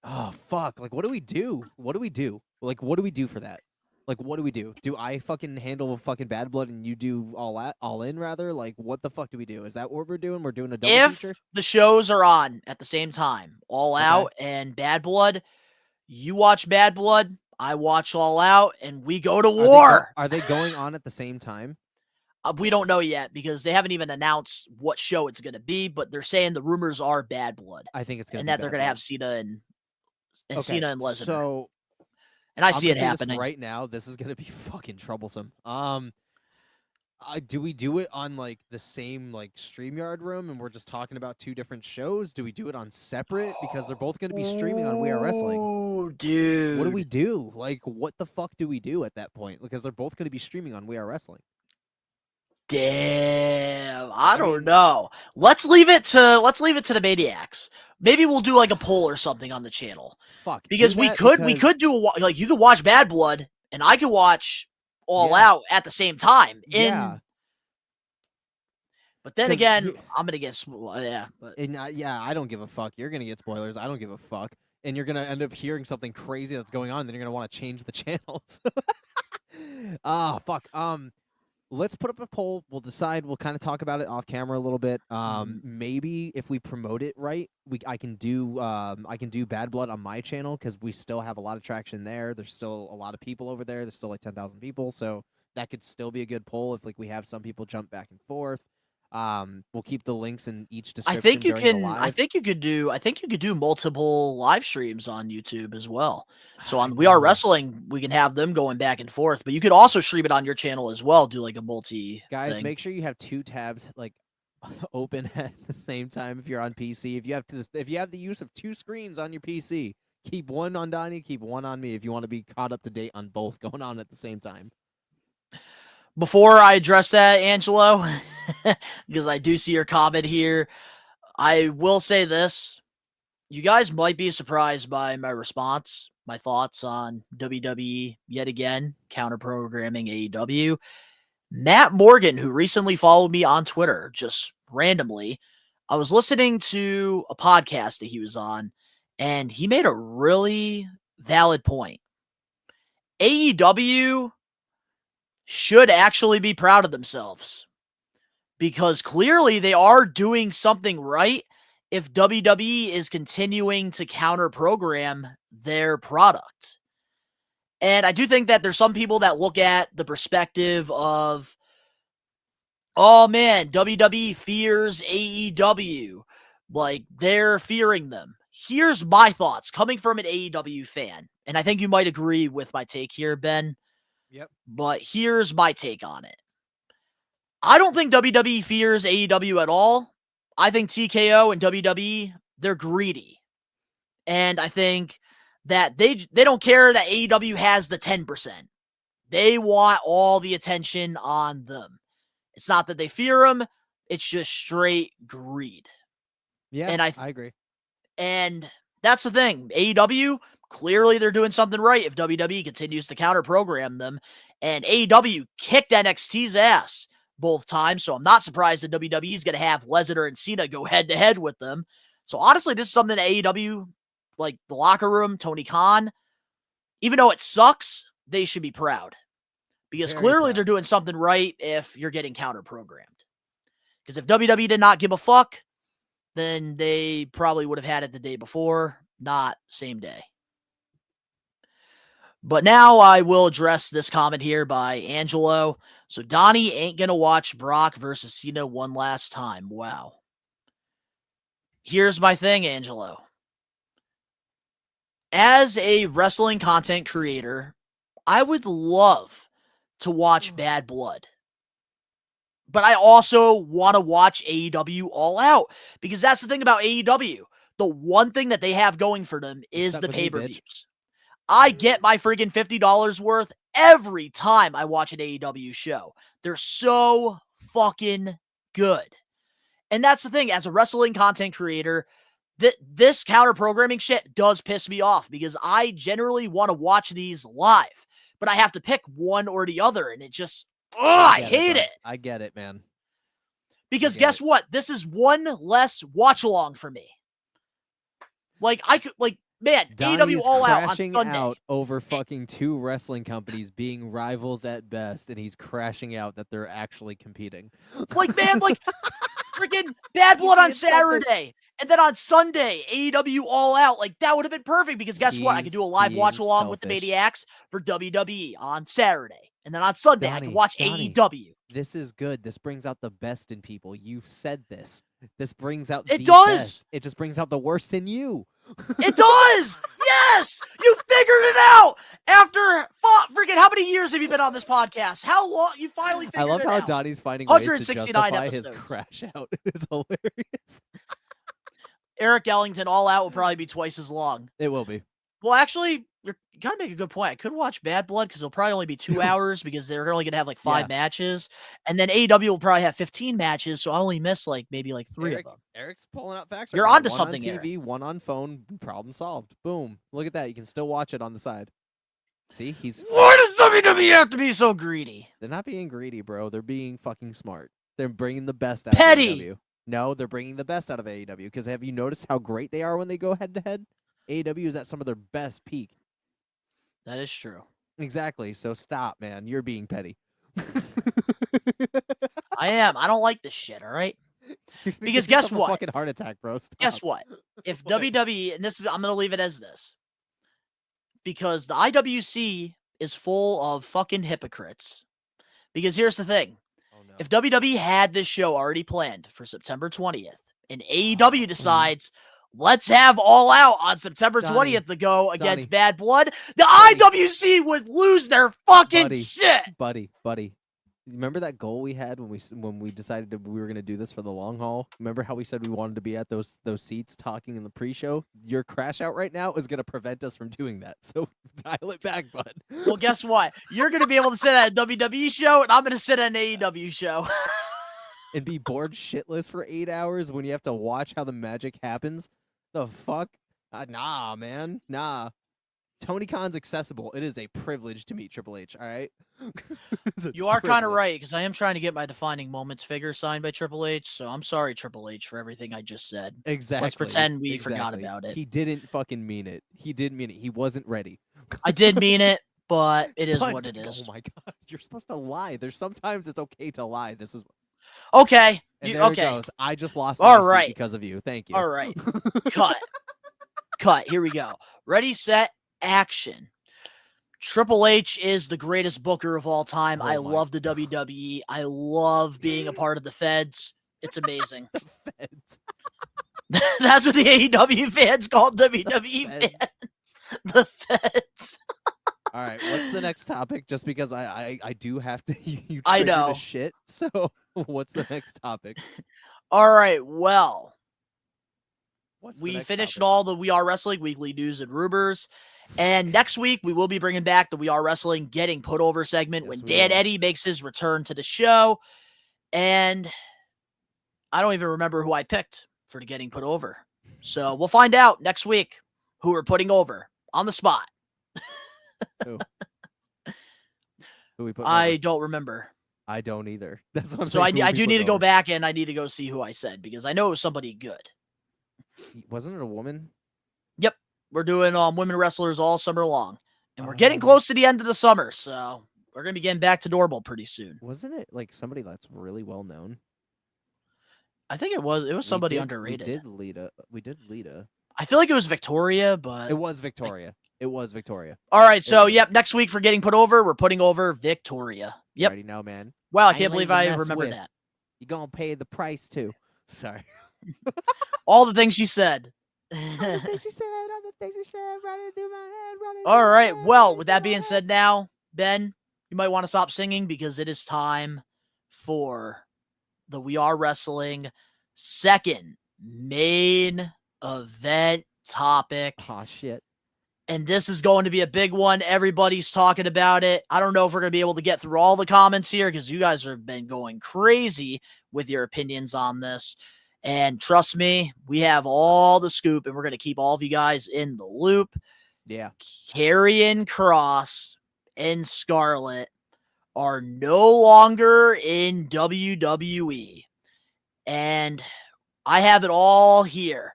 oh, fuck. Like, what do we do? What do we do? Like, what do we do for that? Like, what do we do? Do I fucking handle fucking Bad Blood and you do all in rather? Like, what the fuck do we do? Is that what we're doing? We're doing a double feature? If the shows are on at the same time, All Out and Bad Blood, you watch Bad Blood, I watch All Out, and we go to war. Are they going on at the same time? We don't know yet because they haven't even announced what show it's going to be, but they're saying the rumors are Bad Blood. I think it's going to be and that they're going to have Cena and Cena and Lesnar. So, and I see it happening right now. This is going to be fucking troublesome. Do we do it on like the same like StreamYard room and we're just talking about two different shows? Do we do it on separate because they're both going to be streaming on We Are Wrestling? Oh, dude. What do we do? Like, what the fuck do we do at that point? Because they're both going to be streaming on We Are Wrestling. Damn, I don't know. Let's leave it to the Maniacs. Maybe we'll do like a poll or something on the channel. Fuck, because we could do like you could watch Bad Blood and I could watch All Out at the same time. But then again, I'm gonna get I don't give a fuck. You're gonna get spoilers. I don't give a fuck, and you're gonna end up hearing something crazy that's going on. And then you're gonna want to change the channels. Fuck. Let's put up a poll. We'll decide. We'll kind of talk about it off camera a little bit. Maybe if we promote it right, I can do Bad Blood on my channel because we still have a lot of traction there. There's still a lot of people over there. There's still like 10,000 people, so that could still be a good poll if like we have some people jump back and forth. We'll keep the links in each description. I think you could do multiple live streams on YouTube as well. So on We Are Wrestling, we can have them going back and forth, but you could also stream it on your channel as well. Do like a multi guys. thing. Make sure you have two tabs like open at the same time if you're on PC. If you have the use of 2 screens on your PC, keep one on Donnie, keep one on me if you want to be caught up to date on both going on at the same time. Before I address that, Angelo, because I do see your comment here, I will say this. You guys might be surprised by my response, my thoughts on WWE yet again, counter-programming AEW. Matt Morgan, who recently followed me on Twitter, just randomly, I was listening to a podcast that he was on, and he made a really valid point. AEW should actually be proud of themselves because clearly they are doing something right if WWE is continuing to counter-program their product. And I do think that there's some people that look at the perspective of, oh man, WWE fears AEW. Like, they're fearing them. Here's my thoughts coming from an AEW fan. And I think you might agree with my take here, Ben. Yep. But here's my take on it. I don't think WWE fears AEW at all. I think TKO and WWE, they're greedy. And I think that they don't care that AEW has the 10%. They want all the attention on them. It's not that they fear them. It's just straight greed. Yeah, and I agree. And that's the thing. AEW, clearly they're doing something right if WWE continues to counter-program them. And AEW kicked NXT's ass both times, so I'm not surprised that WWE is going to have Lesnar and Cena go head-to-head with them. So honestly, this is something that AEW, like the locker room, Tony Khan, even though it sucks, they should be proud. Because Very clearly proud. they're doing something right if you're getting counter-programmed. Because if WWE did not give a fuck, then they probably would have had it the day before, not same day. But now I will address this comment here by Angelo. So Donnie ain't going to watch Brock versus Cena one last time. Wow. Here's my thing, Angelo. As a wrestling content creator, I would love to watch Bad Blood. But I also want to watch AEW All Out. Because that's the thing about AEW. The one thing that they have going for them is Except the with me, pay-per-views. I get my friggin' $50 worth every time I watch an AEW show. They're so fucking good. And that's the thing. As a wrestling content creator, this counter-programming shit does piss me off because I generally want to watch these live. But I have to pick one or the other, and it just... I hate it. I get it, man. Because guess what? This is one less watch-along for me. Like, I could... Like, man, Donnie's AEW All Out on crashing Sunday. out over fucking 2 wrestling companies being rivals at best, and he's crashing out that they're actually competing. Like, man, like, freaking Bad Blood on Saturday. And then on Sunday, AEW All Out. Like, that would have been perfect because guess what? I could do a live watch-along with the Maniacs for WWE on Saturday. And then on Sunday, I can watch AEW. This is good. This brings out the best in people. You've said this. This brings out It the does. best. It just brings out the worst in you. It does! Yes! You figured it out! After freaking how many years have you been on this podcast? How long? You finally figured it out. I love how Donnie's finding ways to 169 justify his episodes. crash out. It's hilarious. Eric Ellington All Out will probably be twice as long. It will be. Well, actually, you gotta make a good point. I could watch Bad Blood because it'll probably only be 2 hours because they're only gonna have like 5 matches, and then AEW will probably have 15 matches, so I only miss like maybe like 3 of them. Eric's pulling out facts. You're right now. onto One something, on TV, Eric. one on phone. Problem solved. Boom. Look at that. You can still watch it on the side. See, Why does WWE have to be so greedy? They're not being greedy, bro. They're being fucking smart. They're bringing the best out Petty. of AEW. No, they're bringing the best out of AEW because have you noticed how great they are when they go head to head? AEW is at some of their best peak. That is true. Exactly. So stop, man. You're being petty. I am. I don't like this shit, all right? You're gonna Because give guess yourself a what? fucking heart attack, bro. Stop. Guess what? If What? WWE, and I'm going to leave it as this, because the IWC is full of fucking hypocrites. Because here's the thing. Oh, no. If WWE had this show already planned for September 20th, and AEW decides, let's have All Out on September 20th to go against Bad Blood, the IWC would lose their fucking shit. Buddy. Remember that goal we had when we decided we were going to do this for the long haul? Remember how we said we wanted to be at those seats talking in the pre-show? Your crash out right now is going to prevent us from doing that. So dial it back, bud. Well, guess what? You're going to be able to sit at a WWE show, and I'm going to sit at an AEW show. And be bored shitless for 8 hours when you have to watch how the magic happens? The fuck? Nah, man. Nah. Tony Khan's accessible. It is a privilege to meet Triple H, all right? You are kind of right, because I am trying to get my Defining Moments figure signed by Triple H, so I'm sorry, Triple H, for everything I just said. Exactly. Let's pretend we forgot about it. He didn't fucking mean it. He didn't mean it. He wasn't ready. I did mean it, but it is what it is. Oh my god. You're supposed to lie. There's sometimes it's okay to lie. This is okay. And there okay. it goes. I just lost my All seat right. because of you. Thank you. All right. Cut. Cut. Here we go. Ready, set, action. Triple H is the greatest booker of all time. I love the WWE. I love being a part of the Feds. It's amazing. Feds. That's what the AEW fans call WWE fans. The Feds. All right, what's the next topic? Just because I do have to. You I triggered know. a shit. So what's the next topic? All right. Well, What's the we next finished topic? all the We Are Wrestling weekly news and rumors. And next week, we will be bringing back the We Are Wrestling Getting Put Over segment when Dan Eddy makes his return to the show. And I don't even remember who I picked for the Getting Put Over. So we'll find out next week who we're putting over on the spot. Who we put? I don't remember. I don't either. That's what I'm So I saying. Who we do put need to go over? back and I need to go see who I said because I know it was somebody good. Wasn't it a woman? Yep. We're doing women wrestlers all summer long. And we're getting close to the end of the summer, so we're going to be getting back to normal pretty soon. Wasn't it like somebody that's really well known? I think it was somebody underrated. We did Lita. I feel like it was Victoria, but It was Victoria. It was Victoria. all right, so yep, next week for Getting Put Over, we're putting over Victoria. You Yep. already know, man. Wow, I ain't can't believe letting you I mess remembered with. that. You gonna pay the price too. Sorry. All the things she said. All the things she said, running through my head, running All through my right, head, well, running with that through my being head. said now, Ben, you might want to stop singing because it is time for the We Are Wrestling second main event topic. Aw, shit. And this is going to be a big one. Everybody's talking about it. I don't know if we're going to be able to get through all the comments here because you guys have been going crazy with your opinions on this. And trust me, we have all the scoop and we're going to keep all of you guys in the loop. Yeah. KARRION Kross and Scarlett are no longer in WWE. And I have it all here.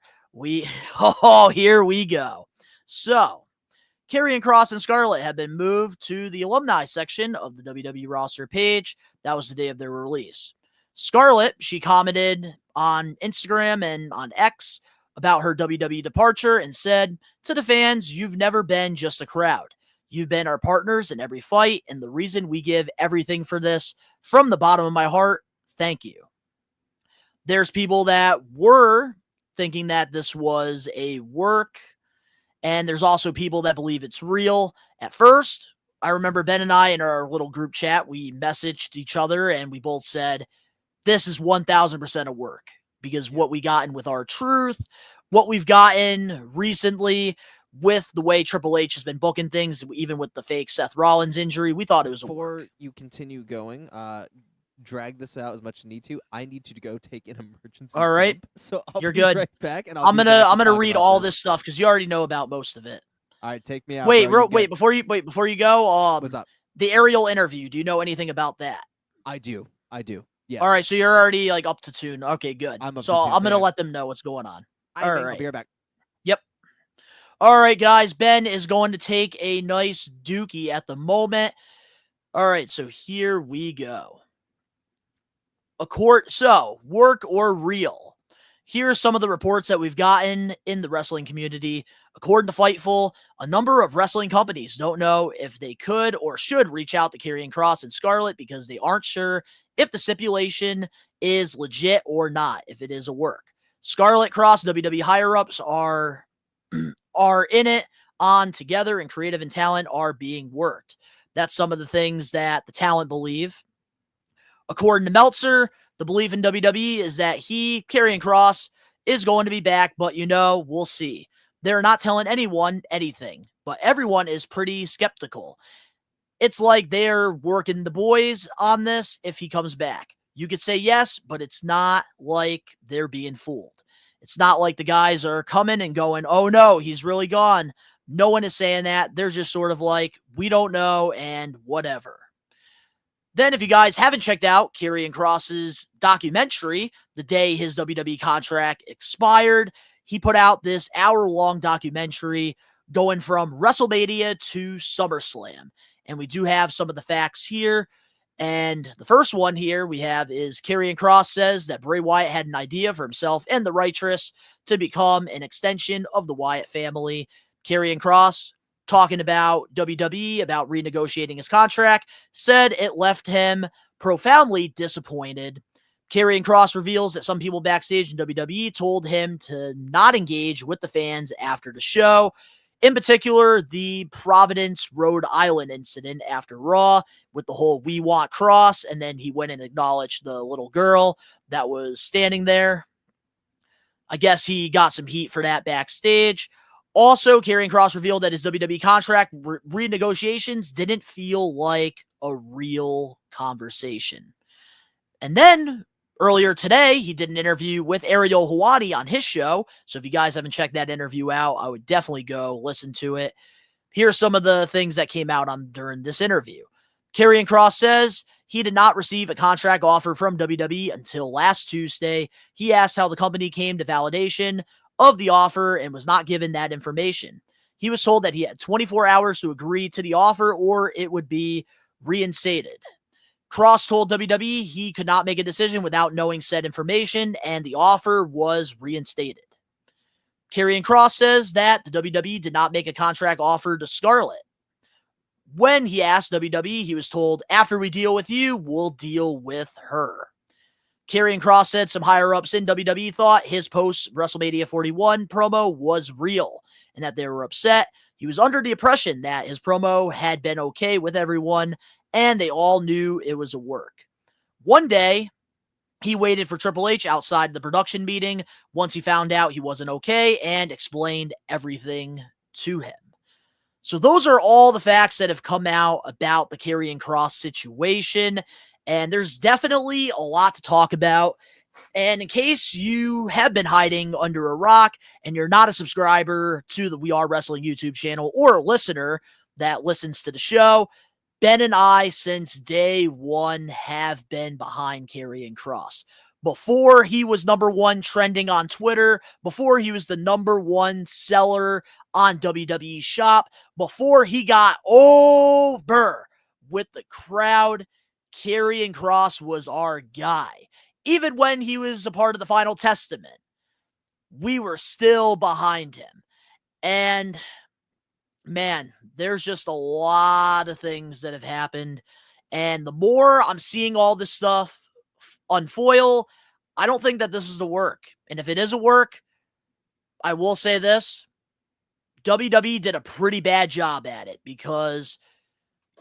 Here we go. So, KARRION Kross and Scarlett have been moved to the alumni section of the WWE roster page. That was the day of their release. Scarlett, she commented on Instagram and on X about her WWE departure and said, "To the fans, you've never been just a crowd. You've been our partners in every fight, and the reason we give everything for this, from the bottom of my heart, thank you." There's people that were thinking that this was a work, and there's also people that believe it's real. At first, I remember Ben and I in our little group chat, we messaged each other and we both said, this is 1000% a work because what we gotten with R-Truth, what we've gotten recently with the way Triple H has been booking things, even with the fake Seth Rollins injury, we thought it was a work. Before you continue going, drag this out as much as you need to. I need to go take an emergency. All right. dump, so I'll You're be good. right back, and I'm gonna read all this stuff because you already know about most of it. All right, take me out. Wait, bro. before you go, What's up? the aerial interview. Do you know anything about that? I do. Yes. All right, so you're already like up to tune. Okay, good. I'm up so to tune, I'm so gonna yeah. let them know what's going on. I all think right. I'll be right back. Yep. All right, guys. Ben is going to take a nice dookie at the moment. All right, so here we go. So work or real? Here are some of the reports that we've gotten in the wrestling community. According to Fightful, a number of wrestling companies don't know if they could or should reach out to KARRION Kross and Scarlett because they aren't sure if the stipulation is legit or not, if it is a work. Scarlett, Kross, WWE higher-ups are in it on together, and creative and talent are being worked. That's some of the things that the talent believe. According to Meltzer, the belief in WWE is that Karrion Kross, is going to be back, but we'll see. They're not telling anyone anything, but everyone is pretty skeptical. It's like they're working the boys on this if he comes back. You could say yes, but it's not like they're being fooled. It's not like the guys are coming and going, oh no, he's really gone. No one is saying that. They're just sort of like, we don't know and whatever. Then if you guys haven't checked out Karrion Kross's documentary, the day his WWE contract expired, he put out this hour-long documentary going from WrestleMania to SummerSlam. And we do have some of the facts here. And the first one here we have is Karrion Kross says that Bray Wyatt had an idea for himself and the Righteous to become an extension of the Wyatt family. Karrion Kross, talking about WWE, about renegotiating his contract, said it left him profoundly disappointed. Karrion Kross reveals that some people backstage in WWE told him to not engage with the fans after the show. In particular, the Providence, Rhode Island incident after Raw with the whole "We Want Kross," and then he went and acknowledged the little girl that was standing there. I guess he got some heat for that backstage. Also, Karrion Kross revealed that his WWE contract renegotiations didn't feel like a real conversation. And then earlier today, he did an interview with Ariel Helwani on his show. So if you guys haven't checked that interview out, I would definitely go listen to it. Here's some of the things that came out during this interview. Karrion Kross says he did not receive a contract offer from WWE until last Tuesday. He asked how the company came to validation of the offer and was not given that information. He was told that he had 24 hours to agree to the offer or it would be reinstated. Kross told WWE he could not make a decision without knowing said information, and the offer was reinstated. Karrion Kross says that the WWE did not make a contract offer to Scarlett. When he asked WWE, he was told, after we deal with you, we'll deal with her. Karrion Kross said some higher-ups in WWE thought his post-WrestleMania 41 promo was real, and that they were upset. He was under the impression that his promo had been okay with everyone, and they all knew it was a work. One day, he waited for Triple H outside the production meeting once he found out he wasn't okay and explained everything to him. So those are all the facts that have come out about the Karrion Kross situation, and there's definitely a lot to talk about. And in case you have been hiding under a rock and you're not a subscriber to the We Are Wrestling YouTube channel or a listener that listens to the show, Ben and I, since day one, have been behind Karrion Kross. Before he was number one trending on Twitter, before he was the number one seller on WWE Shop, before he got over with the crowd, Karrion Kross was our guy. Even when he was a part of the Final Testament, we were still behind him. And man, there's just a lot of things that have happened. And the more I'm seeing all this stuff unfoil, I don't think that this is the work. And if it is a work, I will say this, WWE did a pretty bad job at it, because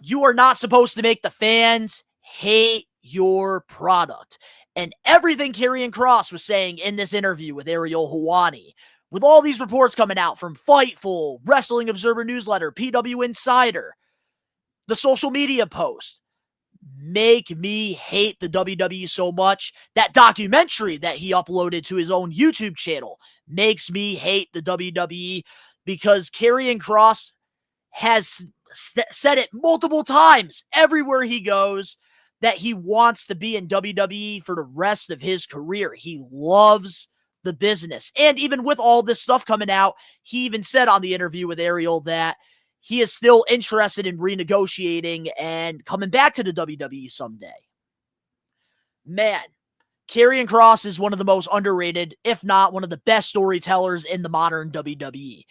you are not supposed to make the fans hate your product. And everything Karrion Kross was saying in this interview with Ariel Helwani, with all these reports coming out from Fightful, Wrestling Observer Newsletter, PW Insider, the social media posts, make me hate the WWE so much. That documentary that he uploaded to his own YouTube channel makes me hate the WWE, because Karrion Kross has said it multiple times everywhere he goes that he wants to be in WWE for the rest of his career. He loves the business. And even with all this stuff coming out, he even said on the interview with Ariel that he is still interested in renegotiating and coming back to the WWE someday. Man, Karrion Kross is one of the most underrated, if not one of the best storytellers in the modern WWE.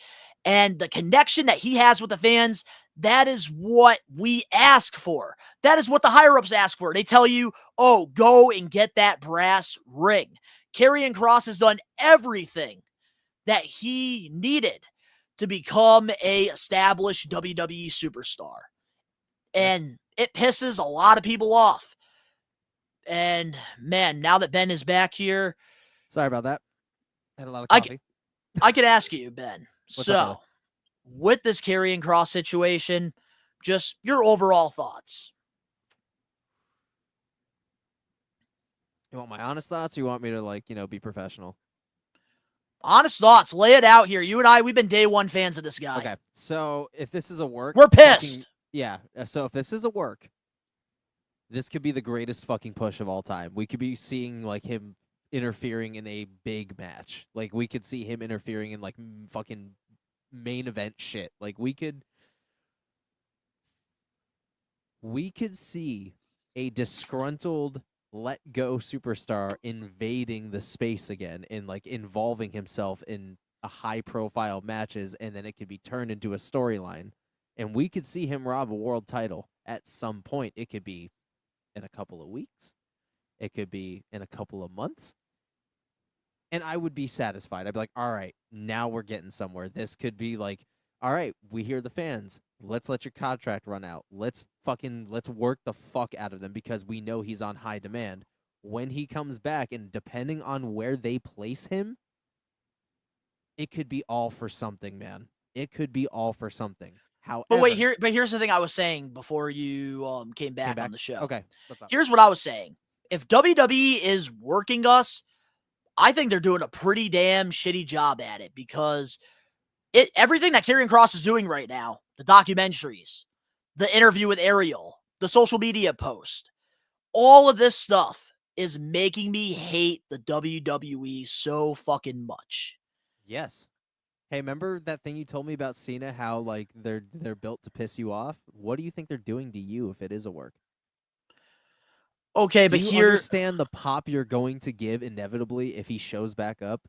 And the connection that he has with the fans, that is what we ask for. That is what the higher-ups ask for. They tell you, oh, go and get that brass ring. Karrion Kross has done everything that he needed to become a established WWE superstar. And it pisses a lot of people off. And man, now that Ben is back here, Sorry about that. Had a lot of I coffee. I could ask you, Ben. What's up, brother? With this Karrion Kross situation, just your overall thoughts. You want my honest thoughts, or you want me to be professional? Honest thoughts. Lay it out here. You and I, we've been day one fans of this guy. Okay, so if this is a work, We're pissed. Yeah. So if this is a work, this could be the greatest fucking push of all time. We could be seeing him interfering in a big match. We could see him interfering in fucking main event shit. We could see a disgruntled let go superstar invading the space again and involving himself in a high profile matches, and then it could be turned into a storyline, and we could see him rob a world title at some point. It could be in a couple of weeks, it could be in a couple of months, and I would be satisfied. I'd be like, all right, now we're getting somewhere. This could be all right, we hear the fans. Let's let your contract run out. Let's work the fuck out of them because we know he's on high demand. When he comes back, and depending on where they place him, it could be all for something, man. It could be all for something. However, but here's the thing I was saying before you came back on the show. Okay, what's up? Here's what I was saying. If WWE is working us, I think they're doing a pretty damn shitty job at it, because everything that Karrion Kross is doing right now, the documentaries, the interview with Ariel, the social media post, all of this stuff is making me hate the WWE so fucking much. Yes. Hey, remember that thing you told me about Cena, how they're built to piss you off? What do you think they're doing to you if it is a work? Okay, do you understand the pop you're going to give inevitably if he shows back up?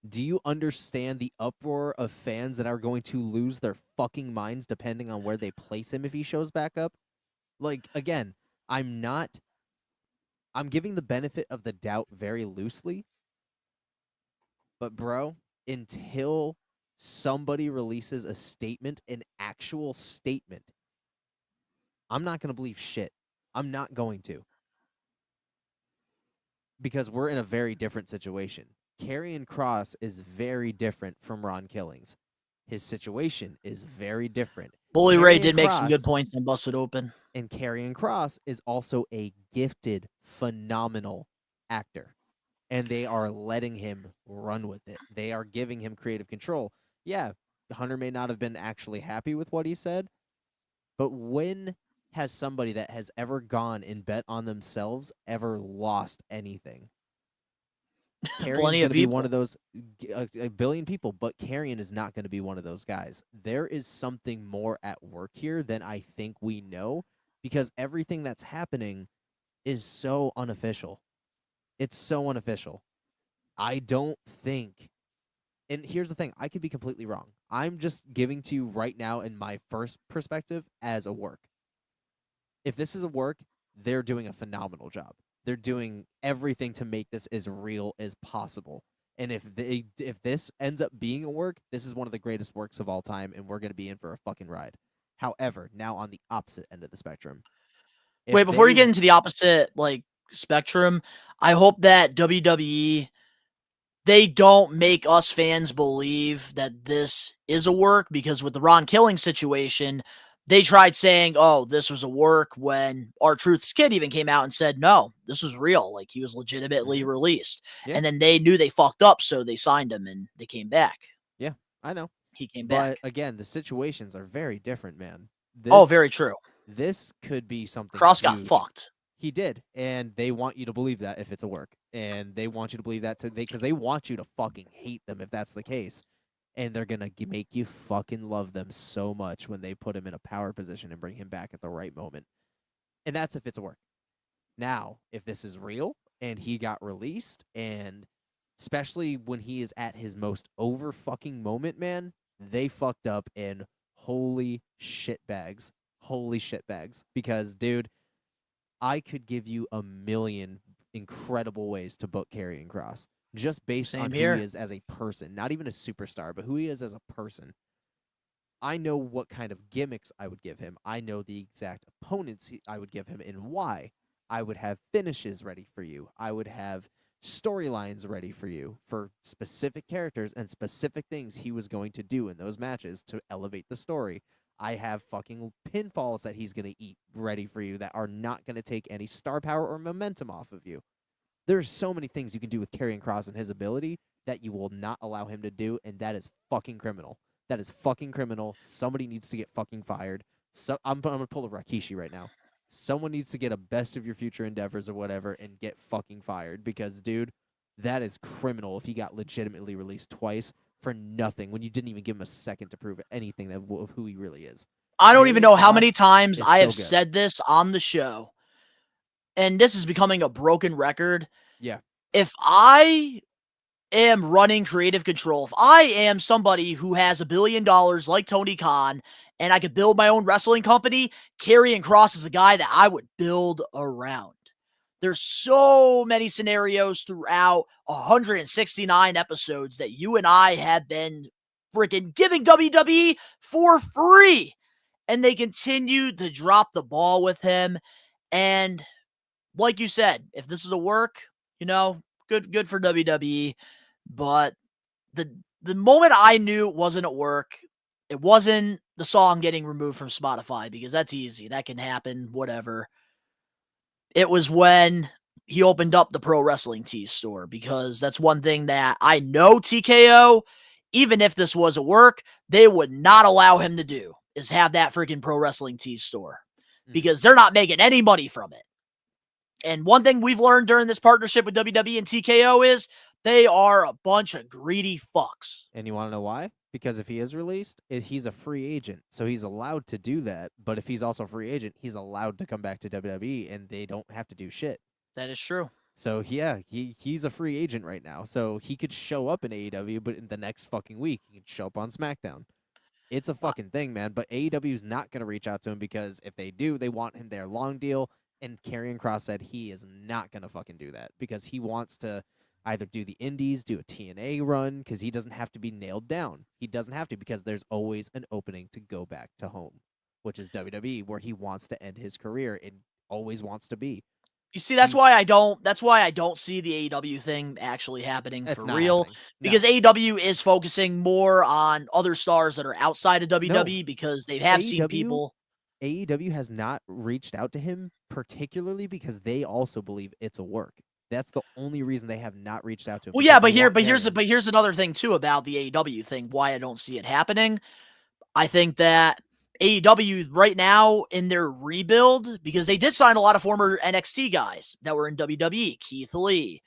Do you understand the uproar of fans that are going to lose their fucking minds depending on where they place him if he shows back up? Again, I'm giving the benefit of the doubt very loosely. But bro, until somebody releases a statement, an actual statement, I'm not going to believe shit. I'm not going to. Because we're in a very different situation. Karrion Kross is very different from Ron Killings. His situation is very different. Bully Ray did make some good points and busted open. And Karrion Kross is also a gifted, phenomenal actor. And they are letting him run with it. They are giving him creative control. Yeah, Hunter may not have been actually happy with what he said, but when has somebody that has ever gone and bet on themselves ever lost anything? Karrion's going to be one of those, a billion people, but Karrion is not going to be one of those guys. There is something more at work here than I think we know, because everything that's happening is so unofficial. It's so unofficial. I don't think, and here's the thing, I could be completely wrong. I'm just giving to you right now in my first perspective as a work. If this is a work, they're doing a phenomenal job. They're doing everything to make this as real as possible. And if this ends up being a work, this is one of the greatest works of all time, and we're going to be in for a fucking ride. However, now on the opposite end of the spectrum. Wait, before you get into the opposite spectrum, I hope that WWE, they don't make us fans believe that this is a work, because with the Ron Killing situation, they tried saying, oh, this was a work, when R-Truth's kid even came out and said, no, this was real. He was legitimately released. Yeah. And then they knew they fucked up, so they signed him and they came back. Yeah, I know. He came back. But again, the situations are very different, man. Very true. This could be something. Kross got fucked. He did, and they want you to believe that if it's a work. And they want you to believe that because they want you to fucking hate them if that's the case. And they're going to make you fucking love them so much when they put him in a power position and bring him back at the right moment. And that's if it's a work. Now, if this is real and he got released, and especially when he is at his most over fucking moment, man, they fucked up, and holy shitbags. Holy shitbags. Because, dude, I could give you a million incredible ways to book Karrion Kross. Just based on who he is as a person. Not even a superstar, but who he is as a person. I know what kind of gimmicks I would give him. I know the exact opponents I would give him and why. I would have finishes ready for you. I would have storylines ready for you for specific characters and specific things he was going to do in those matches to elevate the story. I have fucking pinfalls that he's going to eat ready for you that are not going to take any star power or momentum off of you. There's so many things you can do with Karrion Kross and his ability that you will not allow him to do, and that is fucking criminal. That is fucking criminal. Somebody needs to get fucking fired. So I'm going to pull a Rikishi right now. Someone needs to get a best of your future endeavors or whatever and get fucking fired because, dude, that is criminal if he got legitimately released twice for nothing when you didn't even give him a second to prove anything of who he really is. I don't even know how many times I have so good. said this on the show, and this is becoming a broken record. Yeah. If I am running creative control, if I am somebody who has $1 billion like Tony Khan and I could build my own wrestling company, Karrion Kross is the guy that I would build around. There's so many scenarios throughout 169 episodes that you and I have been freaking giving WWE for free. And they continue to drop the ball with him. And like you said, if this is a work, good for WWE. But the moment I knew it wasn't at work, it wasn't the song getting removed from Spotify because that's easy. That can happen, whatever. It was when he opened up the Pro Wrestling Tees store because that's one thing that I know TKO, even if this was a work, they would not allow him to do is have that freaking Pro Wrestling Tees store because they're not making any money from it. And one thing we've learned during this partnership with WWE and TKO is they are a bunch of greedy fucks. And you want to know why? Because if he is released, he's a free agent. So he's allowed to do that. But if he's also a free agent, he's allowed to come back to WWE and they don't have to do shit. That is true. So yeah, he's a free agent right now. So he could show up in AEW, but in the next fucking week, he could show up on SmackDown. It's a fucking thing, man. But AEW is not going to reach out to him because if they do, they want him their long deal. And Karrion Kross said he is not going to fucking do that because he wants to either do the indies, do a TNA run, because he doesn't have to be nailed down. He doesn't have to because there's always an opening to go back to home, which is WWE, where he wants to end his career and always wants to be. You see, that's why I don't see the AEW thing actually happening for real. No. Because AEW is focusing more on other stars that are outside of WWE because they have seen people. AEW has not reached out to him particularly because they also believe it's a work. That's the only reason they have not reached out to him. Well, yeah, but here's another thing too about the AEW thing. Why I don't see it happening. I think that AEW right now in their rebuild, because they did sign a lot of former NXT guys that were in WWE. Keith Lee,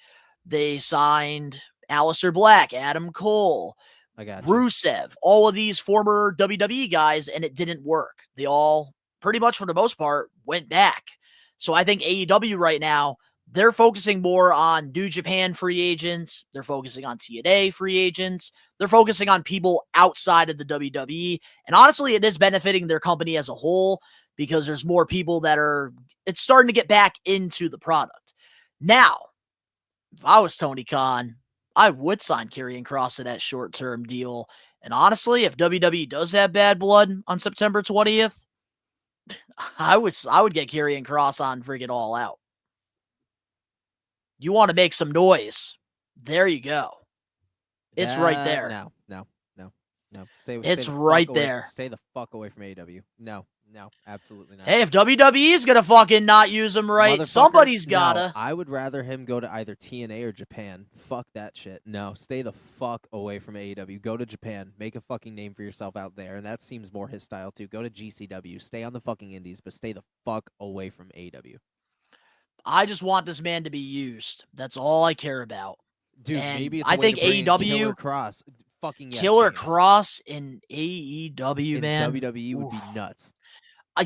they signed Aleister Black, Adam Cole, Rusev, all of these former WWE guys, and it didn't work. They all pretty much for the most part went back. So I think AEW right now, they're focusing more on New Japan free agents. They're focusing on TNA free agents. They're focusing on people outside of the WWE. And honestly, it is benefiting their company as a whole because there's more people it's starting to get back into the product. Now, if I was Tony Khan, I would sign Karrion Kross to that short-term deal. And honestly, if WWE does have bad blood on September 20th, I would get Karrion Kross on freaking All Out. You want to make some noise. There you go. It's right there. No. It's right there. Stay the fuck away from AEW. No, absolutely not. Hey, if WWE is going to fucking not use him right, somebody's got to. No, I would rather him go to either TNA or Japan. Fuck that shit. No, stay the fuck away from AEW. Go to Japan. Make a fucking name for yourself out there. And that seems more his style, too. Go to GCW. Stay on the fucking indies, but stay the fuck away from AEW. I just want this man to be used. That's all I care about. Dude, and maybe it's I think AEW Killer Kross. Fucking yes, Killer please. Kross in AEW, man. WWE would be nuts.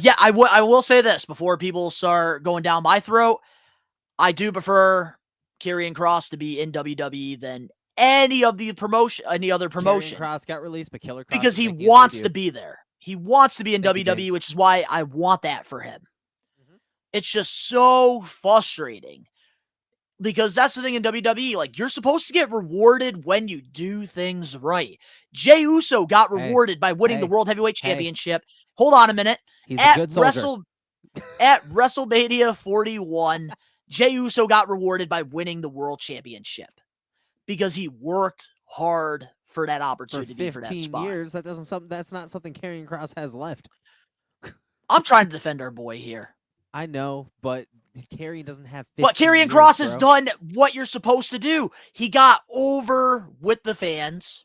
Yeah, I will say this before people start going down my throat. I do prefer Karrion Kross to be in WWE than any other promotion. Karrion Kross got released, but Killer Kross because he wants to be there. He wants to be in WWE, which is why I want that for him. It's just so frustrating because that's the thing in WWE. Like, you're supposed to get rewarded when you do things right. Jey Uso got rewarded by winning the World Heavyweight Championship. Hold on a minute. He's a good soldier. At WrestleMania 41, Jey Uso got rewarded by winning the World Championship because he worked hard for that opportunity for that 15 spot. years, that's not something Karrion Kross has left. I'm trying to defend our boy here. I know, but Karrion doesn't have 15 But Karrion years, Kross has bro. done what you're supposed to do. He got over with the fans.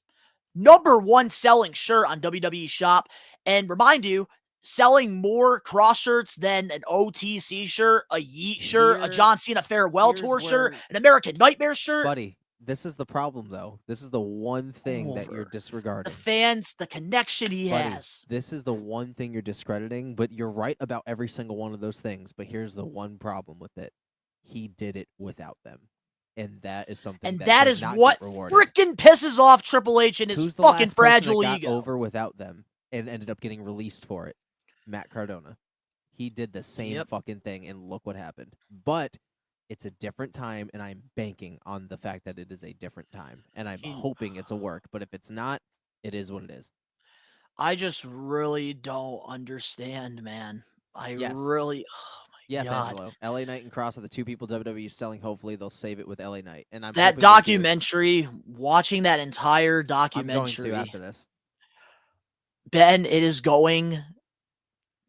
#1 selling shirt on WWE Shop. And remind you, selling more Cross shirts than an OTC shirt, a Yeet shirt, a John Cena Farewell Tour shirt, an American Nightmare shirt. Buddy, this is the problem, though. This is the one thing that you're The disregarding. fans, the connection he has. This is the one thing you're discrediting, but you're right about every single one of those things. But here's the one problem with it. He did it without them. And that is something And that that does is not what get rewarded. freaking pisses off Triple H and his Who's the fucking last person fragile that got ego. over without them and ended up getting released for it? Matt Cardona. He did the same fucking thing, and look what happened. But it's a different time, and I'm banking on the fact that it is a different time. And I'm hoping it's a work. But if it's not, it is what it is. I just really don't understand, man. Really... Oh my Yes, God. Angelo. LA Knight and Cross are the two people WWE is selling. Hopefully, they'll save it with LA Knight. And I'm that hoping they do. documentary, watching that entire I'm documentary, going to after this. Ben, it is going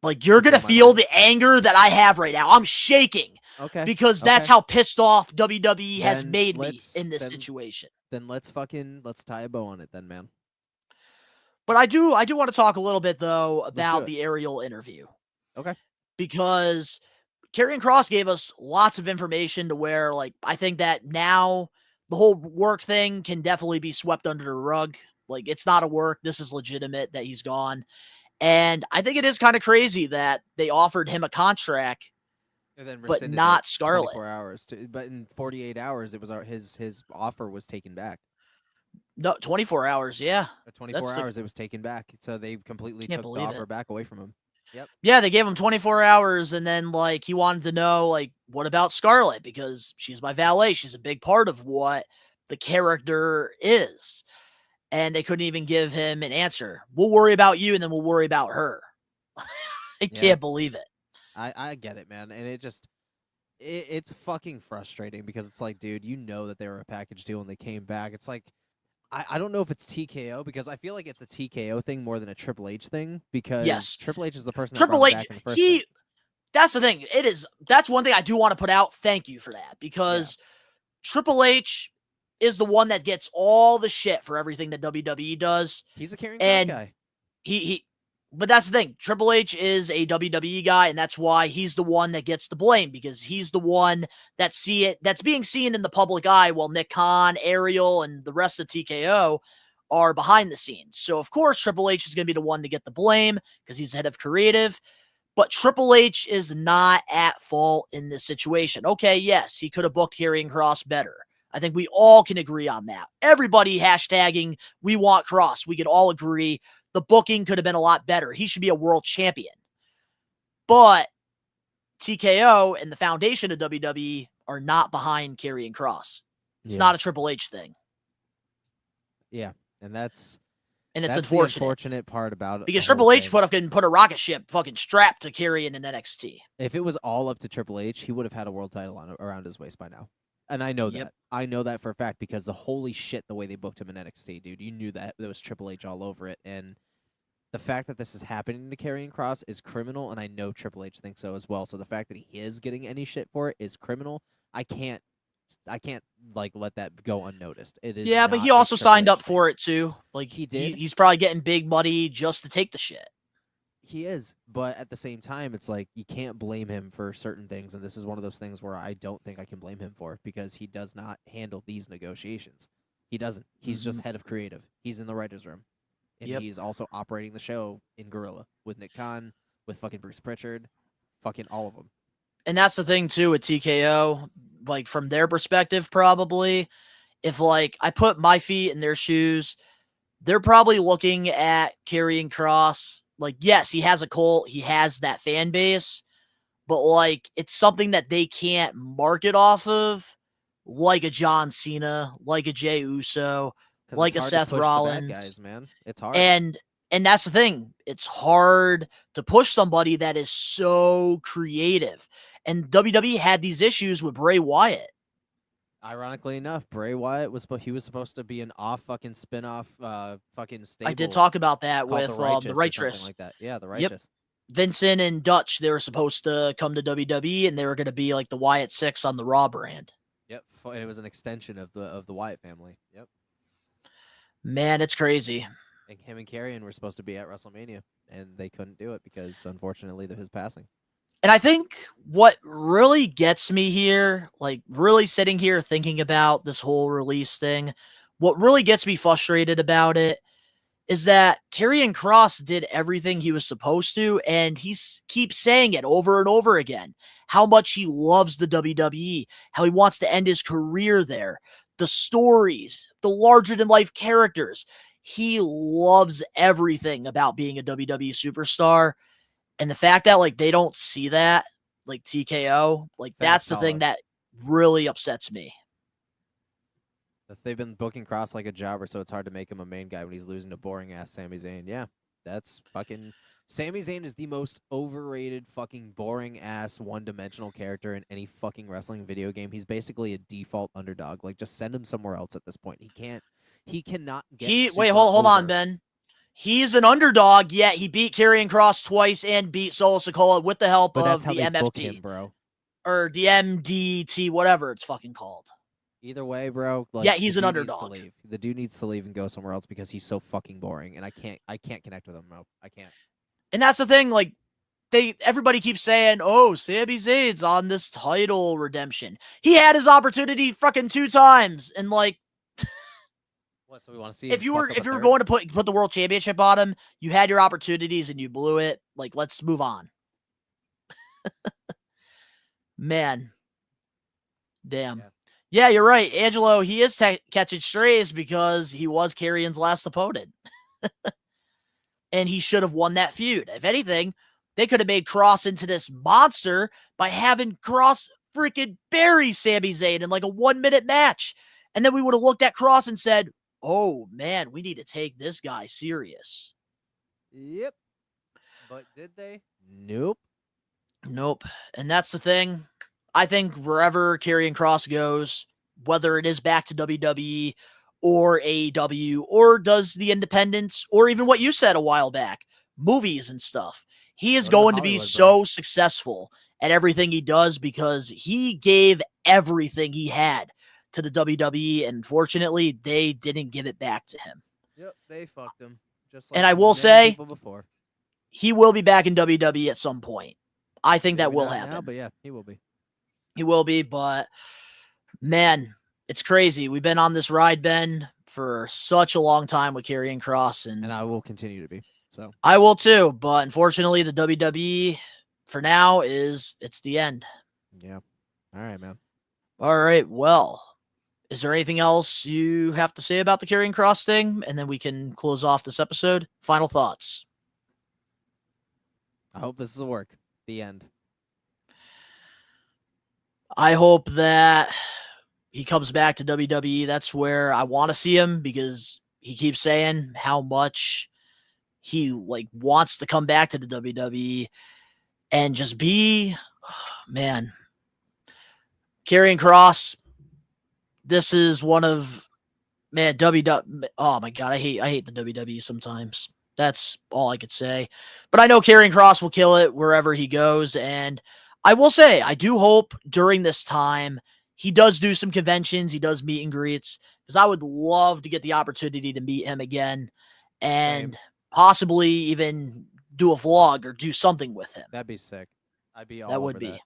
like you're going to my feel mind. the anger that I have right now. I'm shaking Okay. because that's how pissed off WWE has Then made me let's- in this then- situation. Then let's tie a bow on it then, man. But I do want to talk a little bit though do about it. the Ariel interview. Okay. Because Karrion Kross gave us lots of information to where, like, I think that now the whole work thing can definitely be swept under the rug. Like, it's not a work. This is legitimate that he's gone. And I think it is kind of crazy that they offered him a contract, And then but rescinded not it Scarlett. 24 hours. But in 48 hours, it was his offer was taken back. No, 24 hours. Yeah. 24 hours, it was taken back. So they completely Can't took the believe offer it. back away from him. Yep. Yeah, they gave him 24 hours, and then, like, he wanted to know, like, what about Scarlett? Because she's my valet. She's a big part of what the character is. And they couldn't even give him an answer. We'll worry about you, and then we'll worry about her. I can't believe it. I get it, man. And it's fucking frustrating because it's like, dude, you know that they were a package deal and they came back. It's like, I don't know if it's TKO because I feel like it's a TKO thing more than a Triple H thing because Triple H is the person that Triple brought him H, back in the first place. that's the thing. That's one thing I do want to put out. Thank you for that, because Triple H is the one that gets all the shit for everything that WWE does. He's a Karrion Kross guy. But that's the thing. Triple H is a WWE guy, and that's why he's the one that gets the blame, because he's the one that's being seen in the public eye, while Nick Khan, Ariel, and the rest of TKO are behind the scenes. So, of course, Triple H is going to be the one to get the blame because he's head of creative. But Triple H is not at fault in this situation. Okay, yes, he could have booked Karrion Kross better. I think we all can agree on that. Everybody hashtagging, we want Kross. We can all agree the booking could have been a lot better. He should be a world champion. But TKO and the foundation of WWE are not behind Karrion Kross. It's not a Triple H thing. Yeah, and it's unfortunate. The unfortunate part about it. Because Triple H put a rocket ship fucking strapped to Karrion in NXT. If it was all up to Triple H, he would have had a world title around his waist by now. And I know that. I know that for a fact because the holy shit, the way they booked him in NXT, dude. You knew that there was Triple H all over it. And the fact that this is happening to Karrion Kross is criminal, and I know Triple H thinks so as well. So the fact that he is getting any shit for it is criminal. I can't like let that go unnoticed. It is. Yeah, but he also signed up for it too. Like he did. He's probably getting big money just to take the shit. He is, but at the same time, it's like you can't blame him for certain things, and this is one of those things where I don't think I can blame him for, because he does not handle these negotiations. He doesn't. He's just head of creative. He's in the writer's room, and he's also operating the show in Gorilla with Nick Khan, with fucking Bruce Pritchard, fucking all of them. And that's the thing too with TKO, like from their perspective, probably, if like I put my feet in their shoes, they're probably looking at Karrion Kross. Like, yes, he has a cult, he has that fan base, but like it's something that they can't market off of, like a John Cena, like a Jey Uso, like a Seth Rollins. Guys, man, it's hard. And And that's the thing. It's hard to push somebody that is so creative. And WWE had these issues with Bray Wyatt. Ironically enough, Bray Wyatt was supposed to be an off fucking spin-off fucking stable. I did talk about that with the the Righteous. Righteous. Like that. Yeah, the Yep. Righteous. Vincent and Dutch, they were supposed to come to WWE, and they were going to be like the Wyatt Six on the Raw brand. Yep, and it was an extension of the Wyatt family. Yep. Man, it's crazy. And him and Karrion were supposed to be at WrestleMania, and they couldn't do it because, unfortunately, of his passing. And I think what really gets me here, like really sitting here thinking about this whole release thing, what really gets me frustrated about it is that Karrion Kross did everything he was supposed to, and he keeps saying it over and over again, how much he loves the WWE, how he wants to end his career there, the stories, the larger-than-life characters. He loves everything about being a WWE superstar. And the fact that, like, they don't see that, like TKO, like, that's the thing that really upsets me. They've been booking Kross like a jobber, so it's hard to make him a main guy when he's losing to boring-ass Sami Zayn. Yeah, that's fucking... Sami Zayn is the most overrated, fucking boring-ass, one-dimensional character in any fucking wrestling video game. He's basically a default underdog. Like, just send him somewhere else at this point. He cannot get Wait, hold on, Ben. He's an underdog, yet he beat Karrion Kross twice and beat Solo Sikoa with the help of the MFT. Him, bro. Or the MDT, whatever it's fucking called. Either way, bro. Like, yeah, he's an underdog. The dude needs to leave and go somewhere else because he's so fucking boring, and I can't connect with him, bro. I can't. And that's the thing, like, everybody keeps saying, oh, Sami Zayn's on this title redemption. He had his opportunity fucking 2 times, and like, what? So we want to see if you were going to put the world championship on him, you had your opportunities and you blew it. Like, let's move on. Man, damn. Yeah, you're right, Angelo. He is catching strays because he was Karrion's last opponent, and he should have won that feud. If anything, they could have made Kross into this monster by having Kross freaking bury Sami Zayn in like a 1-minute match, and then we would have looked at Kross and said, oh, man, we need to take this guy serious. Yep. But did they? Nope. Nope. And that's the thing. I think wherever Karrion Kross goes, whether it is back to WWE or AEW or does the independents or even what you said a while back, movies and stuff, he is going to be so successful at everything he does because he gave everything he had to the WWE, and unfortunately, they didn't give it back to him. Yep, they fucked him. Just like and I will say, before. He will be back in WWE at some point. I think that will happen. Now, but yeah, he will be. He will be, but man, it's crazy. We've been on this ride, Ben, for such a long time with Karrion Kross, and I will continue to be. So I will too, but unfortunately, the WWE for now it's the end. Yeah. All right, man. All right. Well, is there anything else you have to say about the Karrion Kross thing? And then we can close off this episode. Final thoughts. I hope this will work. The end. I hope that he comes back to WWE. That's where I want to see him because he keeps saying how much he wants to come back to the WWE and just be, man, Karrion Kross. This is one of, man, WWE. Oh my God, I hate the WWE sometimes. That's all I could say. But I know Karrion Kross will kill it wherever he goes, and I will say, I do hope during this time he does do some conventions, he does meet and greets, because I would love to get the opportunity to meet him again and possibly even do a vlog or do something with him. That'd be sick. I'd be all that over would be. That.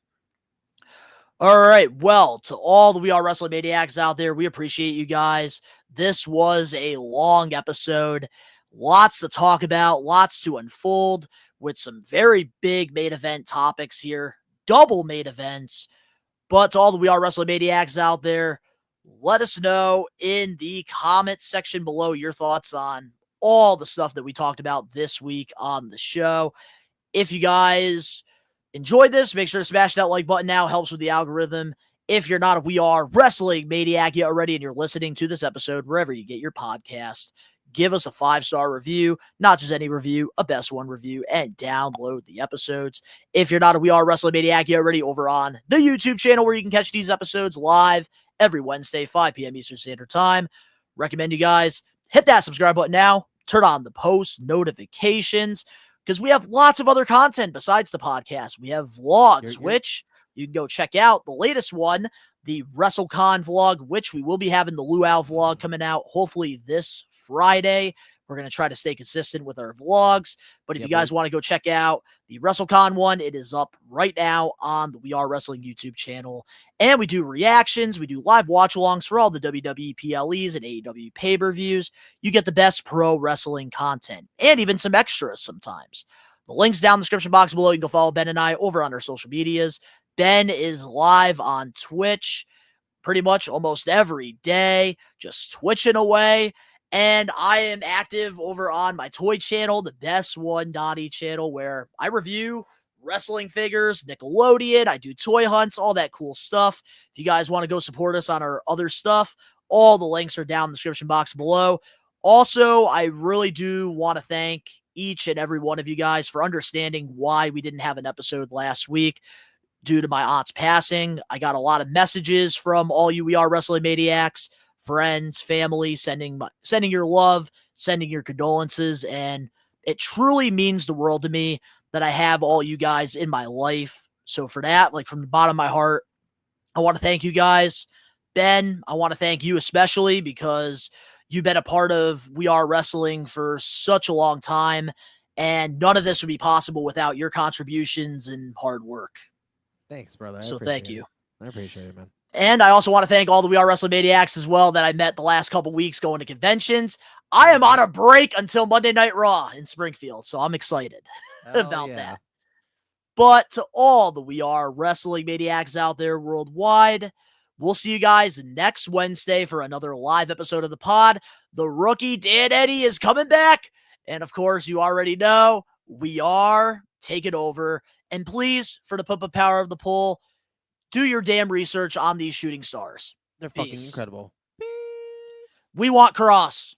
All right. Well, to all the We Are Wrestling Maniacs out there, we appreciate you guys. This was a long episode. Lots to talk about, lots to unfold with some very big main event topics here. Double main events. But to all the We Are Wrestling Maniacs out there, let us know in the comment section below your thoughts on all the stuff that we talked about this week on the show. If you guys enjoyed this, make sure to smash that like button now. Helps with the algorithm. If you're not a We Are Wrestling Maniac yet already and you're listening to this episode wherever you get your podcast, give us a 5-star review, not just any review, a best one review, and download the episodes. If you're not a We Are Wrestling Maniac, you're already over on the YouTube channel where you can catch these episodes live every Wednesday, 5 p.m. Eastern Standard Time. Recommend you guys hit that subscribe button now, turn on the post notifications, because we have lots of other content besides the podcast. We have vlogs, which you can go check out. The latest one, the WrestleCon vlog, which we will be having the Luau vlog coming out hopefully this Friday. We're going to try to stay consistent with our vlogs. But if you guys want to go check out the WrestleCon one, it is up right now on the We Are Wrestling YouTube channel. And we do reactions. We do live watch-alongs for all the WWE PLEs and AEW pay-per-views. You get the best pro wrestling content and even some extras sometimes. The link's down in the description box below. You can go follow Ben and I over on our social medias. Ben is live on Twitch pretty much almost every day, just twitching away. And I am active over on my toy channel, the Best One Donnie channel, where I review wrestling figures, Nickelodeon, I do toy hunts, all that cool stuff. If you guys want to go support us on our other stuff, all the links are down in the description box below. Also, I really do want to thank each and every one of you guys for understanding why we didn't have an episode last week due to my aunt's passing. I got a lot of messages from all you We Are Wrestling Maniacs, friends, family, sending your love, sending your condolences, and it truly means the world to me that I have all you guys in my life. So for that, like from the bottom of my heart, I want to thank you guys. Ben, I want to thank you especially because you've been a part of We Are Wrestling for such a long time, and none of this would be possible without your contributions and hard work. Thanks, brother. So thank you. I appreciate it, man. And I also want to thank all the We Are Wrestling Maniacs as well that I met the last couple weeks going to conventions. I am on a break until Monday Night Raw in Springfield, so I'm excited about that. But to all the We Are Wrestling Maniacs out there worldwide, we'll see you guys next Wednesday for another live episode of the pod. The rookie Dan Eddie is coming back. And of course, you already know, we are taking over. And please, for the Pump Power of the Poll, do your damn research on these shooting stars. They're fucking incredible. We want Kross.